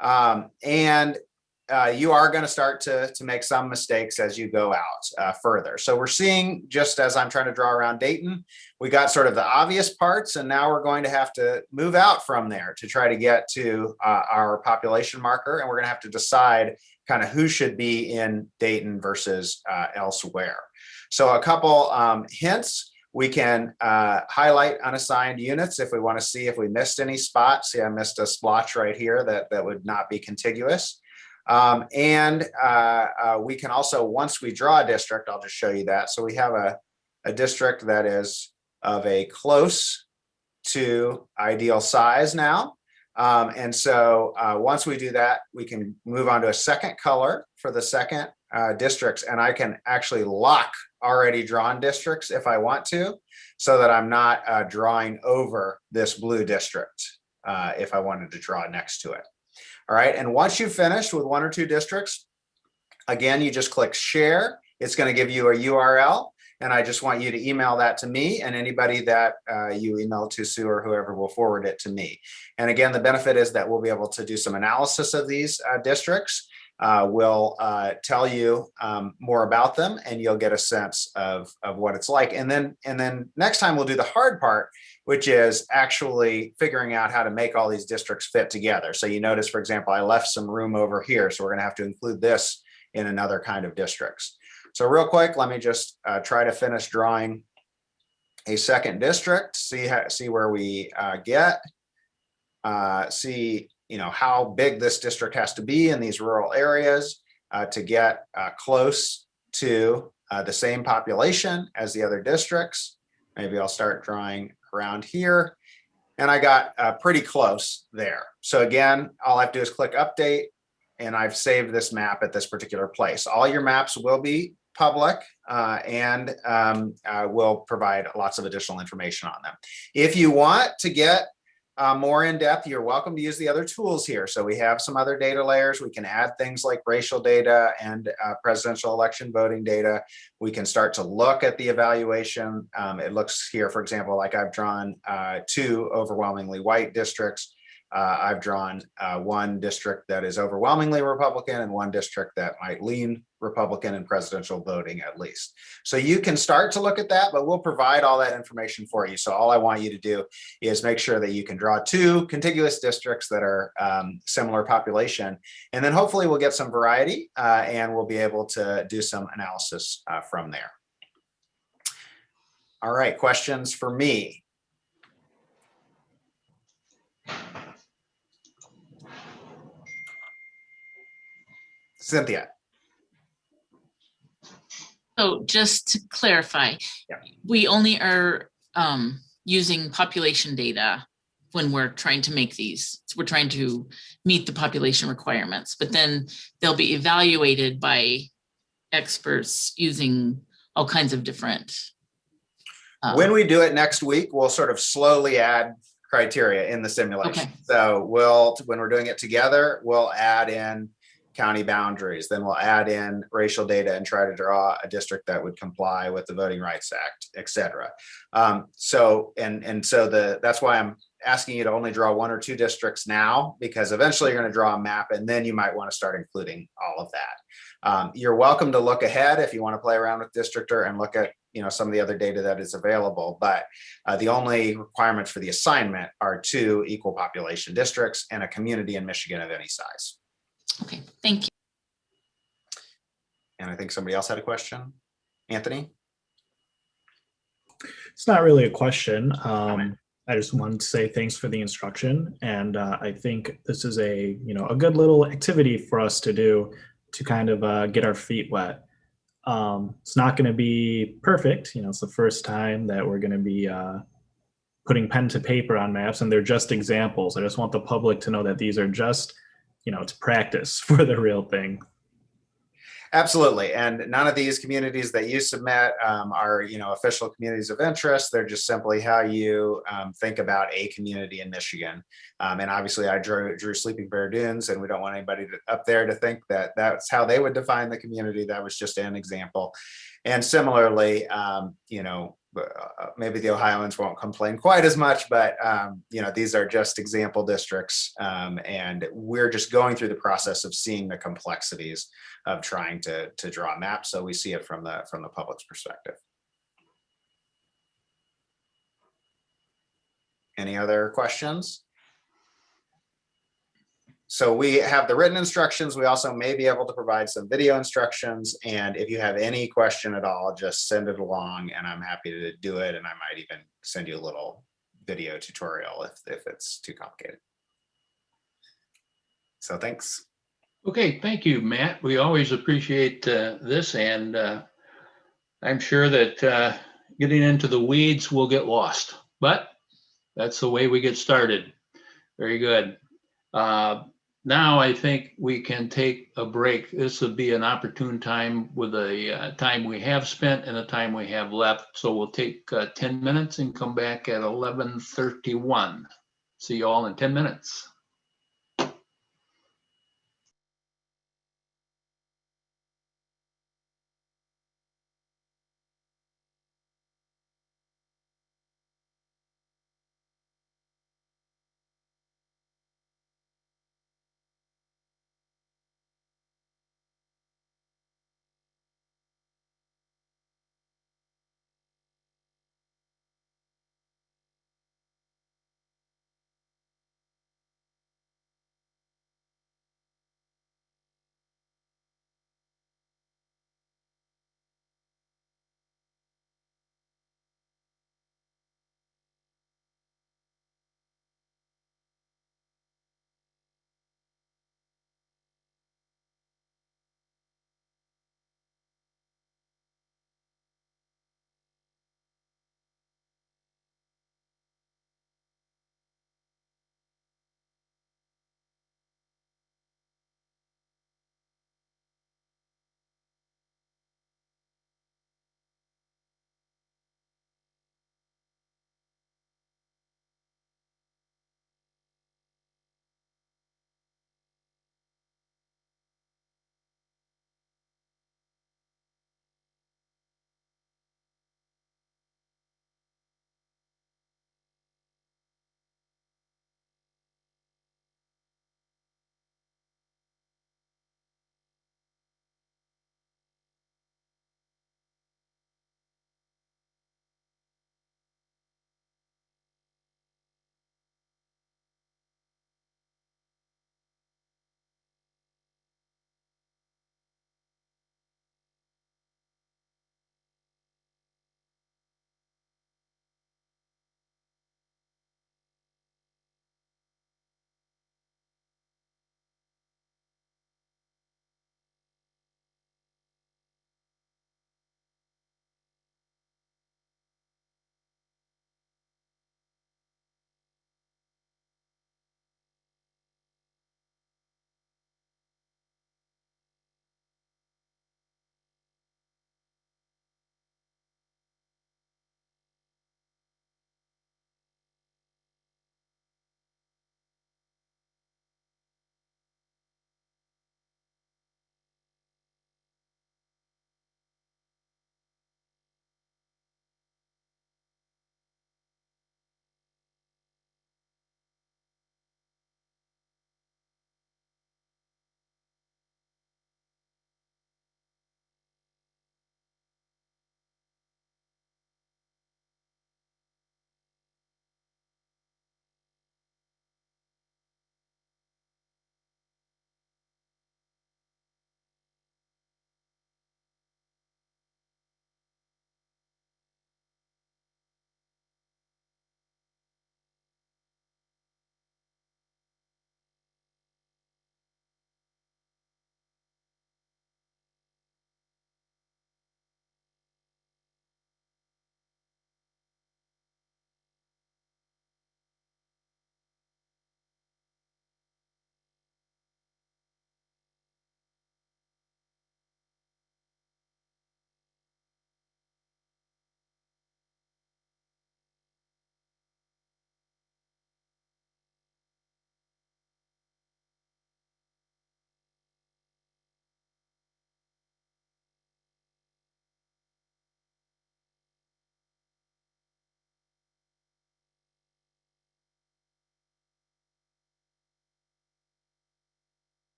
Speaker 10: And you are going to start to make some mistakes as you go out further. So we're seeing, just as I'm trying to draw around Dayton, we got sort of the obvious parts, and now we're going to have to move out from there to try to get to our population marker. And we're going to have to decide kind of who should be in Dayton versus elsewhere. So a couple hints. We can highlight unassigned units if we want to see if we missed any spots. See, I missed a splotch right here that would not be contiguous. And we can also, once we draw a district, I'll just show you that. So we have a district that is of a close to ideal size now. And so once we do that, we can move on to a second color for the second districts, and I can actually lock already drawn districts if I want to, so that I'm not drawing over this blue district if I wanted to draw next to it. All right, and once you've finished with 1 or 2 districts, again, you just click share. It's going to give you a URL, and I just want you to email that to me, and anybody that you email to, Sue, or whoever will forward it to me. And again, the benefit is that we'll be able to do some analysis of these districts. We'll tell you more about them, and you'll get a sense of what it's like. And then next time we'll do the hard part, which is actually figuring out how to make all these districts fit together. So you notice, for example, I left some room over here, so we're going to have to include this in another kind of districts. So real quick, let me just try to finish drawing a second district, see where we get, see how big this district has to be in these rural areas to get close to the same population as the other districts. Maybe I'll start drawing around here, and I got pretty close there. So again, all I have to do is click update, and I've saved this map at this particular place. All your maps will be public and will provide lots of additional information on them. If you want to get more in depth, you're welcome to use the other tools here. So we have some other data layers. We can add things like racial data and presidential election voting data. We can start to look at the evaluation. It looks here, for example, like I've drawn 2 overwhelmingly white districts. I've drawn 1 district that is overwhelmingly Republican and 1 district that might lean Republican in presidential voting, at least. So you can start to look at that, but we'll provide all that information for you. So all I want you to do is make sure that you can draw 2 contiguous districts that are similar population, and then hopefully we'll get some variety and we'll be able to do some analysis from there. All right, questions for me? Cynthia.
Speaker 7: So just to clarify, we only are using population data when we're trying to make these. So we're trying to meet the population requirements, but then they'll be evaluated by experts using all kinds of different.
Speaker 10: When we do it next week, we'll sort of slowly add criteria in the simulation.
Speaker 7: Okay.
Speaker 10: So when we're doing it together, we'll add in county boundaries, then we'll add in racial data and try to draw a district that would comply with the Voting Rights Act, et cetera. So that's why I'm asking you to only draw 1 or 2 districts now, because eventually you're going to draw a map, and then you might want to start including all of that. You're welcome to look ahead if you want to play around with Districtor and look at some of the other data that is available, but the only requirements for the assignment are 2 equal population districts and a community in Michigan of any size.
Speaker 7: Okay, thank you.
Speaker 10: And I think somebody else had a question. Anthony?
Speaker 5: It's not really a question. I just wanted to say thanks for the instruction. And I think this is a good little activity for us to do to kind of get our feet wet. It's not going to be perfect. It's the first time that we're going to be putting pen to paper on maps, and they're just examples. I just want the public to know that these are just it's practice for the real thing.
Speaker 10: Absolutely. And none of these communities that you submit are, official communities of interest. They're just simply how you think about a community in Michigan. And obviously I drew Sleeping Bear Dunes, and we don't want anybody up there to think that that's how they would define the community. That was just an example. And similarly, maybe the Ohioans won't complain quite as much, but these are just example districts, and we're just going through the process of seeing the complexities of trying to draw a map, so we see it from the public's perspective. Any other questions? So we have the written instructions. We also may be able to provide some video instructions. And if you have any question at all, just send it along and I'm happy to do it. And I might even send you a little video tutorial if it's too complicated. So thanks.
Speaker 2: Okay, thank you, Matt. We always appreciate this, and I'm sure that getting into the weeds will get lost, but that's the way we get started. Very good. now I think we can take a break. This would be an opportune time with the time we have spent and the time we have left. So we'll take 10 minutes and come back at 11:31. See you all in 10 minutes.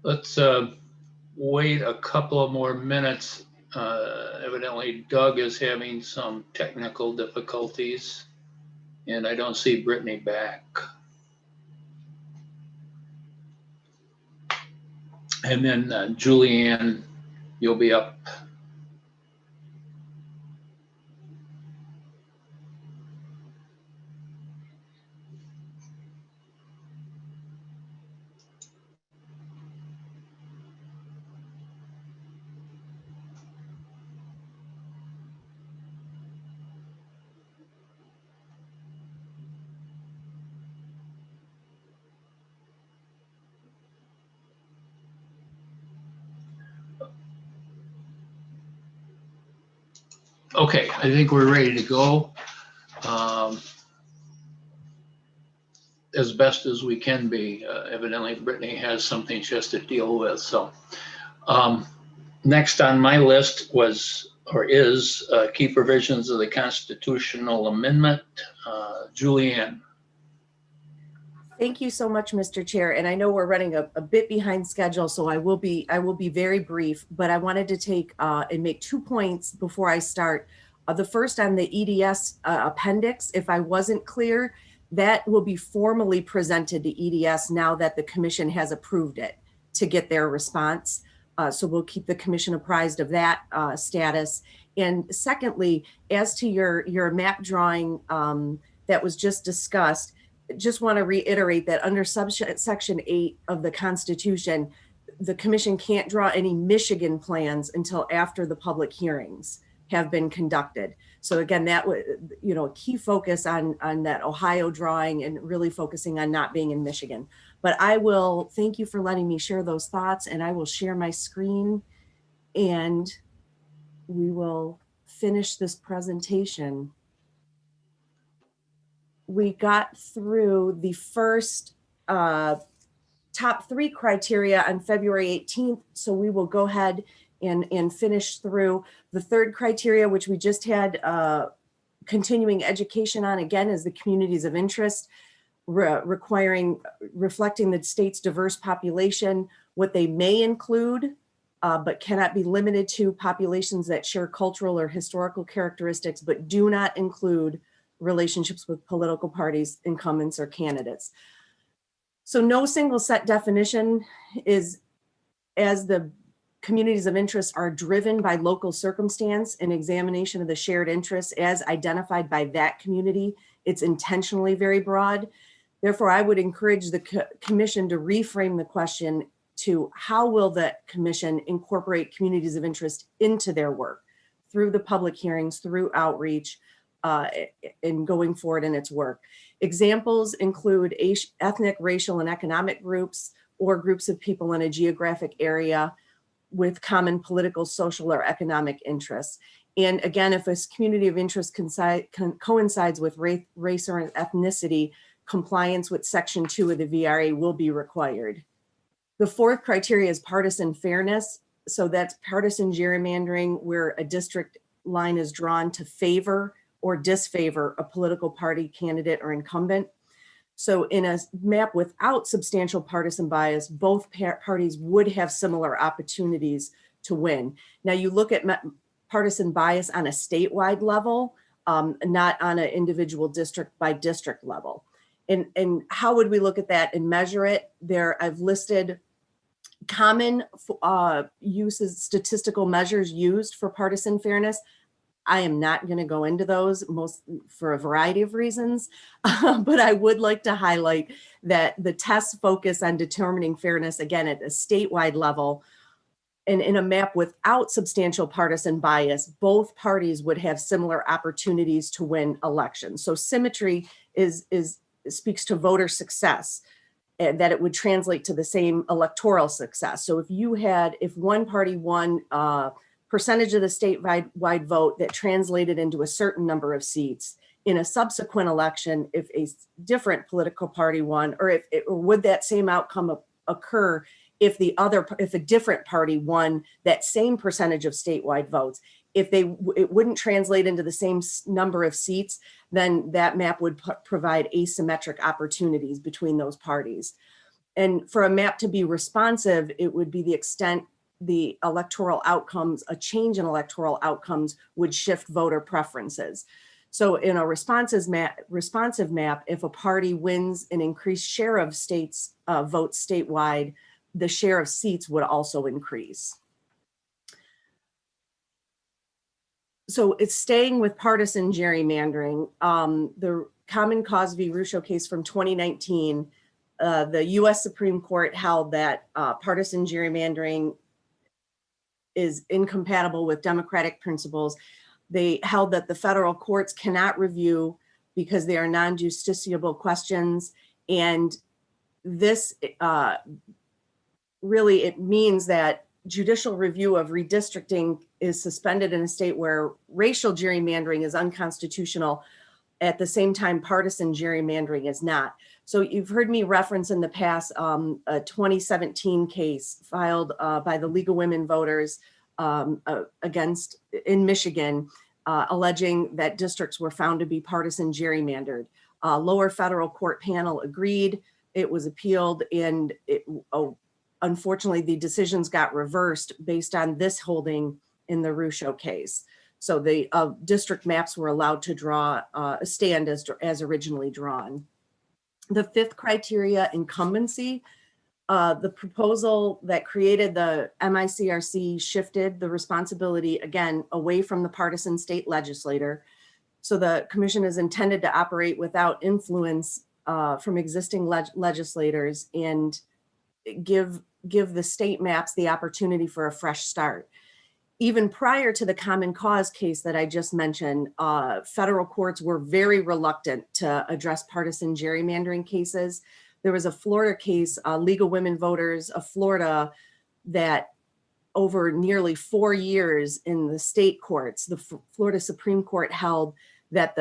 Speaker 2: Let's wait a couple of more minutes. Evidently, Doug is having some technical difficulties, and I don't see Brittany back. And then Julianne, you'll be up. Okay, I think we're ready to go. As best as we can be. Evidently, Brittany has something she has to deal with. So next on my list was, or is, key provisions of the constitutional amendment. Julianne.
Speaker 16: Thank you so much, Mr. Chair. And I know we're running a bit behind schedule, so I will be very brief, but I wanted to take and make 2 points before I start. The first on the EDS appendix, if I wasn't clear, that will be formally presented to EDS now that the commission has approved it to get their response. So we'll keep the commission apprised of that status. And secondly, as to your map drawing that was just discussed, just want to reiterate that under subsection 8 of the Constitution, the commission can't draw any Michigan plans until after the public hearings have been conducted. So again, that was, a key focus on that Ohio drawing and really focusing on not being in Michigan. But I will thank you for letting me share those thoughts, and I will share my screen and we will finish this presentation. We got through the first top 3 criteria on February 18th. So we will go ahead and finish through the third criteria, which we just had continuing education on, again, is the communities of interest, reflecting the state's diverse population, what they may include, but cannot be limited to populations that share cultural or historical characteristics, but do not include relationships with political parties, incumbents, or candidates. So no single set definition is, as the communities of interest are driven by local circumstance and examination of the shared interests as identified by that community. It's intentionally very broad. Therefore, I would encourage the commission to reframe the question to how will the commission incorporate communities of interest into their work through the public hearings, through outreach, and going forward in its work. Examples include ethnic, racial, and economic groups, or groups of people in a geographic area with common political, social, or economic interests. And again, if a community of interest coincides with race or ethnicity, compliance with Section 2 of the VRA will be required. The fourth criteria is partisan fairness. So that's partisan gerrymandering, where a district line is drawn to favor or disfavor a political party, candidate, or incumbent. So in a map without substantial partisan bias, both parties would have similar opportunities to win. Now you look at partisan bias on a statewide level, not on an individual district by district level. And how would we look at that and measure it? There, I've listed common uses, statistical measures used for partisan fairness. I am not going to go into those, most for a variety of reasons, but I would like to highlight that the tests focus on determining fairness, again, at a statewide level. And in a map without substantial partisan bias, both parties would have similar opportunities to win elections. So symmetry speaks to voter success, and that it would translate to the same electoral success. So if one party won percentage of the statewide vote that translated into a certain number of seats in a subsequent election, if a different political party won, or would that same outcome occur if if a different party won that same percentage of statewide votes. If it wouldn't translate into the same number of seats, then that map would provide asymmetric opportunities between those parties. And for a map to be responsive, it would be the extent the electoral outcomes, a change in electoral outcomes would shift voter preferences. So in a responsive map, if a party wins an increased share of states votes statewide, the share of seats would also increase. So it's staying with partisan gerrymandering. The Common Cause v. Russo case from 2019, the US Supreme Court held that partisan gerrymandering is incompatible with democratic principles. They held that the federal courts cannot review because they are non-justiciable questions. And this really, it means that judicial review of redistricting is suspended in a state where racial gerrymandering is unconstitutional. At the same time, partisan gerrymandering is not. So you've heard me reference in the past a 2017 case filed by the League of Women Voters in Michigan, alleging that districts were found to be partisan gerrymandered. Lower federal court panel agreed, it was appealed, and unfortunately the decisions got reversed based on this holding in the Russo case. So the district maps were allowed to draw stand as originally drawn. The fifth criteria, incumbency. The proposal that created the MICRC shifted the responsibility again away from the partisan state legislator. So the commission is intended to operate without influence from existing legislators and give the state maps the opportunity for a fresh start. Even prior to the Common Cause case that I just mentioned, federal courts were very reluctant to address partisan gerrymandering cases. There was a Florida case, League of Women Voters of Florida, that over nearly 4 years in the state courts, the Florida Supreme Court held that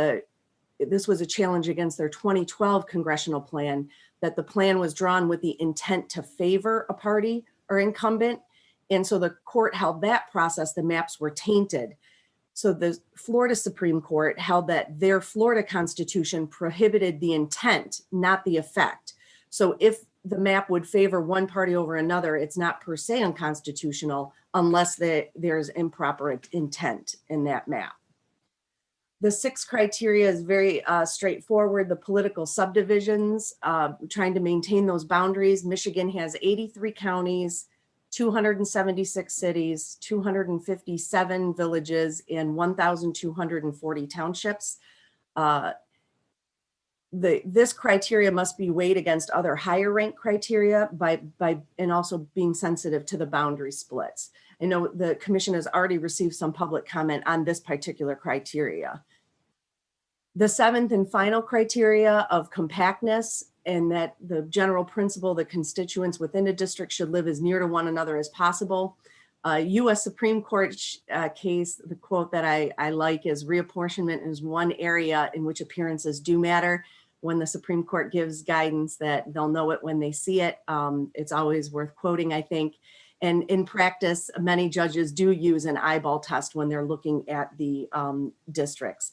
Speaker 16: this was a challenge against their 2012 congressional plan, that the plan was drawn with the intent to favor a party or incumbent. And so the court held that process, the maps were tainted. So the Florida Supreme Court held that their Florida Constitution prohibited the intent, not the effect. So if the map would favor one party over another, it's not per se unconstitutional unless there's improper intent in that map. The sixth criteria is very straightforward. The political subdivisions, trying to maintain those boundaries. Michigan has 83 counties, 276 cities, 257 villages, and 1,240 townships. This criteria must be weighed against other higher rank criteria and also being sensitive to the boundary splits. I know the commission has already received some public comment on this particular criteria. The seventh and final criteria of compactness, and that the general principle that constituents within a district should live as near to one another as possible. US Supreme Court case, the quote that I like is, reapportionment is one area in which appearances do matter. When the Supreme Court gives guidance that they'll know it when they see it, it's always worth quoting, I think. And in practice, many judges do use an eyeball test when they're looking at the districts.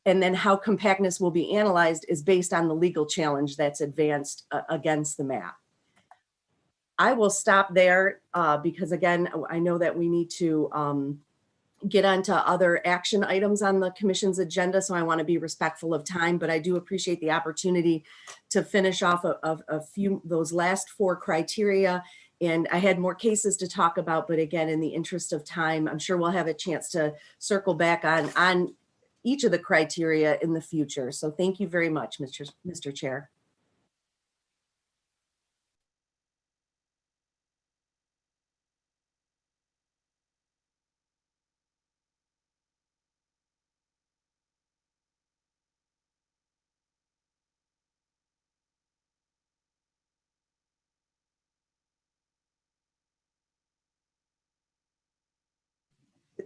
Speaker 16: And then how compactness will be analyzed is based on the legal challenge that's advanced against the map. I will stop there because again, I know that we need to get onto other action items on the commission's agenda. So I want to be respectful of time, but I do appreciate the opportunity to finish off a few, those last four criteria. And I had more cases to talk about, but again, in the interest of time, I'm sure we'll have a chance to circle back on each of the criteria in the future. So thank you very much, Mr. Chair.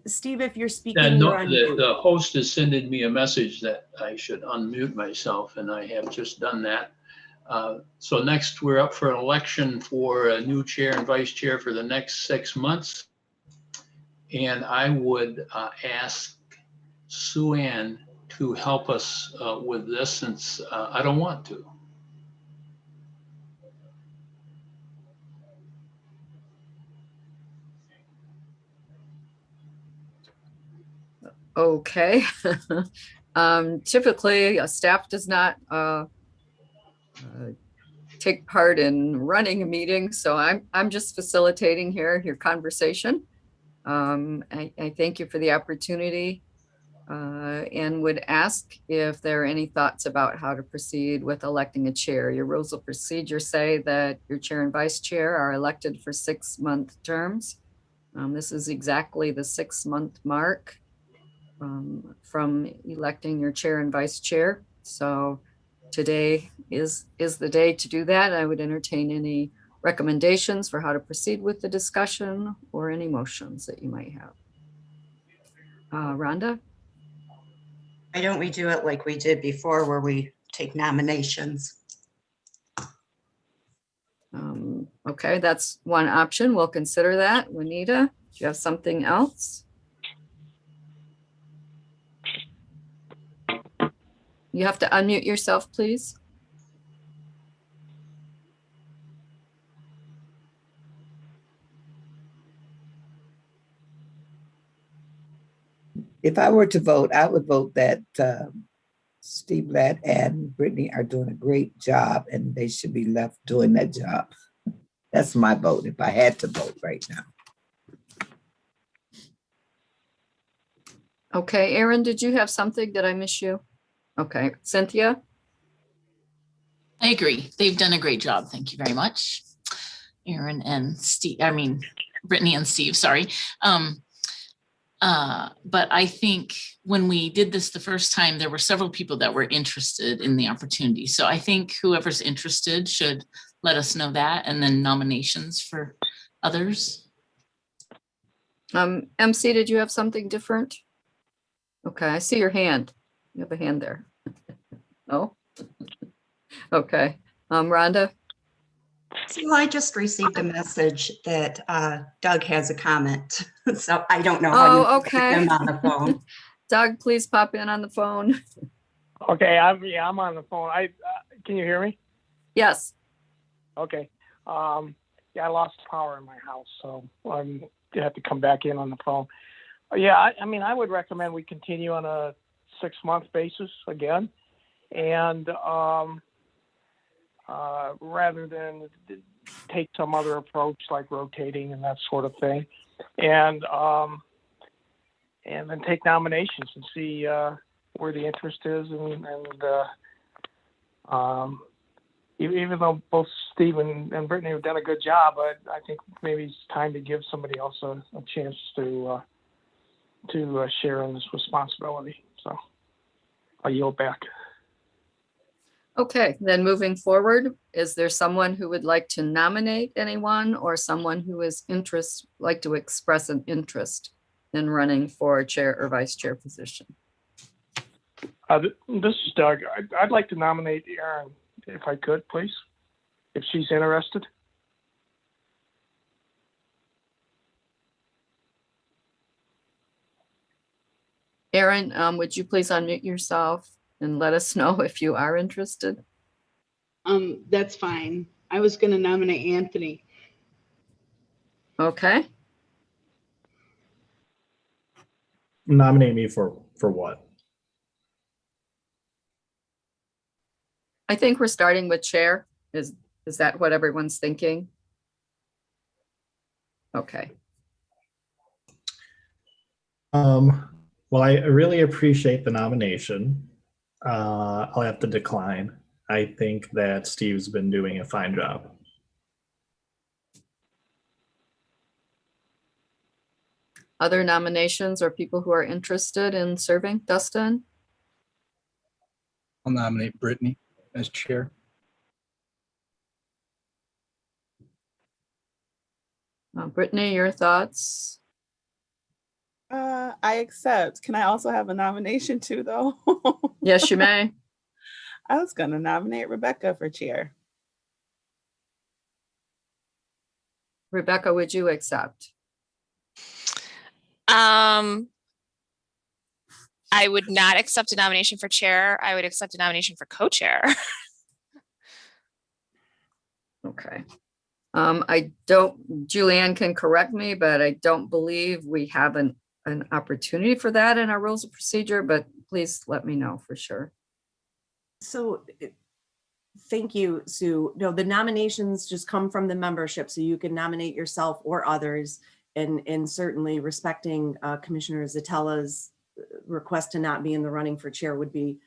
Speaker 16: Steve, if you're speaking, you're on mute.
Speaker 2: The host has sending me a message that I should unmute myself, and I have just done that. So next, we're up for an election for a new chair and vice chair for the next 6 months. And I would ask Sue Ann to help us with this, since I don't want to.
Speaker 14: Okay. Typically, staff does not take part in running a meeting, so I'm just facilitating here your conversation. I thank you for the opportunity and would ask if there are any thoughts about how to proceed with electing a chair. Your rules of procedure say that your chair and vice chair are elected for 6-month terms. This is exactly the 6-month mark from electing your chair and vice chair. So today is the day to do that. I would entertain any recommendations for how to proceed with the discussion or any motions that you might have. Rhonda?
Speaker 18: Why don't we do it like we did before, where we take nominations?
Speaker 14: Okay, that's one option. We'll consider that. Juanita, do you have something else? You have to unmute yourself, please.
Speaker 15: If I were to vote, I would vote that Steve Ladd and Brittany are doing a great job, and they should be left doing that job. That's my vote if I had to vote right now.
Speaker 14: Okay, Aaron, did you have something? Did I miss you? Okay, Cynthia?
Speaker 7: I agree. They've done a great job. Thank you very much. Aaron and Steve, Brittany and Steve, sorry. But I think when we did this the first time, there were several people that were interested in the opportunity. So I think whoever's interested should let us know that, and then nominations for others.
Speaker 14: MC, did you have something different? Okay, I see your hand. You have a hand there. Oh, okay. Rhonda?
Speaker 18: So I just received a message that Doug has a comment. So I don't know how you
Speaker 14: Oh,
Speaker 18: can get
Speaker 14: okay.
Speaker 18: him on the phone.
Speaker 14: Doug, please pop in on the phone.
Speaker 4: Okay, I'm on the phone. Can you hear me?
Speaker 14: Yes.
Speaker 4: Okay. Yeah, I lost power in my house, so I'm gonna have to come back in on the phone. Yeah, I would recommend we continue on a 6-month basis again, and rather than take some other approach like rotating and that sort of thing, and then take nominations and see where the interest is, and even though both Steve and Brittany have done a good job, but I think maybe it's time to give somebody else a chance to share in this responsibility. So I'll yield back.
Speaker 14: Okay, then moving forward, is there someone who would like to nominate anyone, or someone who is like to express an interest in running for a chair or vice chair position?
Speaker 4: This is Doug. I'd like to nominate Erin, if I could, please, if she's interested.
Speaker 14: Erin, would you please unmute yourself and let us know if you are interested?
Speaker 11: That's fine. I was going to nominate Anthony.
Speaker 14: Okay.
Speaker 5: Nominate me for what?
Speaker 14: I think we're starting with chair. Is that what everyone's thinking? Okay.
Speaker 5: Well, I really appreciate the nomination. I'll have to decline. I think that Steve's been doing a fine job.
Speaker 14: Other nominations or people who are interested in serving? Dustin?
Speaker 13: I'll nominate Brittany as chair.
Speaker 14: Brittany, your thoughts?
Speaker 6: I accept. Can I also have a nomination too, though?
Speaker 14: Yes, you may.
Speaker 6: I was going to nominate Rebecca for chair.
Speaker 14: Rebecca, would you accept?
Speaker 9: I would not accept a nomination for chair. I would accept a nomination for co-chair.
Speaker 14: Okay. Julianne can correct me, but I don't believe we have an opportunity for that in our rules of procedure, but please let me know for sure.
Speaker 16: So thank you, Sue. No, the nominations just come from the membership, so you can nominate yourself or others, and certainly respecting Commissioner Zatella's request to not be in the running for chair would be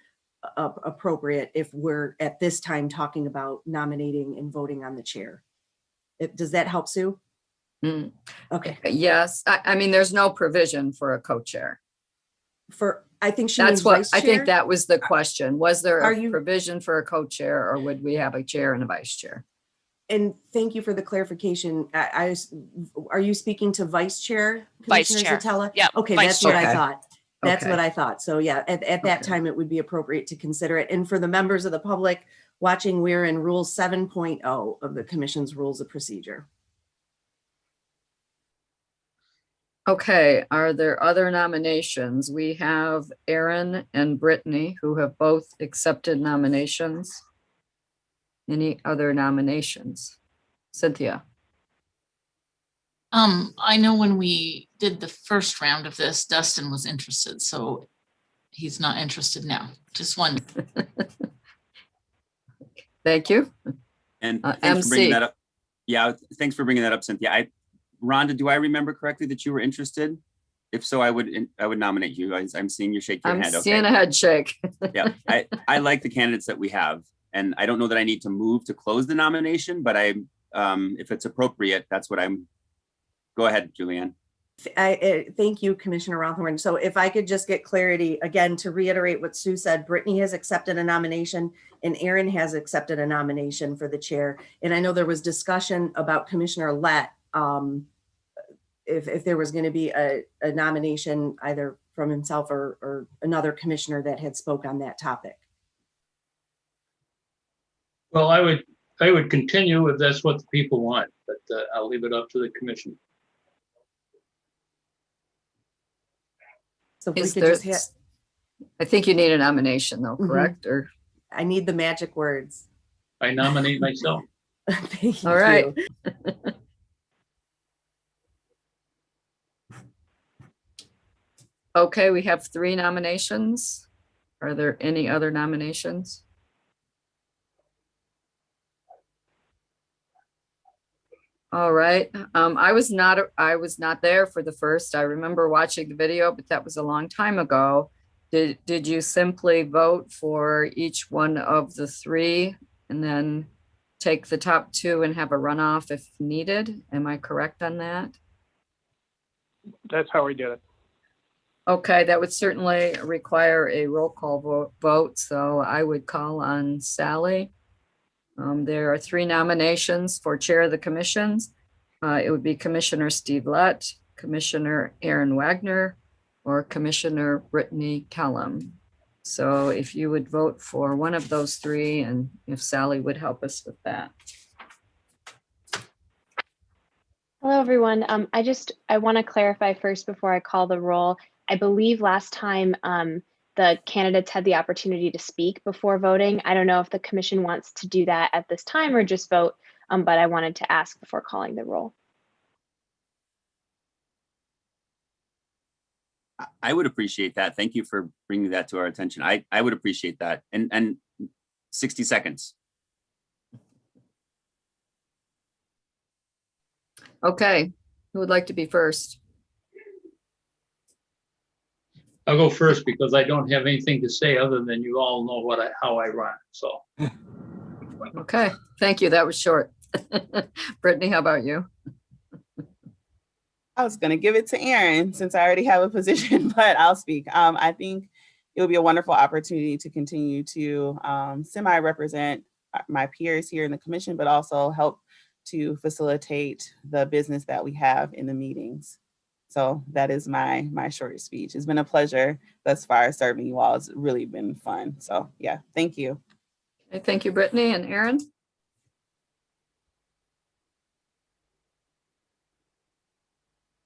Speaker 16: appropriate if we're at this time talking about nominating and voting on the chair. Does that help, Sue?
Speaker 14: Mm.
Speaker 16: Okay.
Speaker 14: Yes, I mean, there's no provision for a co-chair.
Speaker 16: I think she
Speaker 14: That's
Speaker 16: means
Speaker 14: what
Speaker 16: vice
Speaker 14: I think
Speaker 16: chair?
Speaker 14: that was the question. Was there
Speaker 16: Are
Speaker 14: a
Speaker 16: you-
Speaker 14: provision for a co-chair, or would we have a chair and a vice chair?
Speaker 16: And thank you for the clarification. Are you speaking to vice chair,
Speaker 9: Vice
Speaker 16: Commissioner
Speaker 9: chair.
Speaker 16: Zatella?
Speaker 9: Yep,
Speaker 16: Okay,
Speaker 9: vice
Speaker 16: that's what
Speaker 14: chair.
Speaker 16: I thought. That's
Speaker 14: Okay.
Speaker 16: what I thought. So yeah, at that
Speaker 14: Okay.
Speaker 16: time, it would be appropriate to consider it. And for the members of the public watching, we're in Rule 7.0 of the Commission's Rules of Procedure.
Speaker 14: Okay, are there other nominations? We have Aaron and Brittany, who have both accepted nominations. Any other nominations? Cynthia?
Speaker 7: I know when we did the first round of this, Dustin was interested, so he's not interested now. Just one.
Speaker 14: Thank you.
Speaker 8: And thanks
Speaker 14: MC.
Speaker 8: for bringing that up. Yeah, thanks for bringing that up, Cynthia. Rhonda, do I remember correctly that you were interested? If so, I would nominate you. I'm seeing you shake your
Speaker 14: I'm
Speaker 8: head.
Speaker 14: seeing a head shake.
Speaker 8: Yeah, I like the candidates that we have, and I don't know that I need to move to close the nomination, but if it's appropriate, that's what I'm. Go ahead, Julianne.
Speaker 16: Thank you, Commissioner Rothhorn. So if I could just get clarity, again, to reiterate what Sue said, Brittany has accepted a nomination and Aaron has accepted a nomination for the chair. And I know there was discussion about Commissioner Lett, if there was going to be a nomination either from himself or another commissioner that had spoke on that topic.
Speaker 2: Well, I would continue if that's what the people want, but I'll leave it up to the commission.
Speaker 16: So if we
Speaker 14: Is
Speaker 16: could
Speaker 14: there,
Speaker 16: just
Speaker 14: I think you need a nomination though, correct? Or
Speaker 16: I need the magic words.
Speaker 2: I nominate myself.
Speaker 16: Thank you.
Speaker 14: all right. Okay, we have 3 nominations. Are there any other nominations? All right. I was not there for the first. I remember watching the video, but that was a long time ago. Did you simply vote for each one of the 3 and then take the top 2 and have a runoff if needed? Am I correct on that?
Speaker 4: That's how we did it.
Speaker 14: Okay, that would certainly require a roll call vote, so I would call on Sally. There are 3 nominations for chair of the commissions. It would be Commissioner Steve Lett, Commissioner Aaron Wagner, or Commissioner Brittany Kellum. So if you would vote for one of those 3, and if Sally would help us with that.
Speaker 20: Hello, everyone. I want to clarify first before I call the roll. I believe last time the candidates had the opportunity to speak before voting. I don't know if the commission wants to do that at this time or just vote, but I wanted to ask before calling the roll.
Speaker 8: I would appreciate that. Thank you for bringing that to our attention. I would appreciate that. And 60 seconds.
Speaker 14: Okay, who would like to be first?
Speaker 2: I'll go first because I don't have anything to say other than you all know how I run. So.
Speaker 14: Okay, thank you. That was short. Brittany, how about you?
Speaker 6: I was going to give it to Aaron since I already have a position, but I'll speak. I think it would be a wonderful opportunity to continue to semi-represent my peers here in the commission, but also help to facilitate the business that we have in the meetings. So that is my short speech. It's been a pleasure thus far serving you all. It's really been fun. So yeah, thank you.
Speaker 14: Okay, thank you, Brittany and Aaron.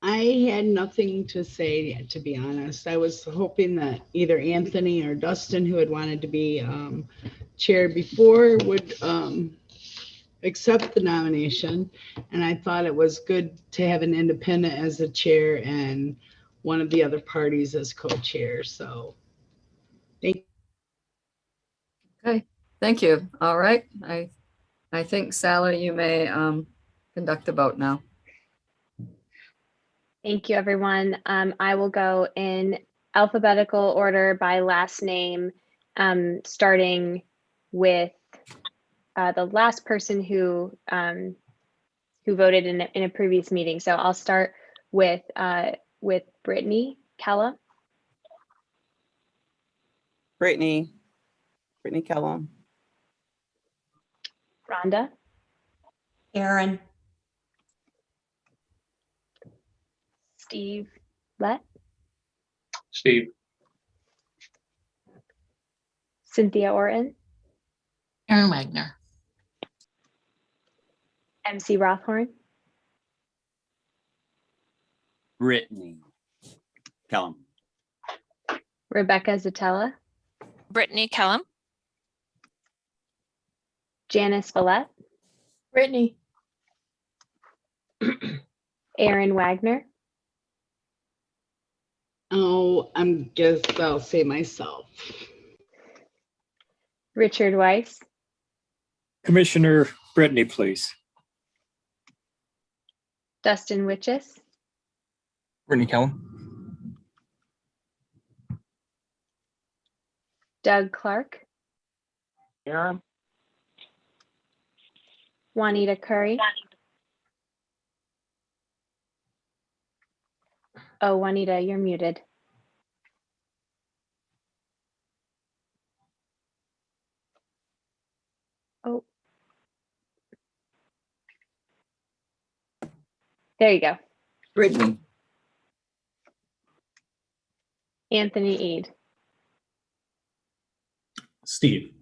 Speaker 11: I had nothing to say, to be honest. I was hoping that either Anthony or Dustin, who had wanted to be chair before, would accept the nomination. And I thought it was good to have an independent as the chair and one of the other parties as co-chair. So thank
Speaker 14: Okay, thank you. All right. I think Sally, you may conduct the vote now.
Speaker 20: Thank you, everyone. I will go in alphabetical order by last name, starting with the last person who voted in a previous meeting. So I'll start with Brittany Kella.
Speaker 6: Brittany Kellum.
Speaker 20: Rhonda.
Speaker 18: Aaron.
Speaker 20: Steve Lett.
Speaker 2: Steve.
Speaker 20: Cynthia Orton.
Speaker 7: Aaron Wagner.
Speaker 20: MC Rothhorn.
Speaker 8: Brittany Kellum.
Speaker 20: Rebecca Zatella.
Speaker 9: Brittany Kellum.
Speaker 20: Janice Villette.
Speaker 3: Brittany.
Speaker 20: Aaron Wagner.
Speaker 11: Oh, I'll say myself.
Speaker 20: Richard Weiss.
Speaker 12: Commissioner Brittany, please.
Speaker 20: Dustin Witches.
Speaker 13: Brittany Kellum.
Speaker 20: Doug Clark.
Speaker 4: Aaron.
Speaker 20: Juanita Curry. Oh, Juanita, you're muted. Oh. There you go.
Speaker 15: Brittany.
Speaker 20: Anthony Eid.
Speaker 5: Steve.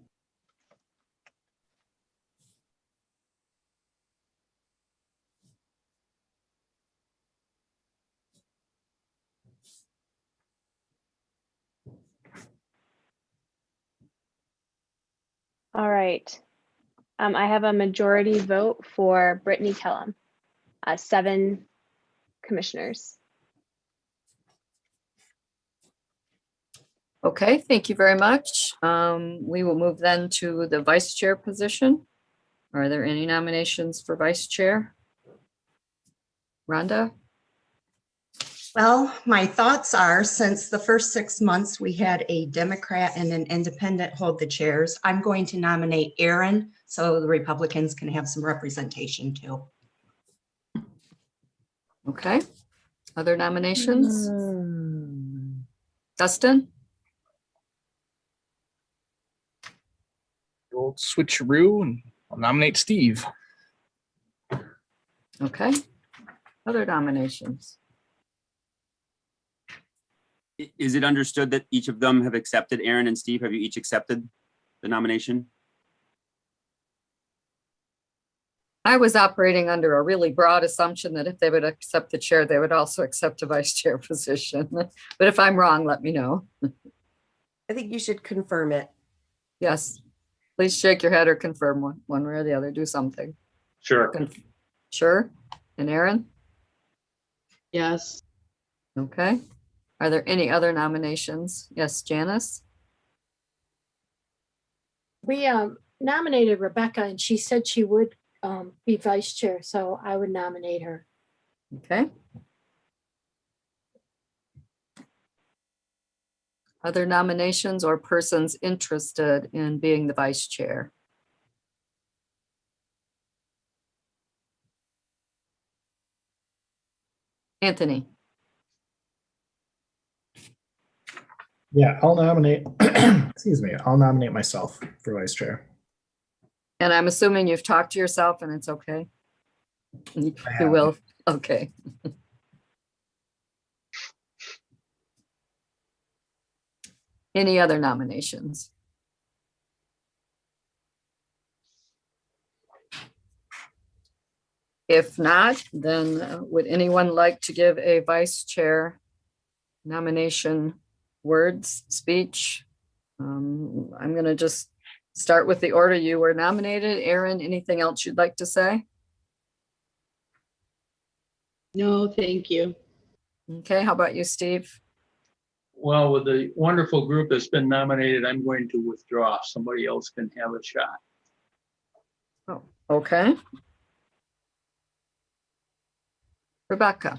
Speaker 20: All right. I have a majority vote for Brittany Kellum, 7 commissioners.
Speaker 14: Okay, thank you very much. We will move then to the vice chair position. Are there any nominations for vice chair? Rhonda?
Speaker 18: Well, my thoughts are, since the first 6 months we had a Democrat and an independent hold the chairs, I'm going to nominate Aaron so the Republicans can have some representation too.
Speaker 14: Okay. Other nominations? Dustin?
Speaker 13: The old switcheroo, and I'll nominate Steve.
Speaker 14: Okay. Other nominations?
Speaker 8: Is it understood that each of them have accepted? Aaron and Steve, have you each accepted the nomination?
Speaker 14: I was operating under a really broad assumption that if they would accept the chair, they would also accept a vice chair position. But if I'm wrong, let me know.
Speaker 3: I think you should confirm it.
Speaker 14: Yes. Please shake your head or confirm one way or the other. Do something.
Speaker 2: Sure.
Speaker 14: Sure. And Aaron?
Speaker 11: Yes.
Speaker 14: Okay. Are there any other nominations? Yes, Janice?
Speaker 3: We nominated Rebecca and she said she would be vice chair, so I would nominate her.
Speaker 14: Okay. Other nominations or persons interested in being the vice chair? Anthony?
Speaker 5: Yeah, I'll nominate, excuse me, I'll nominate myself for vice chair.
Speaker 14: And I'm assuming you've talked to yourself and it's okay? You will, okay. Any other nominations? If not, then would anyone like to give a vice chair nomination, words, speech? I'm going to just start with the order you were nominated. Aaron, anything else you'd like to say?
Speaker 11: No, thank you.
Speaker 14: Okay, how about you, Steve?
Speaker 2: Well, with the wonderful group that's been nominated, I'm going to withdraw. Somebody else can have a shot.
Speaker 14: Oh, okay. Rebecca.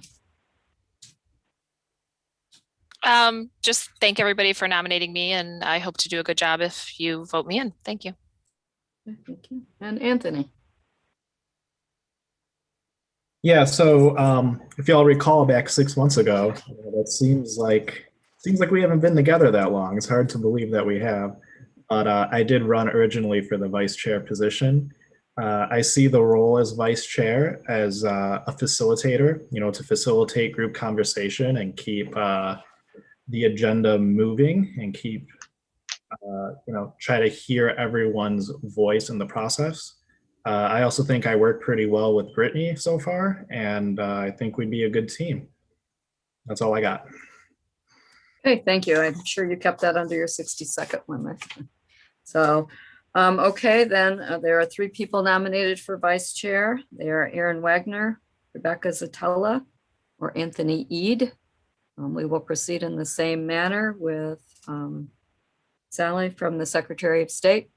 Speaker 9: Just thank everybody for nominating me, and I hope to do a good job if you vote me in. Thank you.
Speaker 14: Thank you. And Anthony.
Speaker 5: Yeah, so if y'all recall back 6 months ago, that seems like we haven't been together that long. It's hard to believe that we have. But I did run originally for the vice chair position. I see the role as vice chair as a facilitator, to facilitate group conversation and keep the agenda moving and keep, try to hear everyone's voice in the process. I also think I work pretty well with Brittany so far, and I think we'd be a good team. That's all I got.
Speaker 14: Okay, thank you. I'm sure you kept that under your 60-second limit. So, okay, then there are 3 people nominated for vice chair. They are Aaron Wagner, Rebecca Zatella, or Anthony Eid. We will proceed in the same manner with Sally from the Secretary of State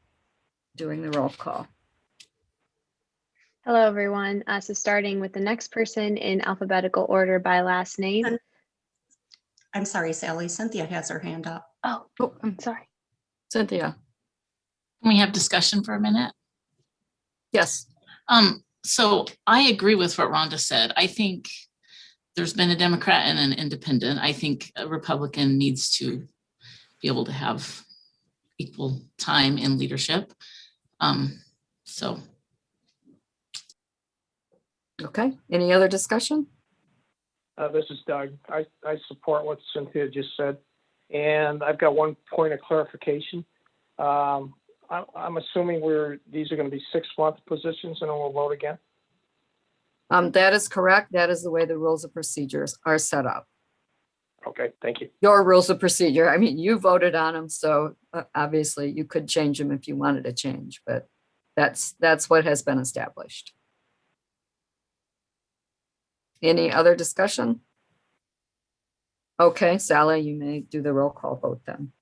Speaker 14: doing the roll call.
Speaker 21: Hello, everyone. So starting with the next person in alphabetical order by last name.
Speaker 18: I'm sorry, Sally. Cynthia has her hand up.
Speaker 21: Oh, I'm sorry.
Speaker 14: Cynthia.
Speaker 7: Can we have discussion for a minute?
Speaker 14: Yes.
Speaker 7: So I agree with what Rhonda said. I think there's been a Democrat and an independent. I think a Republican needs to be able to have equal time in leadership. So.
Speaker 14: Okay, any other discussion?
Speaker 4: This is Doug. I support what Cynthia just said. And I've got one point of clarification. I'm assuming these are going to be 6-month positions and then we'll vote again.
Speaker 14: That is correct. That is the way the rules of procedures are set up.
Speaker 4: Okay, thank you.
Speaker 14: Your rules of procedure. I mean, you voted on them, so obviously you could change them if you wanted to change, but that's what has been established. Any other discussion? Okay, Sally, you may do the roll call vote then.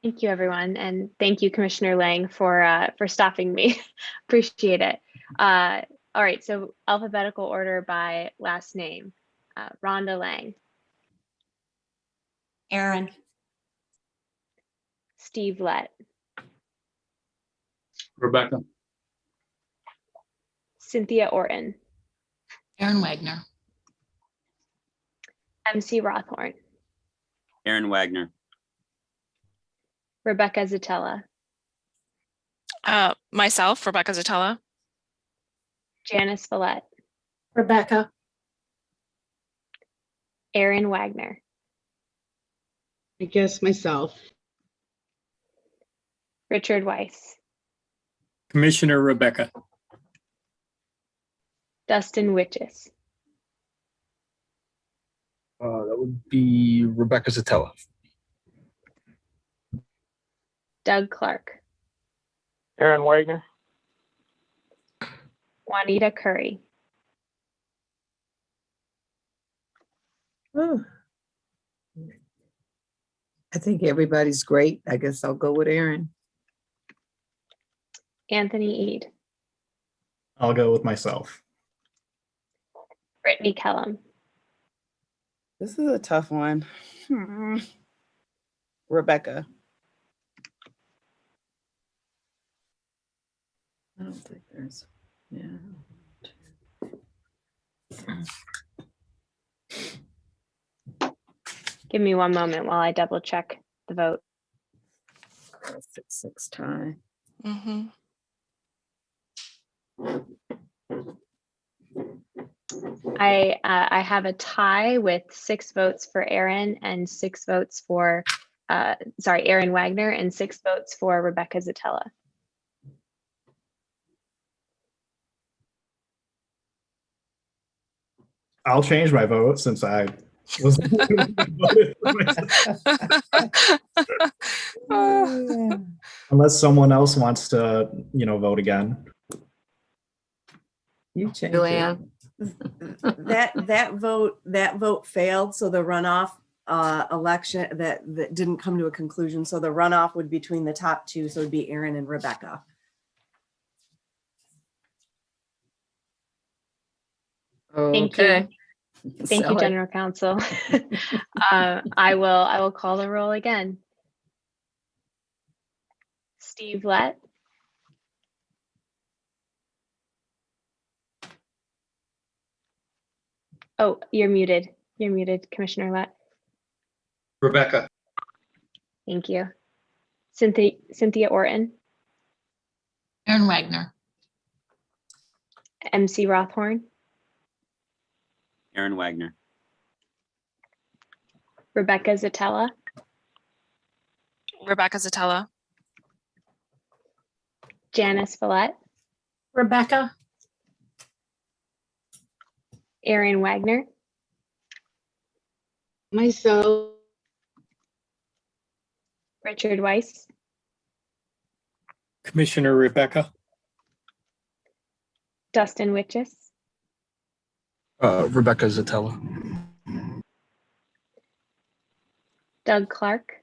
Speaker 21: Thank you, everyone. And thank you, Commissioner Lang, for stopping me. Appreciate it. All right, so alphabetical order by last name. Rhonda Lang.
Speaker 18: Aaron.
Speaker 21: Steve Lett.
Speaker 2: Rebecca.
Speaker 21: Cynthia Orton.
Speaker 7: Aaron Wagner.
Speaker 21: MC Rothhorn.
Speaker 8: Aaron Wagner.
Speaker 21: Rebecca Zatella.
Speaker 9: Myself, Rebecca Zatella.
Speaker 21: Janice Follett.
Speaker 3: Rebecca.
Speaker 21: Aaron Wagner.
Speaker 11: I guess myself.
Speaker 21: Richard Weiss.
Speaker 12: Commissioner Rebecca.
Speaker 21: Dustin Witches.
Speaker 13: That would be Rebecca Zatella.
Speaker 21: Doug Clark.
Speaker 4: Aaron Wagner.
Speaker 21: Juanita Curry.
Speaker 15: Oh. I think everybody's great. I guess I'll go with Aaron.
Speaker 21: Anthony Eid.
Speaker 5: I'll go with myself.
Speaker 21: Brittany Kellum.
Speaker 6: This is a tough one. Rebecca.
Speaker 14: I don't think there's, yeah.
Speaker 21: Give me one moment while I double check the vote.
Speaker 14: 6-6 tie.
Speaker 9: Mm-hmm.
Speaker 21: I have a tie with 6 votes for Aaron and 6 votes for Aaron Wagner and 6 votes for Rebecca Zatella.
Speaker 5: I'll change my vote since I was. Unless someone else wants to, vote again.
Speaker 15: You change
Speaker 14: Julianne?
Speaker 16: That vote failed, so the runoff election that didn't come to a conclusion. So the runoff would be between the top two, so it'd be Aaron and Rebecca.
Speaker 21: Thank
Speaker 14: Okay.
Speaker 21: you. Thank you,
Speaker 14: Sally.
Speaker 21: General Counsel. I will call the roll again. Steve Lett. Oh, you're muted. You're muted, Commissioner Lett.
Speaker 2: Rebecca.
Speaker 21: Thank you. Cynthia Orton.
Speaker 7: Aaron Wagner.
Speaker 21: MC Rothhorn.
Speaker 8: Aaron Wagner.
Speaker 21: Rebecca Zatella.
Speaker 9: Rebecca Zatella.
Speaker 21: Janice Follett.
Speaker 3: Rebecca.
Speaker 21: Aaron Wagner.
Speaker 11: Myself.
Speaker 21: Richard Weiss.
Speaker 12: Commissioner Rebecca.
Speaker 21: Dustin Witches.
Speaker 13: Rebecca Zatella.
Speaker 21: Doug Clark.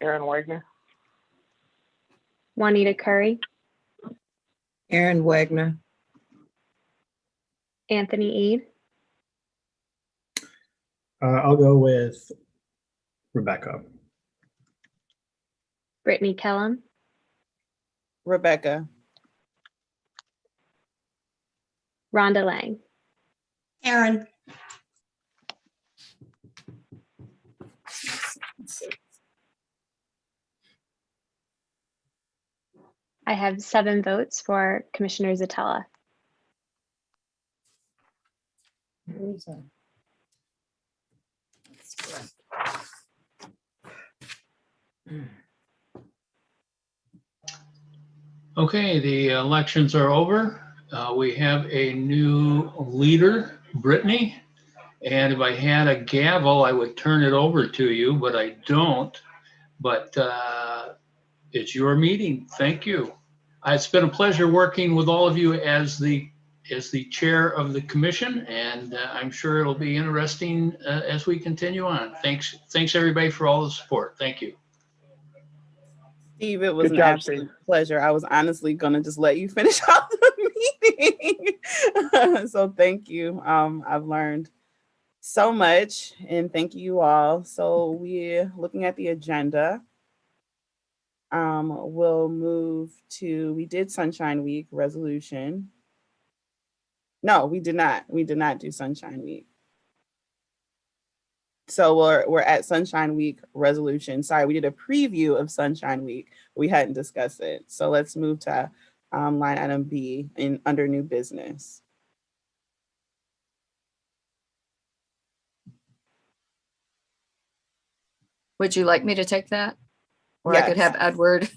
Speaker 4: Aaron Wagner.
Speaker 21: Juanita Curry.
Speaker 15: Aaron Wagner.
Speaker 21: Anthony Eade.
Speaker 5: I'll go with Rebecca.
Speaker 21: Brittany Kellum.
Speaker 6: Rebecca.
Speaker 21: Rhonda Lang.
Speaker 18: Aaron.
Speaker 21: I have 7 votes for Commissioner Zatella.
Speaker 2: Okay, the elections are over. We have a new leader, Brittany. And if I had a gavel, I would turn it over to you, but I don't. But it's your meeting. Thank you. It's been a pleasure working with all of you as the chair of the commission, and I'm sure it'll be interesting as we continue on. Thanks everybody for all the support. Thank you.
Speaker 6: Steve, it was
Speaker 4: Good
Speaker 6: an
Speaker 4: job,
Speaker 6: absolute pleasure. I was honestly gonna just let you finish out the meeting. So thank you. I've learned so much, and thank you all. So we're looking at the agenda. We'll move to, we did Sunshine Week resolution. No, we did not. We did not do Sunshine Week. So we're at Sunshine Week resolution. Sorry, we did a preview of Sunshine Week. We hadn't discussed it. So let's move to line item B under new business.
Speaker 14: Would you like me to take that? Or I could
Speaker 6: Yes.
Speaker 14: have Edward.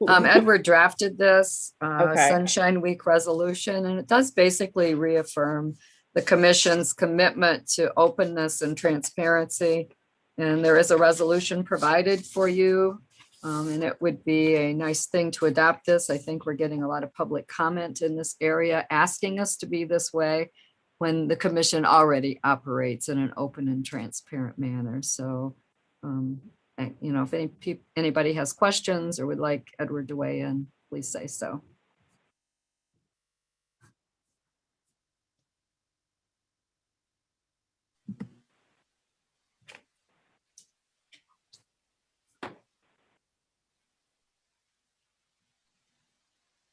Speaker 14: Edward drafted this
Speaker 6: Okay.
Speaker 14: Sunshine Week resolution, and it does basically reaffirm the commission's commitment to openness and transparency. And there is a resolution provided for you, and it would be a nice thing to adopt this. I think we're getting a lot of public comment in this area asking us to be this way when the commission already operates in an open and transparent manner. So, if anybody has questions or would like Edward to weigh in, please say so.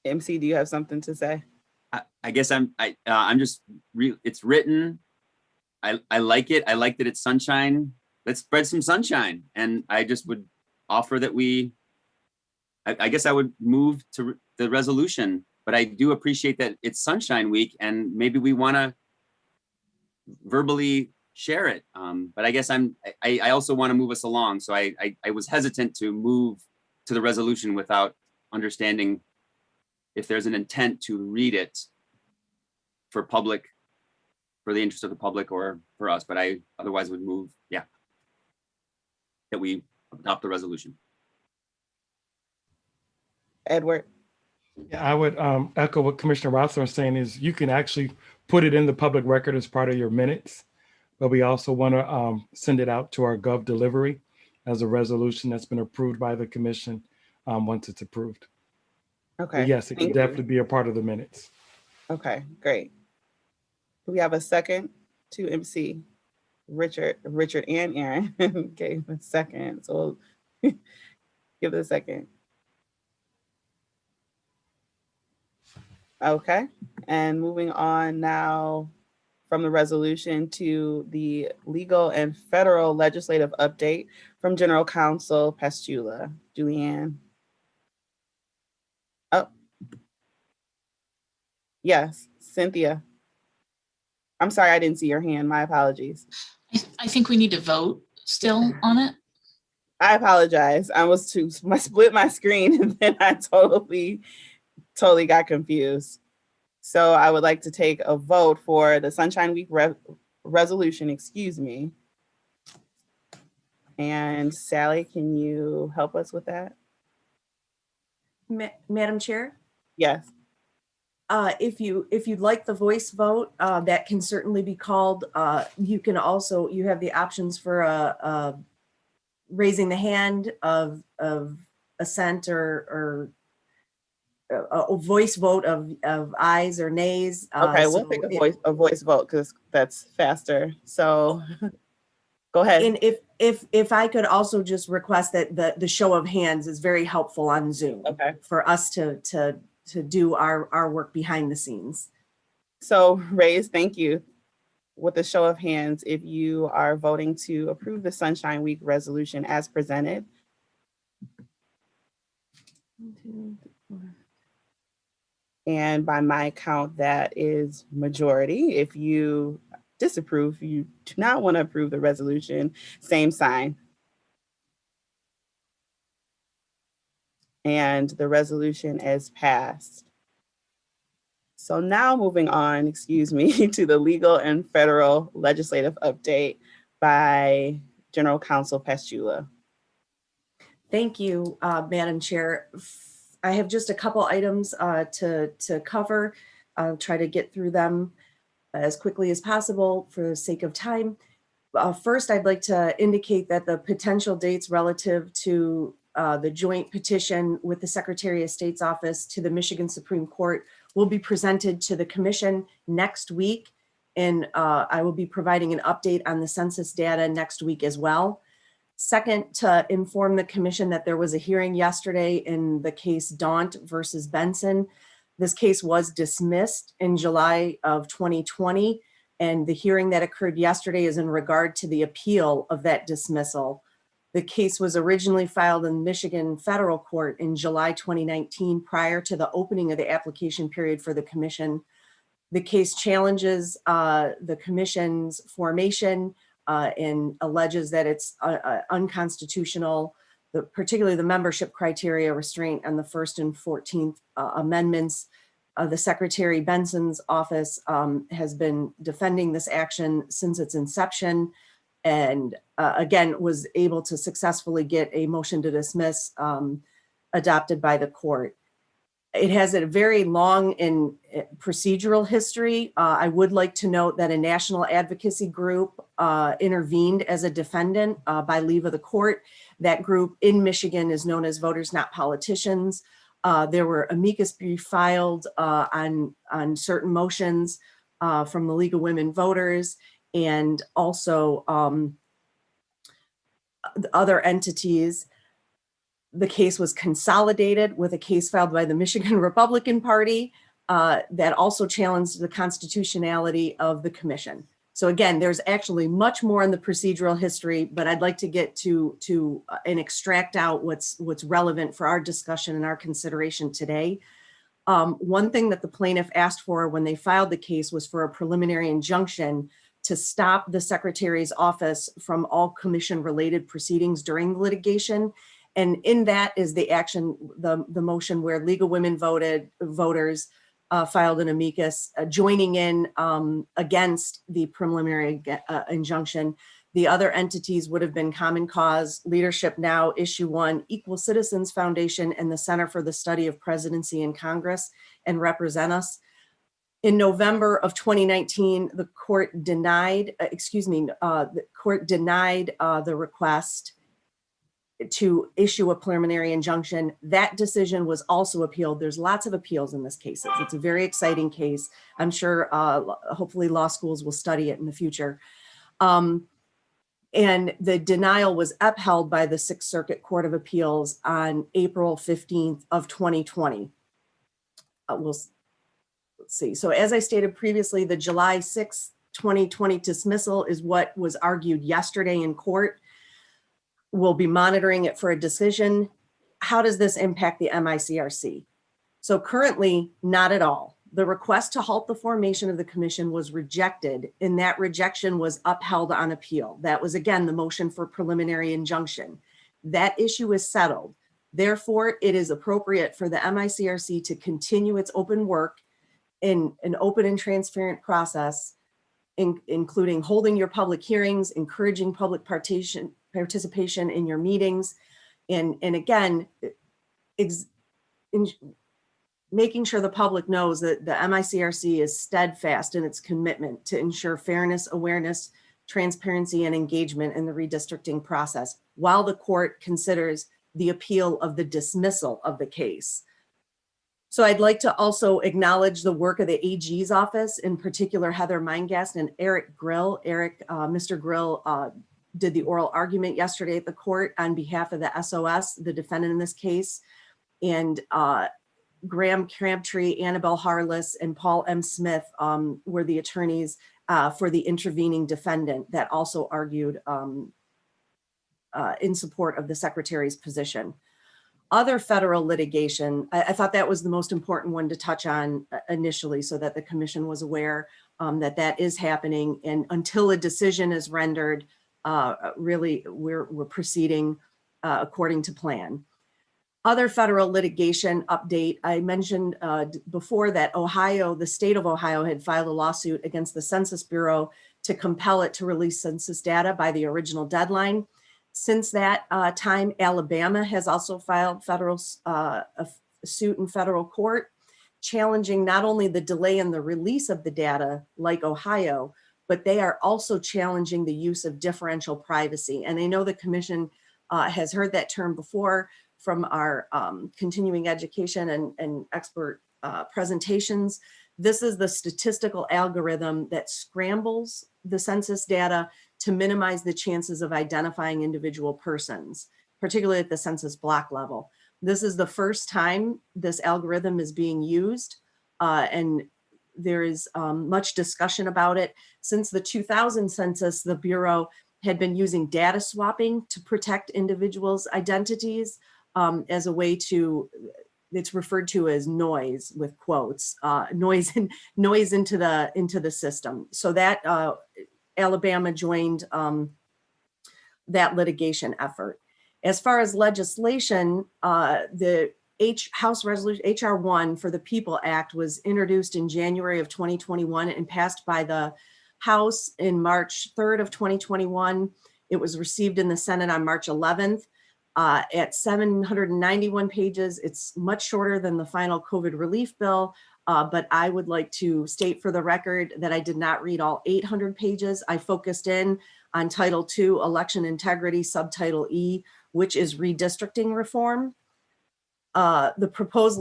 Speaker 6: MC, do you have something to say?
Speaker 8: I guess I'm just it's written. I like it. I like that it's sunshine. Let's spread some sunshine. And I just would offer that I guess I would move to the resolution, but I do appreciate that it's Sunshine Week and maybe we want to verbally share it. But I guess I also want to move us along. So I was hesitant to move to the resolution without understanding if there's an intent to read it for public, for public discussion. So I guess I'm just, I also want to move us along. So I was hesitant to move to the resolution without understanding if there's an intent to read it for public discussion. So I guess I'm, I also want to move us along. So I was hesitant to move to the resolution without understanding if there's an intent to read it the interest of the public or for us, but I otherwise would move, yeah, that we adopt the resolution.
Speaker 6: Edward.
Speaker 17: Yeah, I would echo what Commissioner Rosser is saying is you can actually put it in the public record as part of your minutes, but we also want to send it out to our Gov delivery as a resolution that's been approved by the commission once it's approved.
Speaker 6: Okay.
Speaker 17: But yes, it can
Speaker 6: Thank
Speaker 17: definitely
Speaker 6: you.
Speaker 17: be a part of the minutes.
Speaker 6: Okay, great. Do we have a second to MC? Richard and Aaron gave a second, so give it a second. Okay, and moving on now from the resolution to the legal and federal legislative update from General Counsel Pastula. Julianne. Oh. Yes, Cynthia. I'm sorry, I didn't see your hand. My apologies.
Speaker 7: I think we need to vote still on it.
Speaker 6: I apologize. I split my screen and then I totally got confused. So I would like to take a vote for the Sunshine Week resolution, excuse me. And Sally, can you help us with that?
Speaker 16: Madam Chair?
Speaker 6: Yes.
Speaker 16: If you'd like the voice vote, that can certainly be called. You can also, you have the options for raising the hand of assent or a voice vote of ayes or nays.
Speaker 6: Okay, we'll pick a voice vote because that's faster. So go ahead.
Speaker 16: And if I could also just request that the show of hands is very helpful on Zoom.
Speaker 6: Okay.
Speaker 16: For us to do our work behind the scenes.
Speaker 6: So raise, thank you. With a show of hands, if you are voting to approve the Sunshine Week resolution as presented. 1, 2, 3, 4. And by my count, that is majority. If you disapprove, you do not want to approve the resolution, same sign. And the resolution is passed. So now moving on, excuse me, to the legal and federal legislative update by General Counsel Pastula.
Speaker 16: Thank you, Madam Chair. I have just a couple items to cover. I'll try to get through them as quickly as possible for the sake of time. First, I'd like to indicate that the potential dates relative to the joint petition with the Secretary of State's office to the Michigan Supreme Court will be presented to the commission next week. And I will be providing an update on the census data next week as well. Second, to inform the commission that there was a hearing yesterday in the case Daunt versus Benson. This case was dismissed in July of 2020. And the hearing that occurred yesterday is in regard to the appeal of that dismissal. The case was originally filed in Michigan Federal Court in July 2019 prior to the opening of the application period for the commission. The case challenges the commission's formation and alleges that it's unconstitutional, particularly the membership criteria restraint on the First and 14th Amendments. The Secretary Benson's office has been defending this action since its inception, and again, was able to successfully get a motion to dismiss adopted by the court. It has a very long and procedural history. I would like to note that a national advocacy group intervened as a defendant by leave of the court. That group in Michigan is known as Voters Not Politicians. There were amicus brief filed on certain motions from the League of Women Voters, and also other entities. The case was consolidated with a case filed by the Michigan Republican Party that also challenged the constitutionality of the commission. So again, there's actually much more in the procedural history, but I'd like to get to and extract out what's relevant for our discussion and our consideration today. One thing that the plaintiff asked for when they filed the case was for a preliminary injunction to stop the Secretary's office from all commission-related proceedings during the litigation. And in that is the action, the motion where League of Women Voters filed an amicus joining in against the preliminary injunction. The other entities would have been Common Cause, Leadership Now, Issue One, Equal Citizens Foundation, and the Center for the Study of Presidency and Congress, and Represent Us. In November of 2019, the court denied, the request to issue a preliminary injunction. That decision was also appealed. There's lots of appeals in this case. It's a very exciting case. I'm sure hopefully law schools will study it in the future. And the denial was upheld by the Sixth Circuit Court of Appeals on April 15th of 2020. Let's see. So as I stated previously, the July 6th, 2020 dismissal is what was argued yesterday in court. We'll be monitoring it for a decision. How does this impact the MICRC? So currently, not at all. The request to halt the formation of the commission was rejected, and that rejection was upheld on appeal. That was, again, the motion for preliminary injunction. That issue is settled. Therefore, it is appropriate for the MICRC to continue its open work in an open and transparent process, including holding your public hearings, encouraging public participation in your meetings, and again, making sure the public knows that the MICRC is steadfast in its commitment to ensure fairness, awareness, transparency, and engagement in the redistricting process while the court considers the appeal of the dismissal of the case. So I'd like to also acknowledge the work of the AG's office, in particular Heather Meingast and Eric Grill. Mr. Grill did the oral argument yesterday at the court on behalf of the SOS, the defendant in this case, and Graham Crabtree, Annabelle Harless, and Paul M. Smith were the attorneys for the intervening defendant that also argued in support of the secretary's position. Other federal litigation, I thought that was the most important one to touch on initially, so that the commission was aware that that is happening. And until a decision is rendered, really we're proceeding according to plan. Other federal litigation update, I mentioned before that Ohio, the state of Ohio, had filed a lawsuit against the Census Bureau to compel it to release census data by the original deadline. Since that time, Alabama has also filed a suit in federal court, challenging not only the delay in the release of the data like Ohio, but they are also challenging the use of differential privacy. And I know the commission has heard that term before from our continuing education and expert presentations. This is the statistical algorithm that scrambles the census data to minimize the chances of identifying individual persons, particularly at the census block level. This is the first time this algorithm is being used, and there is much discussion about it. Since the 2000 census, the Bureau had been using data swapping to protect individuals' identities as a way to, it's referred to as noise with quotes, noise into the system. So that Alabama joined that litigation effort. As far as legislation, the House Resolution HR 1 for the People Act was introduced in January of 2021 and passed by the House in March 3rd of 2021. It was received in the Senate on March 11th. At 791 pages, it's much shorter than the final COVID relief bill, but I would like to state for the record that I did not read all 800 pages. I focused in on Title II, Election Integrity, Subtitle E, which is redistricting reform. The proposed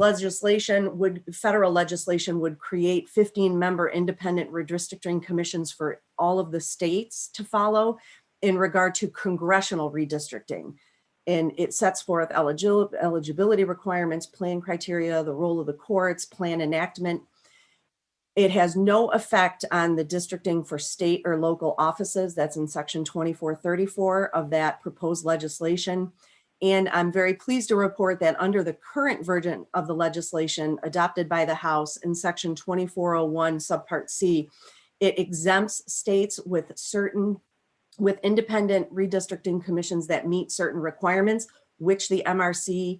Speaker 16: federal legislation would create 15-member independent redistricting commissions for all of the states to follow in regard to congressional redistricting. And it sets forth eligibility requirements, plan criteria, the role of the courts, plan enactment. It has no effect on the districting for state or local offices. That's in section 2434 of that proposed legislation. And I'm very pleased to report that under the current version of the legislation adopted by the House in section 2401 subpart C, it exempts states with independent redistricting commissions that meet certain requirements, which the MRC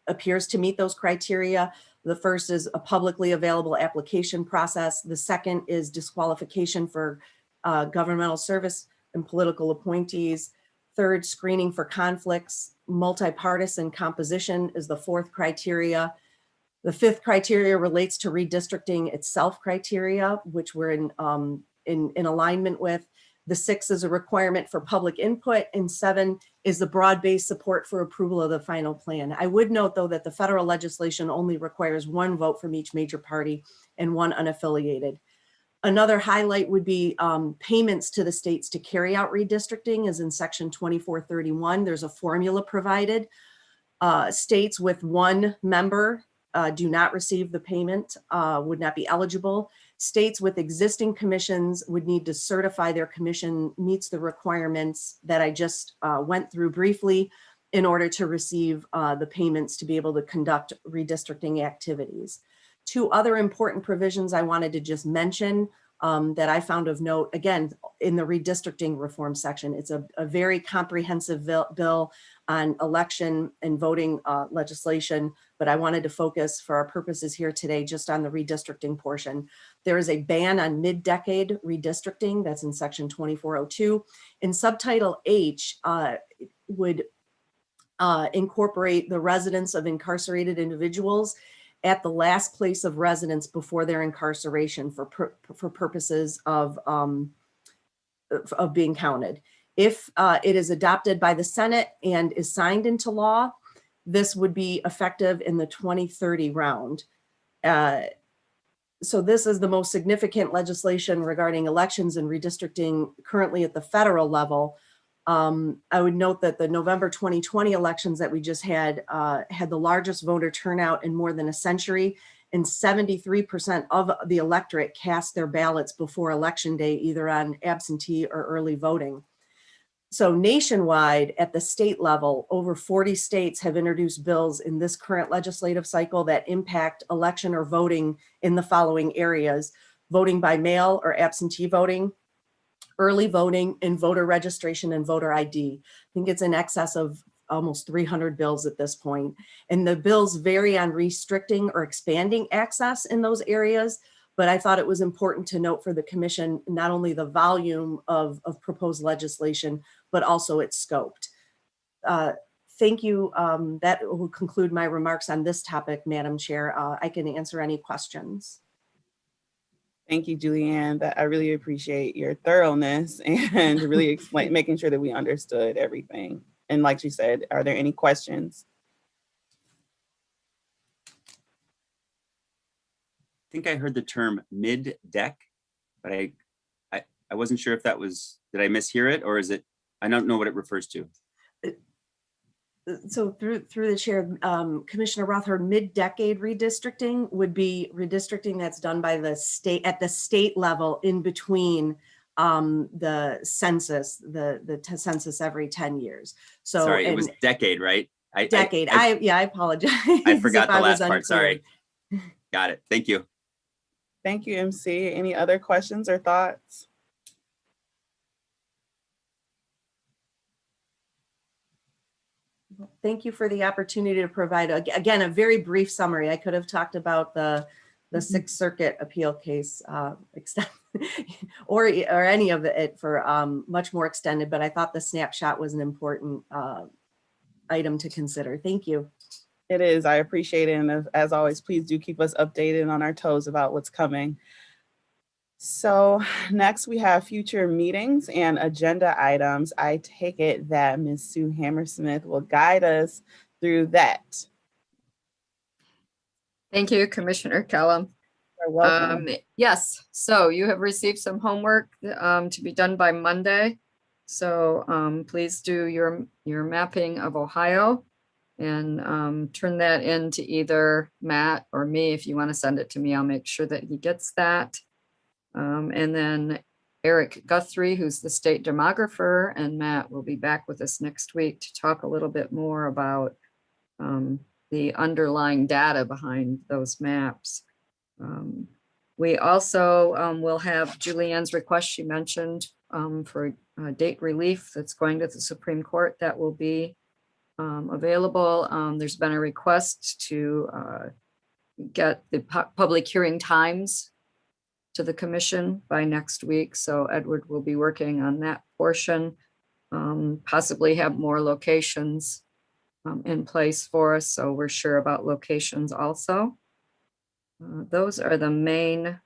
Speaker 16: appears to meet those criteria, The first is a publicly available application process. The second is disqualification for governmental service and political appointees. Third, screening for conflicts. Multi-partisan composition is the fourth criteria. The fifth criteria relates to redistricting itself criteria, which we're in alignment with. The sixth is a requirement for public input, and 7 is the broad-based support for approval of the final plan. I would note, though, that the federal legislation only requires 1 vote from each major party and 1 unaffiliated. Another highlight would be payments to the states to carry out redistricting, is in section 2431. There's a formula provided. States with 1 member do not receive the payment, would not be eligible. States with existing commissions would need to certify their commission meets the requirements that I just went through briefly in order to receive the payments to be able to conduct redistricting activities. 2 other important provisions I wanted to just mention that I found of note, again, in the redistricting reform section. It's a very comprehensive bill on election and voting legislation, but I wanted to focus for our purposes here today just on the redistricting portion. There is a ban on mid-decade redistricting, that's in section 2402. In subtitle H would incorporate the residence of incarcerated individuals at the last place of residence before their incarceration for purposes of being counted. If it is adopted by the Senate and is signed into law, this would be effective in the 2030 round. So this is the most significant legislation regarding elections and redistricting currently at the federal level. I would note that the November 2020 elections that we just had the largest voter turnout in more than a century, and 73% of the electorate cast their ballots before election day, either on absentee or early voting. So nationwide, at the state level, over 40 states have introduced bills in this current legislative cycle that impact election or voting in the following areas: voting by mail or absentee voting, early voting, and voter registration and voter ID. I think it's in excess of almost 300 bills at this point. And the bills vary on restricting or expanding access in those areas, but I thought it was important to note for the commission, not only the volume of proposed legislation, but also its scope. Thank you. That will conclude my remarks on this topic, Madam Chair. I can answer any questions.
Speaker 6: Thank you, Julianne. I really appreciate your thoroughness and really making sure that we understood everything. And like you said, are there any questions?
Speaker 8: I think I heard the term mid-deck, but I wasn't sure if that was, did I mishear it, or is it, I don't know what it refers to.
Speaker 16: So through the chair, Commissioner Rothhard, mid-decade redistricting would be redistricting that's done by the state at the state level in between the census, the census every 10 years. So
Speaker 8: sorry, it was decade, right?
Speaker 16: Decade. I apologize.
Speaker 8: I forgot the last part. Sorry. Got it. Thank you.
Speaker 6: Thank you, MC. Any other questions or thoughts?
Speaker 16: Thank you for the opportunity to provide, again, a very brief summary. I could have talked about the Sixth Circuit appeal case or any of it for much more extended, but I thought the snapshot was an important item to consider. Thank you.
Speaker 6: It is. I appreciate it. And as always, please do keep us updated on our toes about what's coming. So next we have future meetings and agenda items. I take it that Ms. Sue Hammersmith will guide us through that.
Speaker 14: Thank you, Commissioner Kellum.
Speaker 6: You're welcome.
Speaker 14: Yes, so you have received some homework to be done by Monday. So please do your mapping of Ohio and turn that into either Matt or me. If you want to send it to me, I'll make sure that he gets that. And then Eric Guthrie, who's the state demographer, and Matt will be back with us next week to talk a little bit more about the underlying data behind those maps. We also will have Julianne's request she mentioned for date relief that's going to the Supreme Court. That will be available. There's been a request to get the public hearing times to the commission by next week. So Edward will be working on that portion, possibly have more locations in place for us. So we're sure about locations also. Those are the main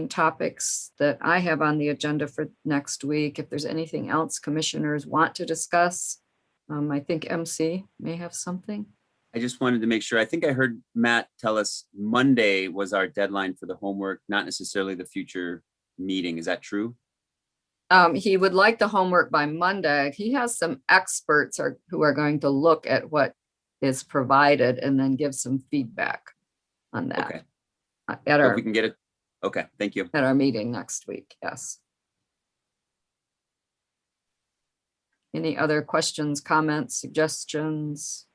Speaker 14: topics that I have on the agenda for next week. If there's anything else commissioners want to discuss, I think MC may have something.
Speaker 8: I just wanted to make sure, I think I heard Matt tell us Monday was our deadline for the homework, not necessarily the future meeting. Is that true?
Speaker 14: He would like the homework by Monday. He has some experts who are going to look at what is provided and then give some feedback on that.
Speaker 8: Okay.
Speaker 14: At
Speaker 8: So
Speaker 14: our,
Speaker 8: if we can get it. Okay, thank you.
Speaker 14: at our meeting next week, yes. Any other questions, comments, suggestions?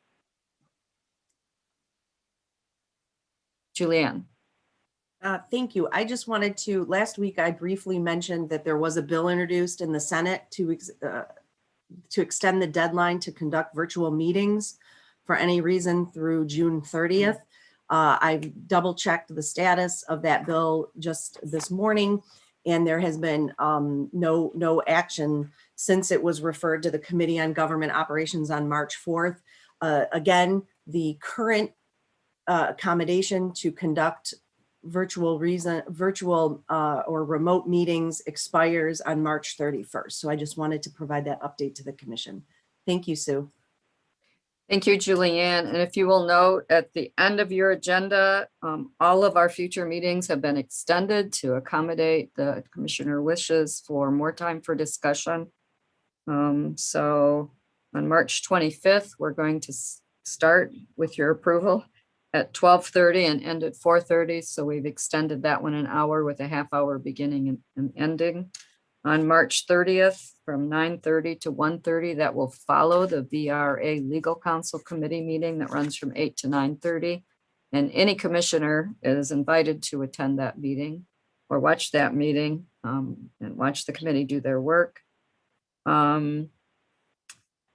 Speaker 14: Julianne.
Speaker 16: Thank you. I just wanted to, last week I briefly mentioned that there was a bill introduced in the Senate to extend the deadline to conduct virtual meetings for any reason through June 30th. I double checked the status of that bill just this morning, and there has been no action since it was referred to the Committee on Government Operations on March 4th. Again, the current accommodation to conduct virtual or remote meetings expires on March 31st. So I just wanted to provide that update to the commission. Thank you, Sue.
Speaker 14: Thank you, Julianne. And if you will note at the end of your agenda, all of our future meetings have been extended to accommodate the commissioner wishes for more time for discussion. So on March 25th, we're going to start with your approval at 12:30 and end at 4:30. So we've extended that one an hour with a half-hour beginning and ending. On March 30th, from 9:30 to 1:30, that will follow the VRA Legal Counsel Committee meeting that runs from 8 to 9:30. And any commissioner is invited to attend that meeting or watch that meeting and watch the committee do their work.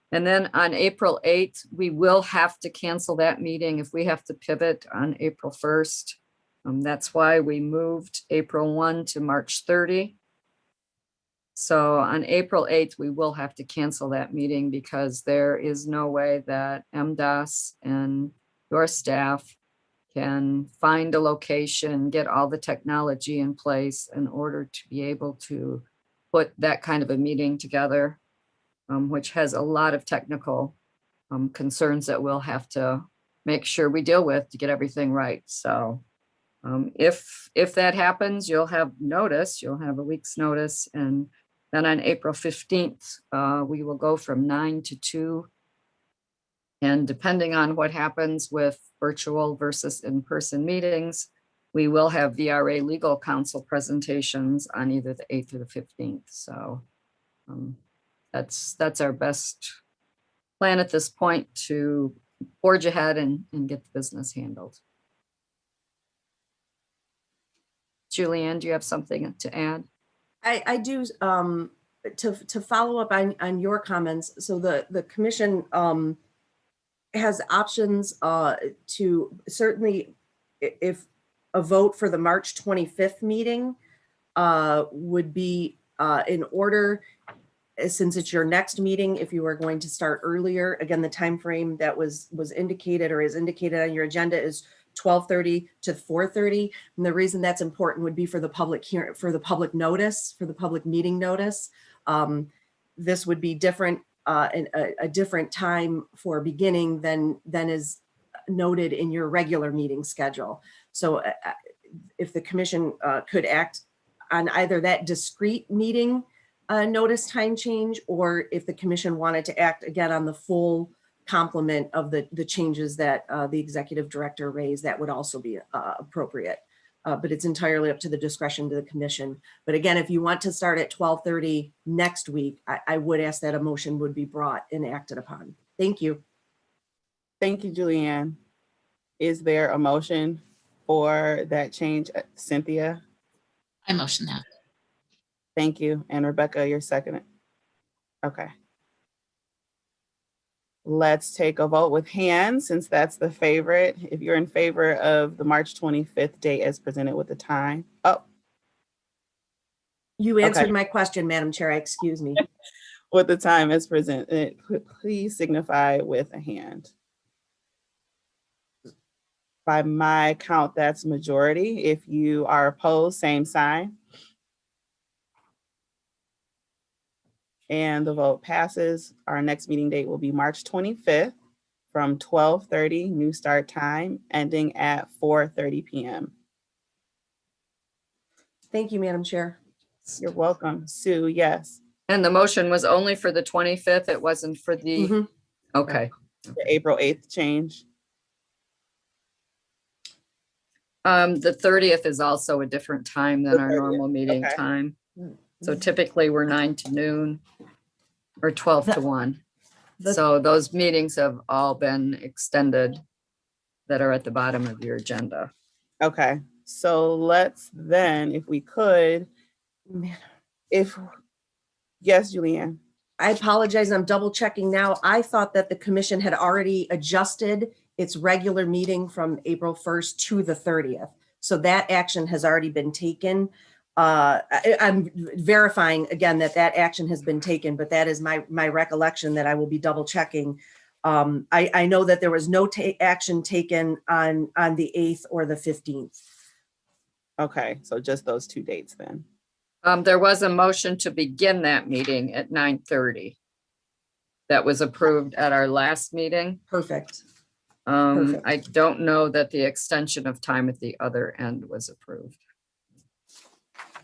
Speaker 14: And then on April 8th, we will have to cancel that meeting if we have to pivot on April 1st. That's why we moved April 1 to March 30. So on April 8th, we will have to cancel that meeting because there is no way that MDOS and your staff can find a location, get all the technology in place in order to be able to put that kind of a meeting together. Which has a lot of technical concerns that we'll have to make sure we deal with to get everything right. So if that happens, you'll have notice, you'll have a week's notice. And then on April 15th, we will go from 9 to 2. And depending on what happens with virtual versus in-person meetings, we will have VRA legal counsel presentations on either the 8th or the 15th. So that's our best plan at this point to forge ahead and get the business handled. Julianne, do you have something to add?
Speaker 16: I do, to follow up on your comments. So the commission has options to certainly, if a vote for the March 25th meeting would be in order, since it's your next meeting, if you are going to start earlier, again, the time frame that was indicated or is indicated on your agenda is 12:30 to 4:30. And the reason that's important would be for the public hearing, for the public notice, for the public meeting notice. This would be different, a different time for beginning than is noted in your regular meeting schedule. So if the commission could act on either that discrete meeting notice time change, or if the commission wanted to act again on the full complement of the changes that the executive director raised, that would also be appropriate. But it's entirely up to the discretion of the commission. But again, if you want to start at 12:30 next week, I would ask that a motion would be brought and acted upon. Thank you.
Speaker 6: Thank you, Julianne. Is there a motion for that change? Cynthia?
Speaker 7: I motion that.
Speaker 6: Thank you. And Rebecca, you're second. Okay. let's take a vote with hands since that's the favorite. If you're in favor of the March 25th date as presented with the time. Oh,
Speaker 16: You answered
Speaker 6: okay.
Speaker 16: my question, Madam Chair. Excuse me.
Speaker 6: With the time as presented, please signify with a hand. By my count, that's majority. If you are opposed, same sign. And the vote passes. Our next meeting date will be March 25th from 12:30 new start time, ending at 4:30 p.m.
Speaker 16: Thank you, Madam Chair.
Speaker 6: You're welcome. Sue, yes.
Speaker 14: And the motion was only for the 25th. It wasn't for the, okay.
Speaker 6: The April 8th change.
Speaker 14: The 30th is also a different time than
Speaker 6: The
Speaker 14: our
Speaker 6: 30th,
Speaker 14: normal meeting
Speaker 6: okay.
Speaker 14: time. So typically we're 9 to noon or 12 to 1. So those meetings have all been extended that are at the bottom of your agenda.
Speaker 6: Okay, so let's then, if we could, yes, Julianne.
Speaker 16: I apologize. I'm double checking now. I thought that the commission had already adjusted its regular meeting from April 1st to the 30th. So that action has already been taken. I'm verifying again that action has been taken, but that is my recollection that I will be double checking. I know that there was no action taken on the 8th or the 15th.
Speaker 6: Okay, so just those 2 dates then.
Speaker 14: There was a motion to begin that meeting at 9:30. That was approved at our last meeting.
Speaker 16: Perfect.
Speaker 14: I don't know that the extension of time at the other end was approved.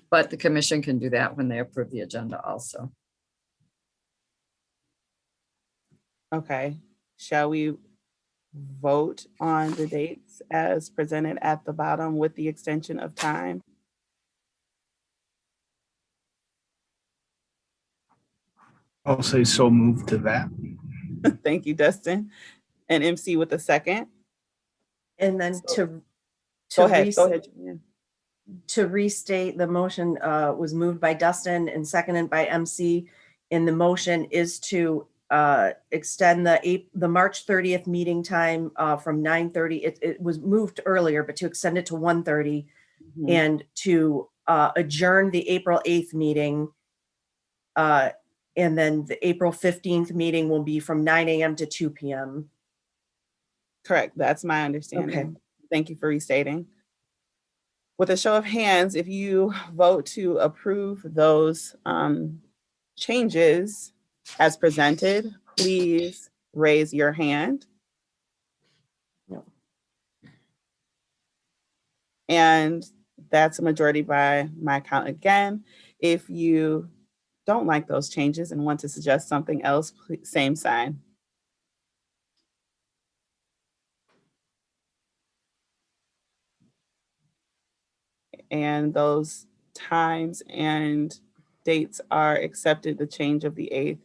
Speaker 14: But the commission can do that when they approve the agenda also.
Speaker 6: Okay, shall we vote on the dates as presented at the bottom with the extension of time?
Speaker 13: I'll say so moved to that.
Speaker 6: Thank you, Dustin. And MC with a second.
Speaker 16: And then
Speaker 6: Go ahead, Julianne.
Speaker 16: To restate, the motion was moved by Dustin and seconded by MC. And the motion is to extend the March 30th meeting time from 9:30. It was moved earlier, but to extend it to 1:30 and to adjourn the April 8th meeting. And then the April 15th meeting will be from 9 a.m. to 2 p.m.
Speaker 6: Correct, that's my understanding.
Speaker 16: Okay.
Speaker 6: Thank you for restating. With a show of hands, if you vote to approve those changes as presented, please raise your hand.
Speaker 16: No.
Speaker 6: And that's a majority by my count again. If you don't like those changes and want to suggest something else, please, same sign. And those times and dates are accepted, the change of the 8th,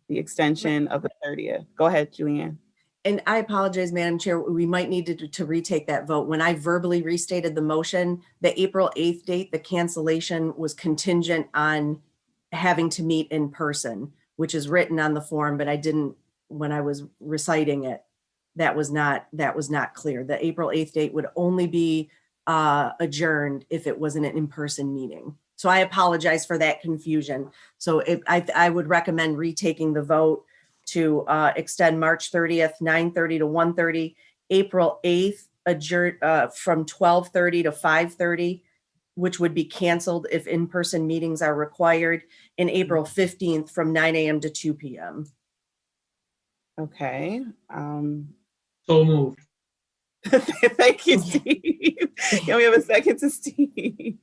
Speaker 6: the extension of the 30th. Go ahead, Julianne.
Speaker 16: And I apologize, Madam Chair, we might need to retake that vote. When I verbally restated the motion, the April 8th date, the cancellation was contingent on having to meet in person, which is written on the form, but I didn't, when I was reciting it, that was not clear. The April 8th date would only be adjourned if it wasn't an in-person meeting. So I apologize for that confusion. So I would recommend retaking the vote to extend March 30th, 9:30 to 1:30, April 8th, adjourn from 12:30 to 5:30, which would be canceled if in-person meetings are required, and April 15th from 9 a.m. to 2 p.m.
Speaker 6: Okay.
Speaker 2: So moved.
Speaker 6: Thank you, Steve. Can we have a second to Steve?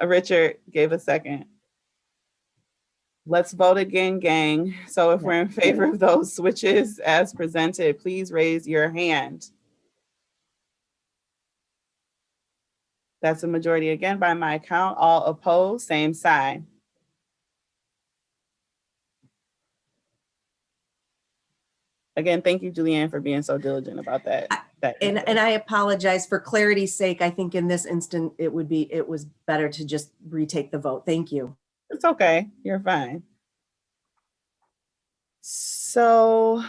Speaker 6: Richard gave a second. Let's vote again, gang. So if we're in favor of those switches as presented, please raise your hand. That's a majority again by my count. All opposed, same sign. Again, thank you, Julianne, for being so diligent about that.
Speaker 16: And I apologize for clarity's sake. I think in this instant, it was better to just retake the vote. Thank you.
Speaker 6: It's okay. You're fine. So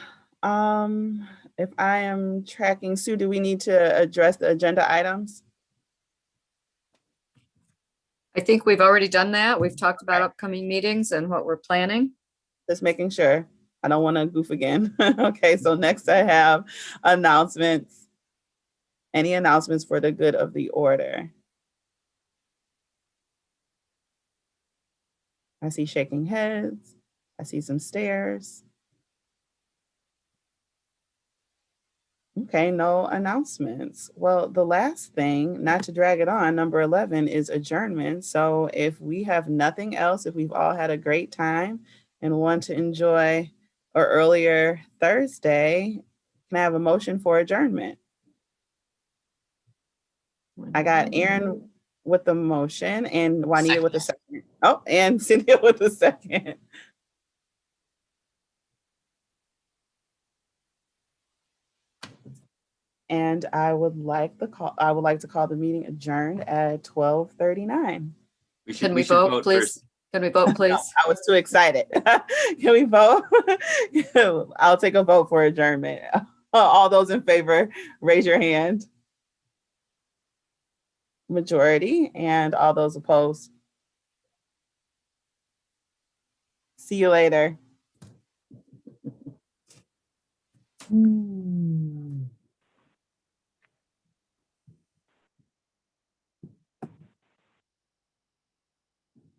Speaker 6: if I am tracking, Sue, do we need to address the agenda items?
Speaker 14: I think we've already done that. We've talked about upcoming meetings and what we're planning.
Speaker 6: Just making sure. I don't want to goof again. Okay, so next I have announcements. Any announcements for the good of the order? I see shaking heads. I see some stares. Okay, no announcements. Well, the last thing, not to drag it on, number 11 is adjournment. So if we have nothing else, if we've all had a great time and want to enjoy our earlier Thursday, can I have a motion for adjournment? I got Aaron with the motion and Juanita with the second. Oh, and Cynthia with the second. And I would like to call the meeting adjourned at 12:39.
Speaker 14: Can we vote, please? Can we vote, please?
Speaker 6: I was too excited. Can we vote? I'll take a vote for adjournment. All those in favor, raise your hand. Majority, and all those opposed. See you later.